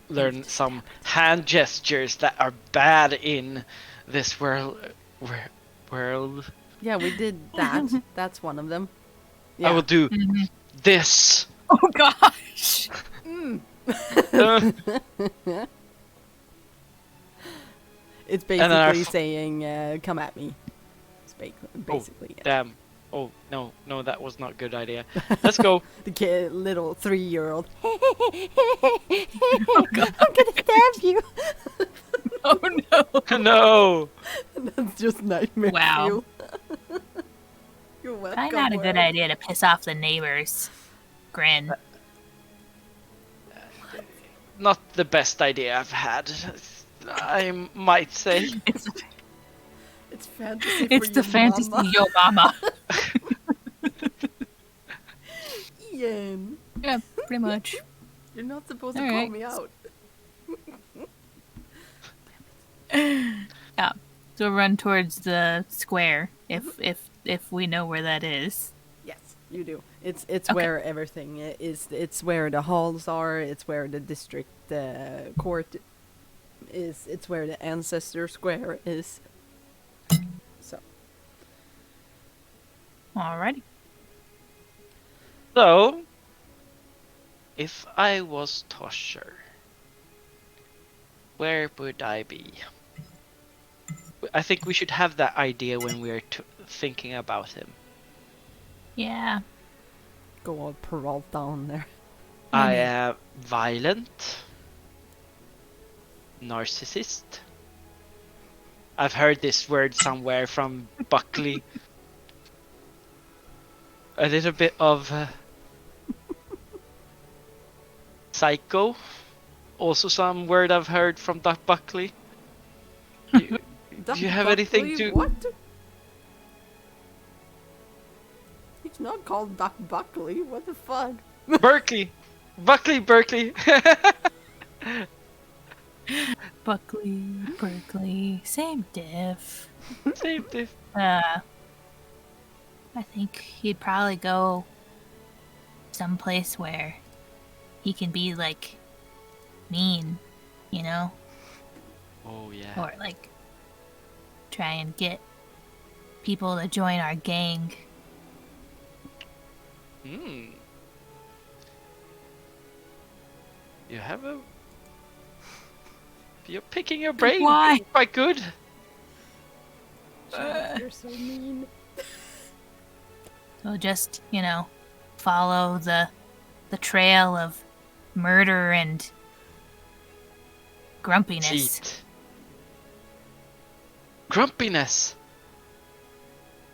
S2: learn some hand gestures that are bad in this world.
S5: yeah, we did that. That's one of them.
S2: I will do
S3: Mhm.
S2: this.
S3: Oh gosh.
S2: Uh,
S5: It's
S2: then our
S5: basically
S2: f-
S5: saying, come at me. It's basically it.
S2: Damn. Oh, no, that was not a good idea. Let's go.
S5: The kid, little 3-year-old. I'm gonna stab you.
S3: Oh no.
S2: No.
S5: That's just nightmare
S3: Wow.
S5: fuel. You're welcome.
S3: Probably not a good
S5: world.
S3: idea to piss off the neighbors. Grin.
S2: Not the best idea I've had, I might say.
S5: It's fantasy for
S3: It's the
S5: your
S3: fantasy
S5: mama.
S3: yo mama.
S5: Ian,
S3: Yeah, pretty much.
S5: you're not supposed to
S3: All
S5: call
S3: right.
S5: me out.
S3: Yeah. So we'll run towards the square if we know where that is.
S5: Yes, you do. It's
S3: Okay.
S5: where everything is. It's where the halls are. It's where the district court is. It's where the ancestor square is. So
S3: Alrighty.
S2: So, if I was Tosher, where would I be? I think we should have that idea when we're thinking about him.
S3: Yeah.
S5: go all Peralta down there.
S2: I am violent, narcissist. I've heard this word somewhere from Buckley. A little bit of psycho. Also some word I've heard from Doc Buckley. Do you have anything
S5: Buckley?
S2: to...
S5: What? He's not called Doc Buckley. What the fuck?
S2: Berkeley! Berkeley!
S3: Buckley, Berkeley, same diff.
S2: Same diff.
S3: I think he'd probably go someplace where he can be like mean, you know,
S2: Oh yeah.
S3: or like try and get people to join our gang.
S2: Hmm. You have a... You're picking your brain.
S3: Why?
S2: Quite good.
S5: You're so mean.
S3: So just, you know, follow the trail of murder and grumpiness.
S2: Cheat. Grumpiness.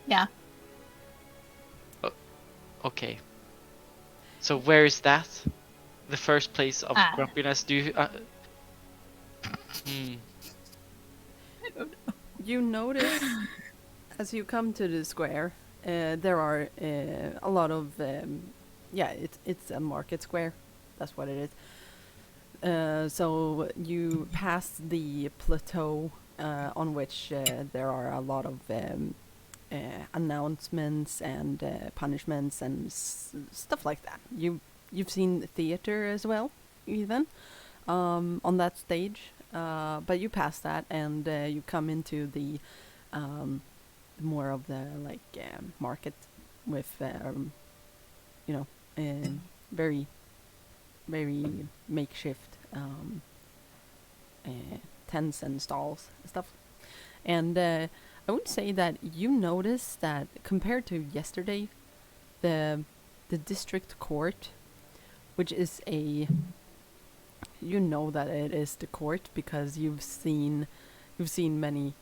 S3: Yeah.
S2: Okay. So where is that? The first place of grumpiness? Do you...
S5: You notice as you come to the square, there are a lot of it's a market square. That's what it is. So you pass the plateau on which there are a lot of announcements and punishments and stuff like that. You've seen theater as well, even on that stage. But you pass that and you come into the more of the market with very very makeshift tents and stalls and stuff. And I would say that you notice that compared to yesterday, the district court, which is you know that it is the court because you've seen many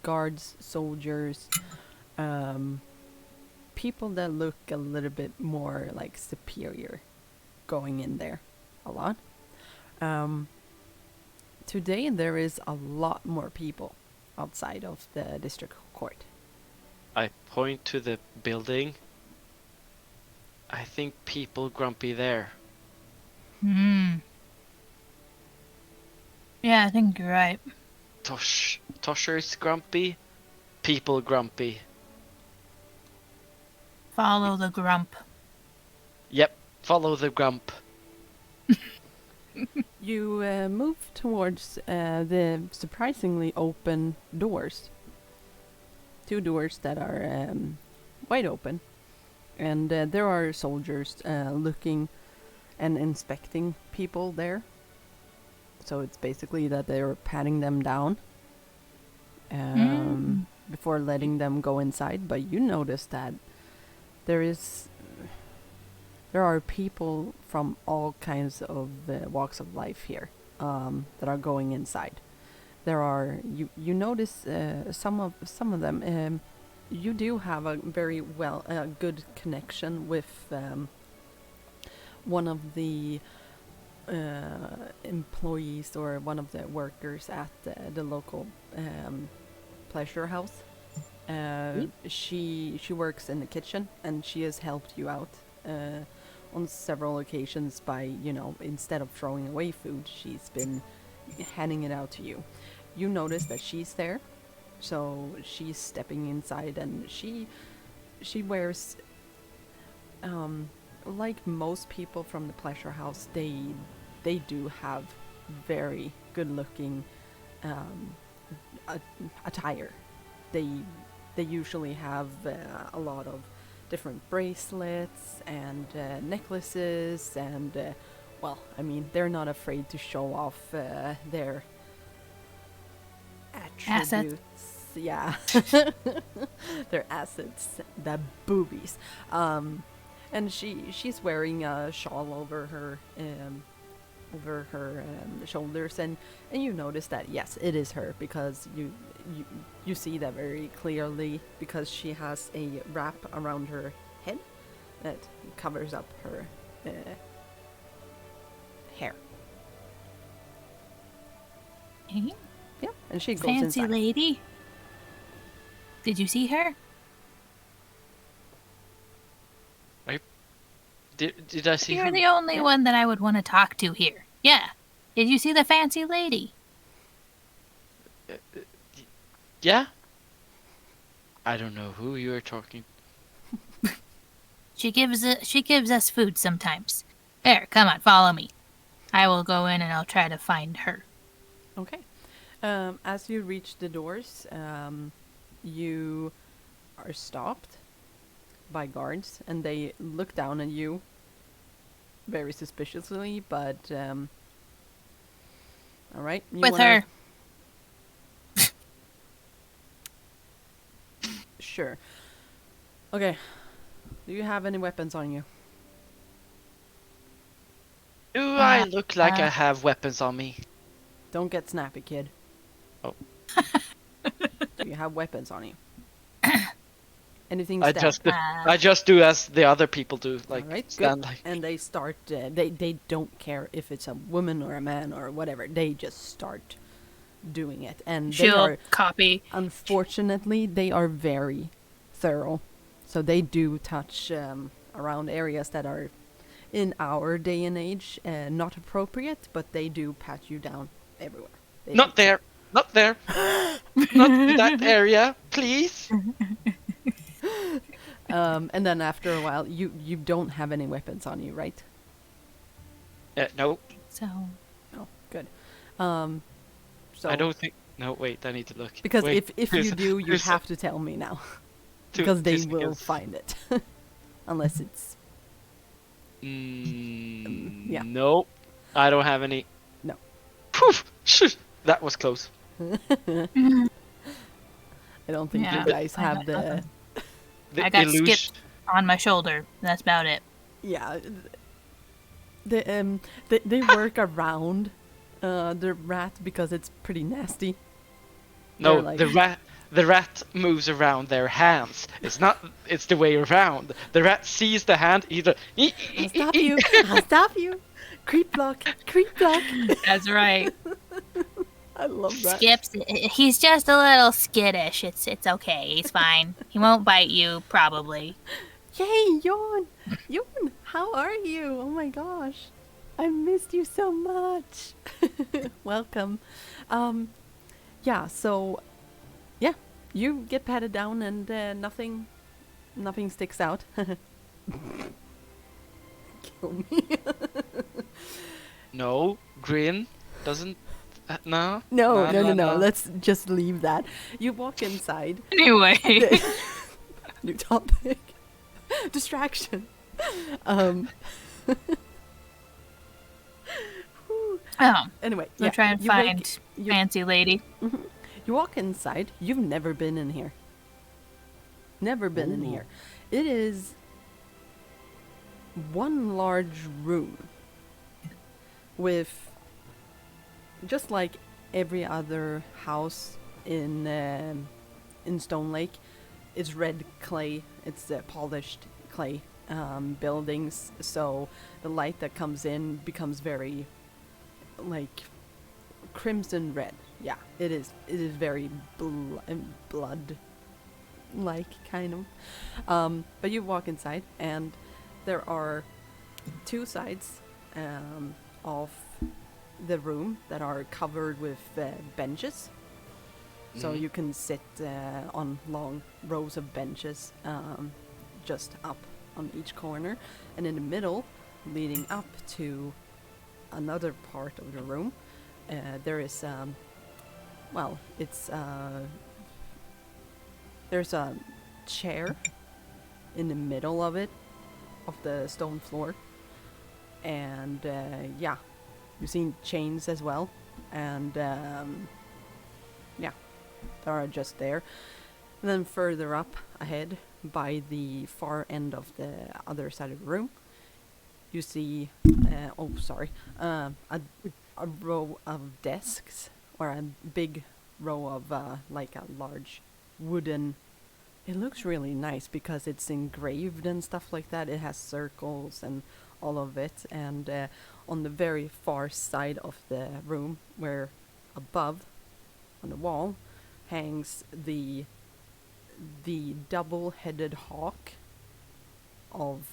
S5: guards, soldiers, people that look a little bit more like superior going in there a lot. Today there is a lot more people outside of the district court.
S2: I point to the building. I think people grumpy there.
S3: Yeah, I think you're right.
S2: Toshers grumpy, people grumpy.
S3: Follow the grump.
S2: Yep, follow the grump.
S5: You move towards the surprisingly open doors. 2 doors that are wide open. And there are soldiers looking and inspecting people there. So it's basically that they're patting them down before letting them go inside. But you notice that there are people from all kinds of walks of life here that are going inside. There are you notice some of them. You do have a very good connection with one of the employees or one of the workers at the local pleasure house. She works in the kitchen, and she has helped you out on several occasions by, instead of throwing away food, she's been handing it out to you. You notice that she's there, so she's stepping inside, and she wears, like most people from the pleasure house, they do have very good-looking attire. They usually have a lot of different bracelets and necklaces, and they're not afraid to show off their attributes.
S3: Assets.
S5: Yeah. Their assets, the boobies. And she's wearing a shawl over her shoulders, and you notice that yes, it is her, because you see that very clearly, because she has a wrap around her head that covers up her hair.
S3: Hey,
S5: Yeah, and she goes
S3: fancy
S5: inside.
S3: lady. Did you see her?
S2: Did I see
S3: You're
S2: who?
S3: the only one that I would want to talk to here. Yeah. Did you see the fancy lady?
S2: Yeah? I don't know who you are talking.
S3: She gives us food sometimes. There, come on, follow me. I will go in and I'll try to find her.
S5: Okay. As you reach the doors, you are stopped by guards, and they look down at you very suspiciously, but all right.
S3: With her.
S5: Sure. Okay. Do you have any weapons on you?
S2: Do I look like I have weapons on me?
S5: Don't get snappy, kid.
S2: Oh.
S5: Do you have weapons on you? Anything
S2: I just do as the other people do, like
S5: Alright,
S2: stand
S5: good.
S2: like.
S5: And they start, they don't care if it's a woman or a man or whatever. They just start doing it. And they
S3: She'll
S5: are,
S3: copy.
S5: unfortunately, they are very thorough. So they do touch around areas that are, in our day and age, not appropriate, but they do pat you down everywhere. They
S2: Not
S5: do.
S2: there, not there, not in that area, please.
S5: And then after a while, you don't have any weapons on you, right?
S2: No,
S3: So,
S5: Oh, good. So
S2: I don't think. No, wait, I need to look.
S5: because
S2: Wait,
S5: if you do, you
S2: here's-
S5: have to tell me now,
S2: two-
S5: because they
S2: 2
S5: will
S2: seconds.
S5: find it, unless it's yeah.
S2: Nope, I don't have any.
S5: No.
S2: Poof! Shush! That was close.
S5: I don't think
S3: Yeah,
S5: you guys
S3: I
S5: have
S3: got
S5: the
S3: nothing.
S2: The
S3: I got
S2: illusion.
S3: skipped on my shoulder. That's about it.
S5: yeah. They work around the rat because it's pretty nasty.
S2: No,
S5: They're like-
S2: the rat moves around their hands. It's the way around. The rat sees the hand either.
S5: I'll stop you! I'll stop you! Creep block! Creep block!
S3: That's right.
S1: I love that.
S3: Skips. He's just a little skittish. It's okay. He's fine. He won't bite you, probably.
S1: Yay, Yon! Yon, how are you? Oh my gosh. I missed you so much. Welcome. Yeah, so yeah, you get patted down and nothing sticks out. Kill me.
S2: No, green doesn't. No.
S1: No. Let's just leave that. You walk inside.
S3: Anyway.
S1: New topic. Distraction. Whew.
S3: Oh,
S1: Anyway,
S3: I'm trying to find fancy lady.
S1: You walk inside. You've never been in here. Never been in here. It is one large room with, just like every other house in Stonelake, it's red clay. It's polished clay buildings. So the light that comes in becomes very like crimson red. Yeah, it is. It is very blood like kind of. But you walk inside and there are two sides of the room that are covered with benches. So you can sit on long rows of benches just up on each corner. And in the middle, leading up to another part of the room, there is, there's a chair in the middle of it, of the stone floor. And yeah, you've seen chains as well. And yeah, they are just there. And then further up ahead, by the far end of the other side of the room, you see, a row of desks, or a big row of like a large wooden. It looks really nice because it's engraved and stuff like that. It has circles and all of it. And on the very far side of the room, where above on the wall hangs the double-headed hawk of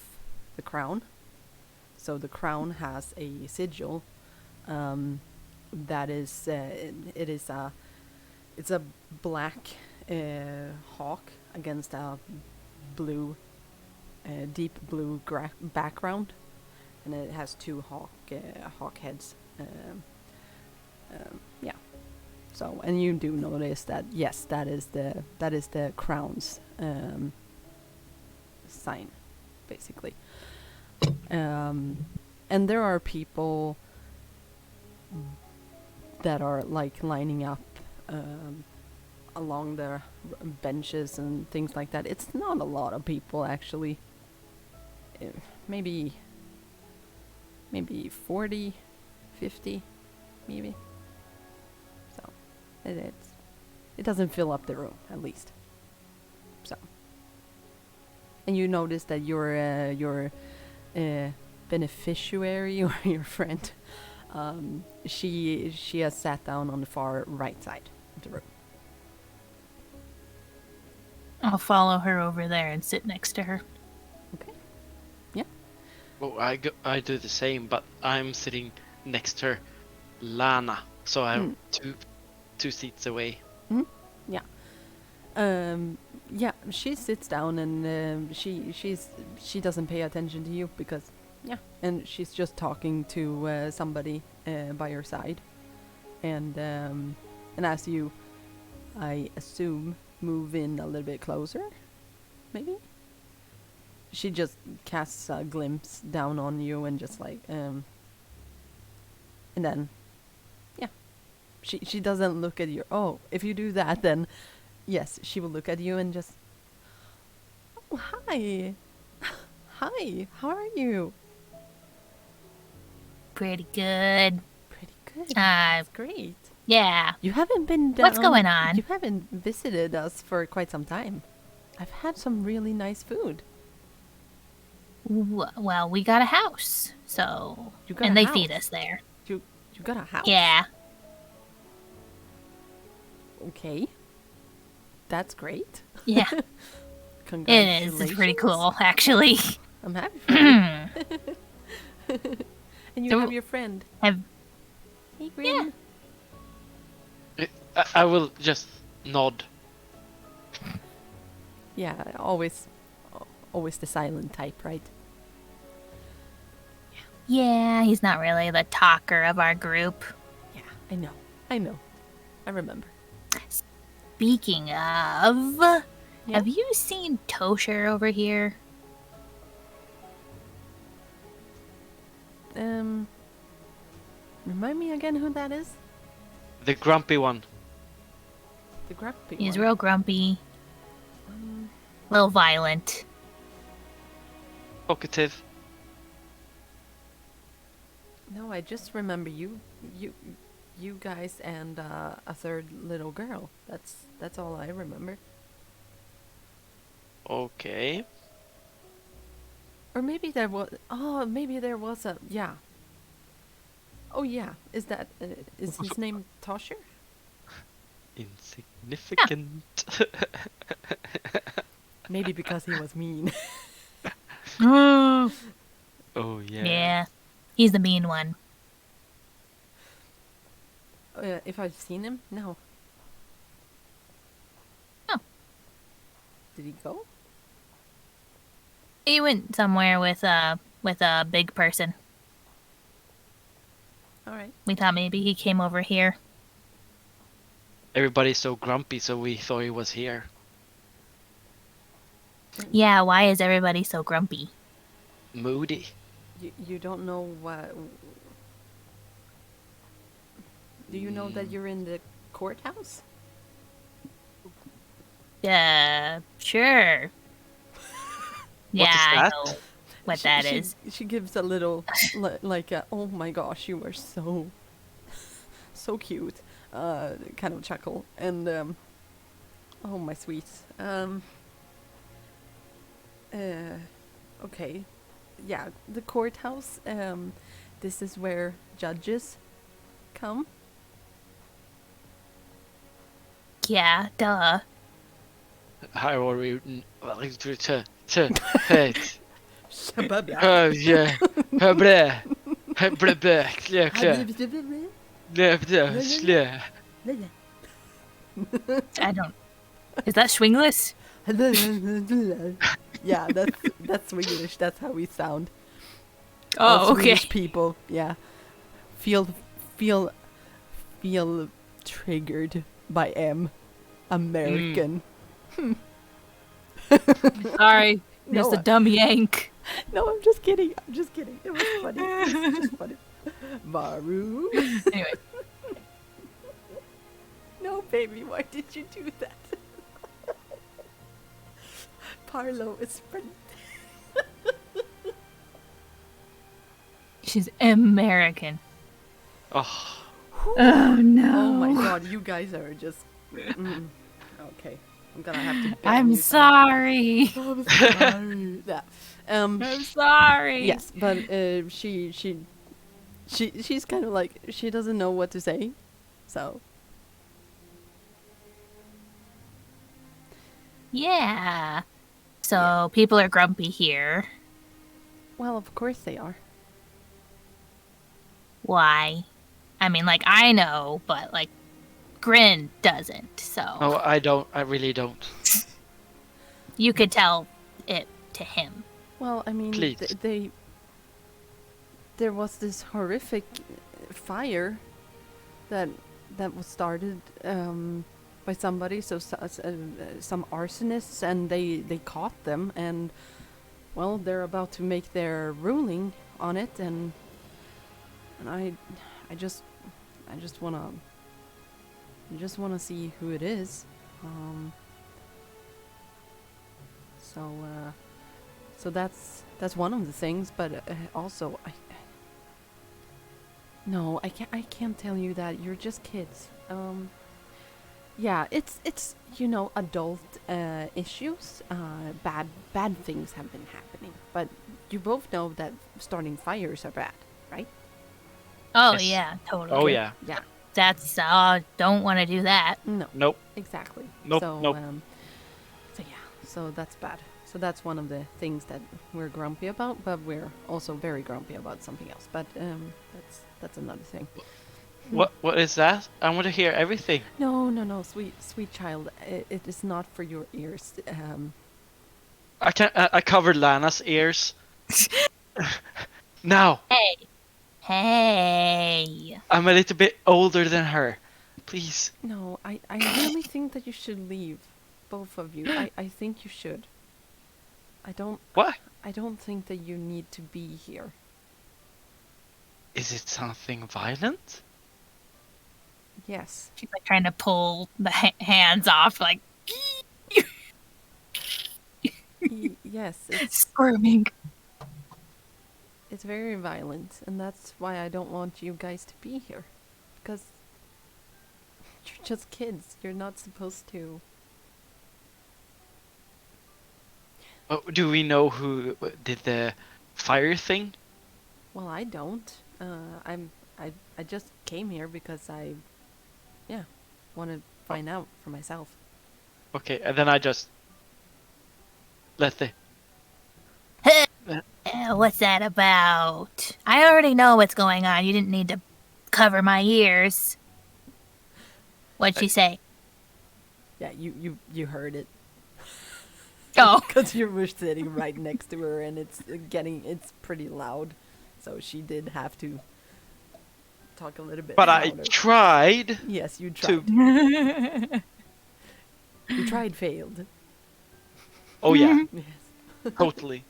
S1: the crown. So the crown has a sigil that is it's a black hawk against a blue deep blue background, and it has two hawk heads. Yeah. So, and you do notice that yes, that is the crown's sign, basically. And there are people that are like lining up along the benches and things like that. It's not a lot of people actually. Maybe 40, 50, maybe. So it doesn't fill up the room, at least. So, and you notice that your beneficiary, or your friend, she has sat down on the far right side of the room.
S3: I'll follow her over there and sit next to her.
S1: Okay. Yeah.
S2: Oh, I do the same, but I'm sitting next to Lana, so I'm two seats away.
S1: Yeah. Yeah, she sits down and she doesn't pay attention to you because and she's just talking to somebody by her side, and as you, I assume, move in a little bit closer, maybe she just casts a glimpse down on you and just like and then she doesn't look at you. Oh, if you do that, then yes, she will look at you and just, oh, hi, hi, how are you?
S3: Pretty good.
S1: Pretty good.
S3: That's
S1: great.
S3: Yeah.
S1: You haven't been down.
S3: What's going on?
S1: You haven't visited us for quite some time. I've had some really nice food.
S3: Well, we got a house, so
S1: You got
S3: and
S1: a
S3: they
S1: house?
S3: feed us there.
S1: You got a house?
S3: Yeah.
S5: Okay. That's great.
S3: Yeah, it
S5: Congratulations.
S3: is. It's pretty cool, actually.
S5: I'm happy for you. And you
S3: So-
S5: have your friend.
S3: Have
S5: Hey, Grim.
S2: I will just nod.
S5: Yeah, always the silent type, right?
S3: yeah, he's not really the talker of our group.
S5: Yeah, I know. I remember.
S3: Speaking of, have you seen Tosher over here?
S5: Remind me again who that is?
S2: The grumpy one.
S5: The grumpy
S3: He's
S5: one.
S3: real grumpy, a little violent.
S2: Talkative.
S5: No, I just remember you guys and a third little girl. That's all I remember.
S2: Okay.
S5: Or maybe there was. Oh, maybe there was a. Yeah. Oh yeah. Is that is his name Tosher?
S2: Insignificant.
S5: Maybe because he was mean.
S3: Oh,
S2: Oh yeah.
S3: yeah, he's the mean one.
S5: If I've seen him, no.
S3: Oh.
S5: Did he go?
S3: He went somewhere with a big person.
S5: All right.
S3: We thought maybe he came over here.
S2: Everybody's so grumpy, so we thought he was here.
S3: Yeah, why is everybody so grumpy?
S2: Moody.
S5: You don't know what. Do you know that you're in the courthouse?
S3: Sure. Yeah,
S2: is
S3: I
S2: that?
S3: know what that
S5: she,
S3: is.
S5: She gives a little, like, oh my gosh, you were so, so cute, kind of chuckle, and oh my sweet, okay, yeah, the courthouse. This is where judges come.
S3: Yeah, duh.
S2: How are we? Hey.
S5: Shabba-blah.
S2: Yeah. Bleh. Bleh, bleh, clear, clear. Bleh, bleh, clear.
S3: I don't. Is that Swingless?
S5: Yeah, that's Swedish. That's how we sound.
S3: Oh,
S5: All
S3: okay.
S5: Swedish people, yeah, feel triggered by American.
S3: Sorry,
S5: No,
S3: just a dumb yank.
S5: No, I'm just kidding. It was funny. It's just funny. Maru.
S3: Anyway,
S5: No, baby, why did you do that? Parlo is pretty.
S3: she's American.
S2: Oh,
S3: Oh no.
S5: Oh my god, you guys are just. Okay, I'm gonna have to. ban
S3: I'm
S5: you
S3: sorry.
S5: from- I'm sorry. Yeah.
S3: I'm sorry.
S5: Yes, but she's kind of like she doesn't know what to say, so
S3: Yeah. So people are grumpy here.
S5: well, of course they are.
S3: Why? I mean, like, I know, but, like, Grin doesn't, so
S2: no, I don't. I really don't.
S3: you could tell it to him.
S5: Well, I mean,
S2: Please.
S5: there was this horrific fire that was started by somebody, some arsonists, and they caught them, and well, they're about to make their ruling on it, and I just wanna see who it is. So that's one of the things, but also I can't tell you that. You're just kids. Yeah, it's adult issues. Bad things have been happening, but you both know that starting fires are bad, right?
S3: Oh,
S2: Yes.
S3: yeah, totally.
S2: Oh yeah.
S5: Yeah.
S3: don't want to do that.
S5: No,
S2: Nope.
S5: exactly.
S2: Nope,
S5: So,
S2: nope.
S5: so yeah, so that's bad. So that's one of the things that we're grumpy about, but we're also very grumpy about something else. But that's another thing.
S2: What is that? I want to hear everything.
S5: No, sweet child. It is not for your ears.
S2: I covered Lana's ears. Now,
S3: Hey.
S2: I'm a little bit older than her. Please.
S5: No, I really think that you should leave, both of you. I think you should.
S2: What?
S5: I don't think that you need to be here.
S2: Is it something violent?
S5: Yes.
S3: She's like trying to pull the hands off, like
S5: Yes, it's
S3: squirming.
S5: very violent, and that's why I don't want you guys to be here. Because you're just kids. You're not supposed to.
S2: Oh, do we know who did the fire thing?
S5: Well, I don't. I just came here because I want to find out for myself.
S2: Okay, and then I just let the
S3: What's that about? I already know what's going on. You didn't need to cover my ears. What'd she say?
S5: Yeah, you heard it.
S3: Oh.
S5: Because you were sitting right next to her, and it's pretty loud. So she did have to talk a little bit
S2: But I
S5: louder.
S2: tried
S5: Yes, you
S2: to.
S5: tried. You tried, failed.
S2: Oh yeah,
S5: Yes.
S2: totally.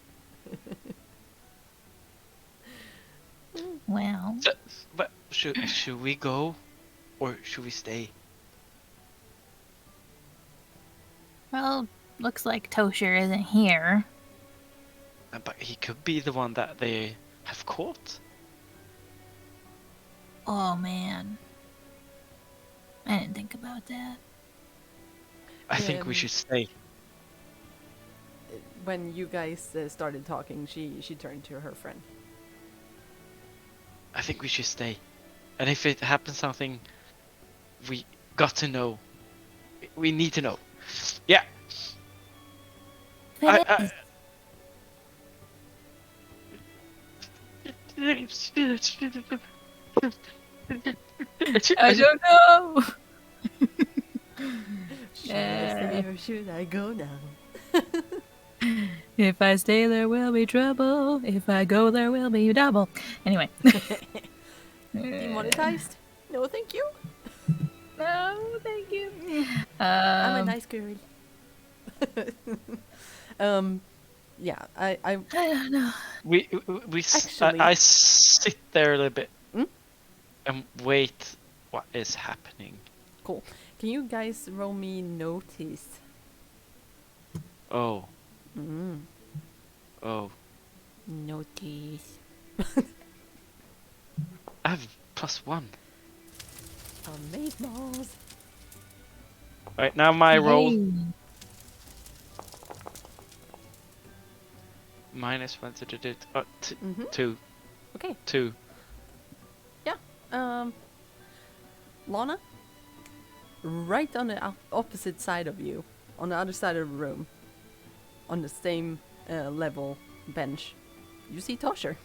S3: Well,
S2: But should we go, or should we stay?
S3: well, looks like Tosher isn't here.
S2: But he could be the one that they have caught.
S3: Oh man, I didn't think about that.
S2: I think we should stay.
S5: When you guys started talking, she turned to her friend.
S2: I think we should stay. And if it happens something, we got to know. We need to know. Yeah. I
S3: don't know.
S5: Should I stay or should I go now?
S3: If I stay, there will be trouble. If I go, there will be double. Anyway.
S5: Demonetized? No, thank you.
S3: No, thank you.
S5: I'm a nice girl. Yeah, I
S3: I don't know.
S5: Actually-
S2: I sit there a little bit
S5: Hmm?
S2: and wait. What is happening?
S5: cool. Can you guys roll me notice?
S2: Oh,
S5: Mm,
S2: oh.
S5: notice.
S2: I have +1.
S5: Amazeballs.
S2: Right now, my roll
S3: Yay.
S2: -1 to the
S5: Mhm.
S2: 2.
S5: Okay.
S2: 2.
S5: Lana, right on the opposite side of you, on the other side of the room, on the same level bench, you see Tosher.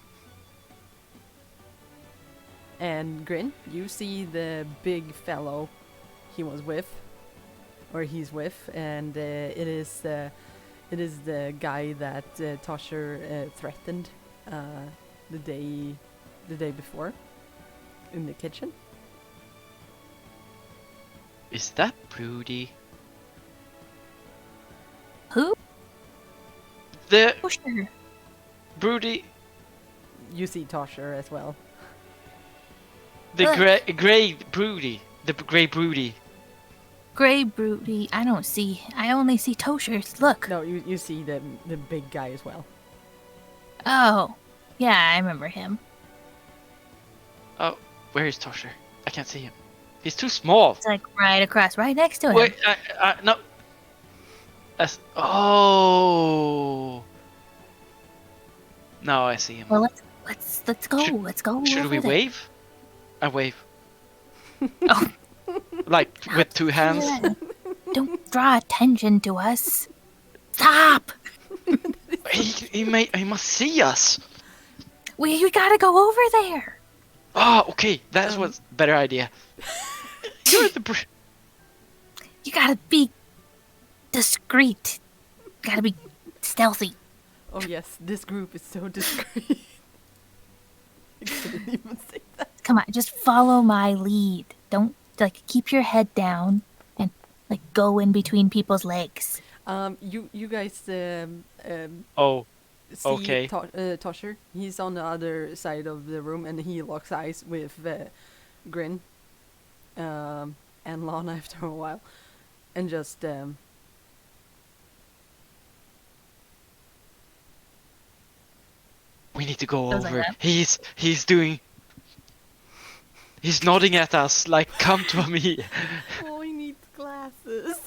S5: And Grin, you see the big fellow he was with, or he's with, and it is the guy that Tosher threatened the day before in the kitchen.
S2: Is that Broody?
S3: Who?
S2: The
S3: Tosher.
S2: Broody,
S5: You see Tosher as well.
S2: the
S3: Look.
S2: gray Broody, the gray Broody.
S3: Gray Broody. I only see Toshers. Look.
S5: No, you see the big guy as well.
S3: Oh. Yeah, I remember him.
S2: Oh, where is Tosher? I can't see him. He's too small.
S3: It's like right across, right next to him.
S2: Wait, no. Oh. Now I see him.
S3: Well, let's go.
S2: Should-
S3: Let's go.
S2: Should
S3: over
S2: we
S3: there.
S2: wave? I wave.
S3: Oh,
S2: Like with two hands.
S3: yeah. Don't draw attention to us. Stop!
S2: He must see us.
S3: We gotta go over there.
S2: Oh, okay, that's
S1: Um,
S2: what's better idea. You're the
S3: You gotta be discreet. Gotta be stealthy.
S1: Oh yes, this group is so discreet. I couldn't even say that.
S3: Come on, just follow my lead. Don't keep your head down and go in between people's legs.
S1: You guys
S2: Oh,
S1: see
S2: okay.
S1: Tosher. He's on the other side of the room, and he locks eyes with Grin and Lana after a while, and just
S2: we need to go
S3: Sounds like
S2: over.
S3: that.
S2: He's nodding at us like, come to me.
S1: oh, he needs glasses.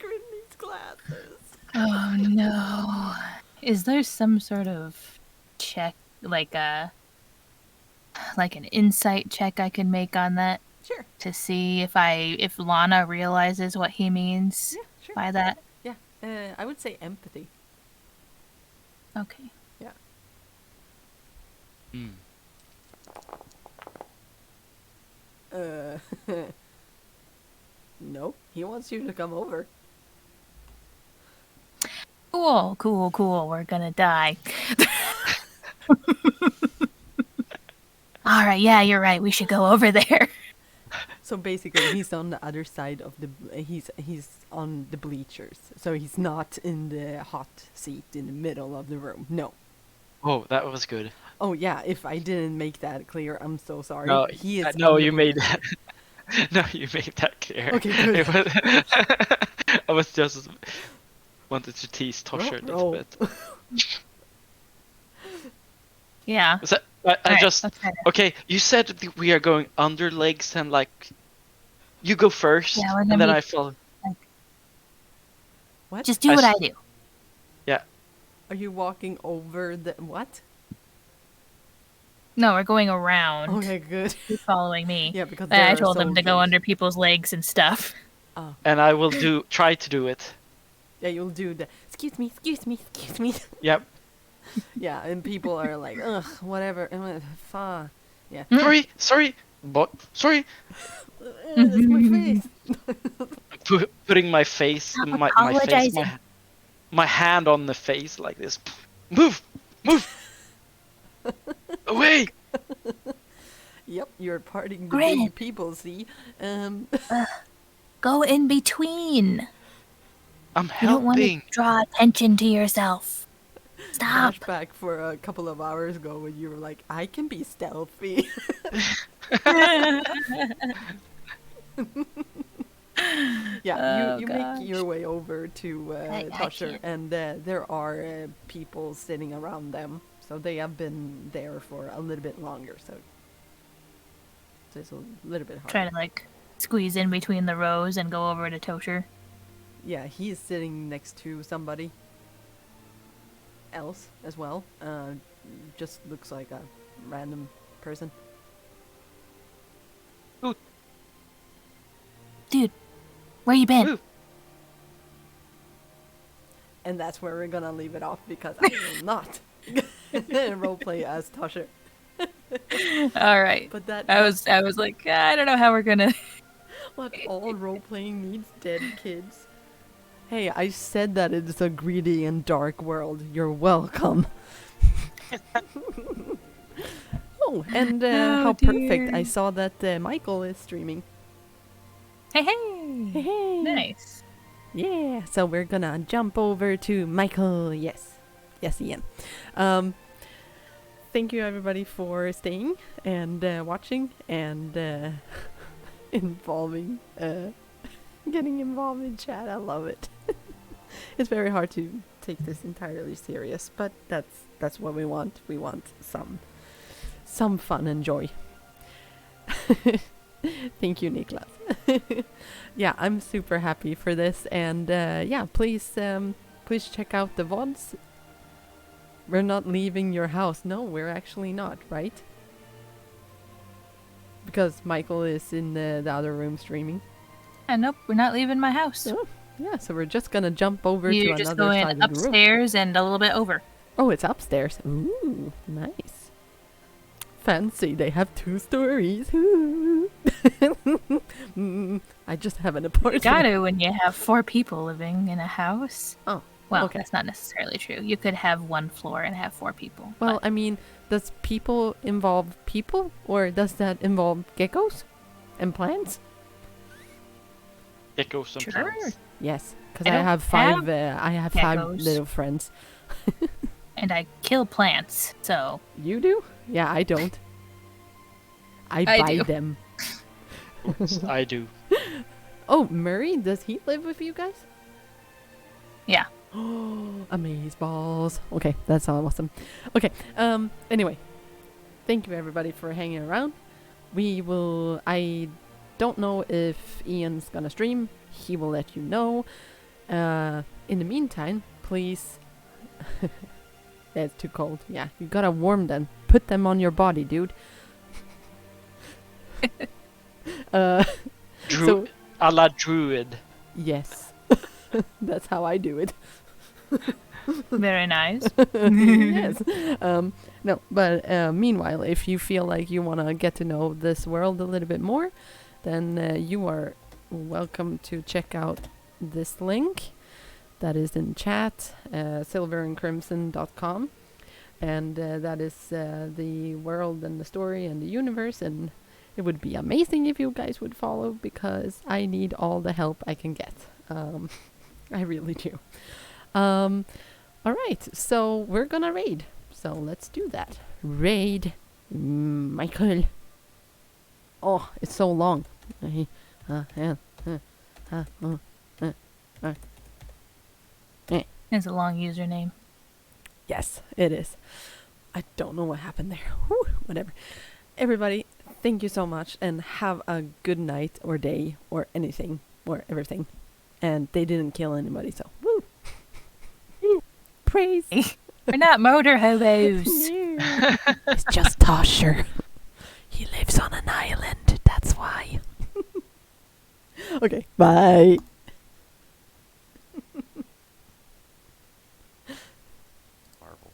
S1: Grin needs glasses.
S3: Oh no. Is there some sort of check, like an insight check I can make on that
S1: Sure.
S3: to see if Lana realizes what he means
S1: Yeah, sure.
S3: by that?
S1: Yeah. I would say empathy.
S3: Okay.
S1: Yeah.
S2: Hmm.
S1: No, he wants you to come over.
S3: Cool. We're gonna die. All right, yeah, you're right. We should go over there.
S1: So basically, he's on the other side of the. He's on the bleachers, so he's not in the hot seat in the middle of the room. No.
S2: Oh, that was good.
S1: Oh yeah, if I didn't make that clear, I'm so sorry.
S2: No,
S1: he is.
S2: no,
S1: on the
S2: you made
S1: ble-
S2: that. No, you made that clear.
S1: Okay, good.
S2: It was, I was just wanted to tease Tosher a little
S1: Roll.
S2: bit.
S3: Yeah.
S2: So, I
S3: Alright,
S2: just
S3: let's try that.
S2: okay. You said that we are going under legs and like you go first,
S3: Yeah, we're
S2: and
S3: gonna
S2: then
S3: be-
S2: I follow.
S1: What?
S3: Just do
S2: I
S3: what I
S2: s-
S3: do.
S2: Yeah.
S1: Are you walking over the what?
S3: No, we're going around.
S1: Okay, good.
S3: Keep following me.
S1: Yeah, because
S3: I
S1: there are
S3: told them to go
S1: soldiers.
S3: under people's legs and stuff.
S2: And I will try to do it.
S1: Yeah, you'll do the. Excuse me.
S2: Yep.
S1: Yeah, and people are like, ugh, whatever. Fa. Yeah.
S2: Sorry, but sorry.
S1: That's my face.
S2: Putting my face,
S3: Stop
S2: my face,
S3: apologizing.
S2: my hand on the face like this. Move. Away.
S1: Yep, you're parting the
S3: Grin.
S1: big people. See.
S3: Go in between.
S2: I'm
S3: You don't want to
S2: helping.
S3: draw attention to yourself. Stop.
S1: Flashback for a couple of hours ago when you were like, I can be stealthy. Yeah,
S3: Oh,
S1: you
S3: gosh.
S1: make your way over to
S3: I
S1: Tosher,
S3: can't.
S1: and there are people sitting around them. So they have been there for a little bit longer. So it's a little bit hard.
S3: Try to squeeze in between the rows and go over to Tosher.
S1: Yeah, he is sitting next to somebody else as well. Just looks like a random person.
S3: Dude, where you been?
S2: Move.
S1: And that's where we're gonna leave it off because I will not roleplay as Tosher.
S3: All right.
S1: But that
S3: I was like, I don't know how we're gonna.
S1: what all roleplaying needs, dead kids. Hey, I said that it's a greedy and dark world. You're welcome. Oh, and how perfect! I
S3: dear.
S1: saw that Michael is streaming.
S3: Hey, hey.
S1: Hey,
S3: Nice.
S1: yeah. So we're gonna jump over to Michael. Yes, Ian. Thank you everybody for staying and watching and getting involved in chat. I love it. It's very hard to take this entirely serious, but that's what we want. We want some fun and joy. Thank you, Niklas. Yeah, I'm super happy for this, and yeah, please check out the VODs. We're not leaving your house. No, we're actually not, right? because Michael is in the other room streaming.
S3: Nope, we're not leaving my house.
S1: Oh, yeah, so we're just gonna jump over to
S3: You're just
S1: another
S3: going
S1: side of the room.
S3: upstairs and a little bit over.
S1: Oh, it's upstairs. Ooh, nice. Fancy, they have 2 stories. Ooh. I just have an
S3: You
S1: apartment.
S3: gotta when you have 4 people living in a house.
S1: Oh,
S3: Well,
S1: okay.
S3: that's not necessarily true. You could have 1 floor and have 4 people.
S1: Well,
S3: but
S1: I mean, does people involve people, or does that involve geckos and plants?
S2: Geckos and
S3: Sure.
S2: plants.
S1: Yes, because
S3: I
S1: I
S3: don't
S1: have 5.
S3: have
S1: I have 5
S3: geckos.
S1: little friends.
S3: and I kill plants, so
S1: You do? Yeah, I don't. I
S3: I
S1: buy
S3: do.
S1: them.
S2: I do.
S1: Oh, Murray, does he live with you guys?
S3: yeah.
S1: Oh, amaze balls. Okay, that's awesome. Okay, anyway. Thank you everybody for hanging around. I don't know if Ian's gonna stream. He will let you know. In the meantime, please... It's too cold. Yeah, you gotta warm them. Put them on your body, dude. So,
S2: A la druid.
S1: yes. That's how I do it.
S3: Very nice.
S1: Yes. No, but meanwhile, if you feel like you want to get to know this world a little bit more, then you are welcome to check out this link that is in chat, silverandcrimson.com. And that is the world and the story and the universe, and it would be amazing if you guys would follow, because I need all the help I can get. I really do. Alright, so we're gonna raid. So let's do that. Raid Michael. Oh, it's so long.
S3: It's a long username.
S1: Yes, it is. I don't know what happened there. Whew, whatever. Everybody, thank you so much, and have a good night or day or anything or everything. And they didn't kill anybody, so woo. Praise.
S3: We're not motor hobos.
S1: No. It's just Tosher. He lives on an island, that's why. Okay, bye.
S7: Marvel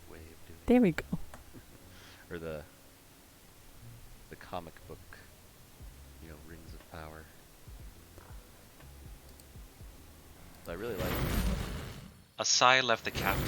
S7: way of doing
S1: There we go.
S7: it. Or the comic book, Rings of Power. So I really like it.
S6: A sigh left the captain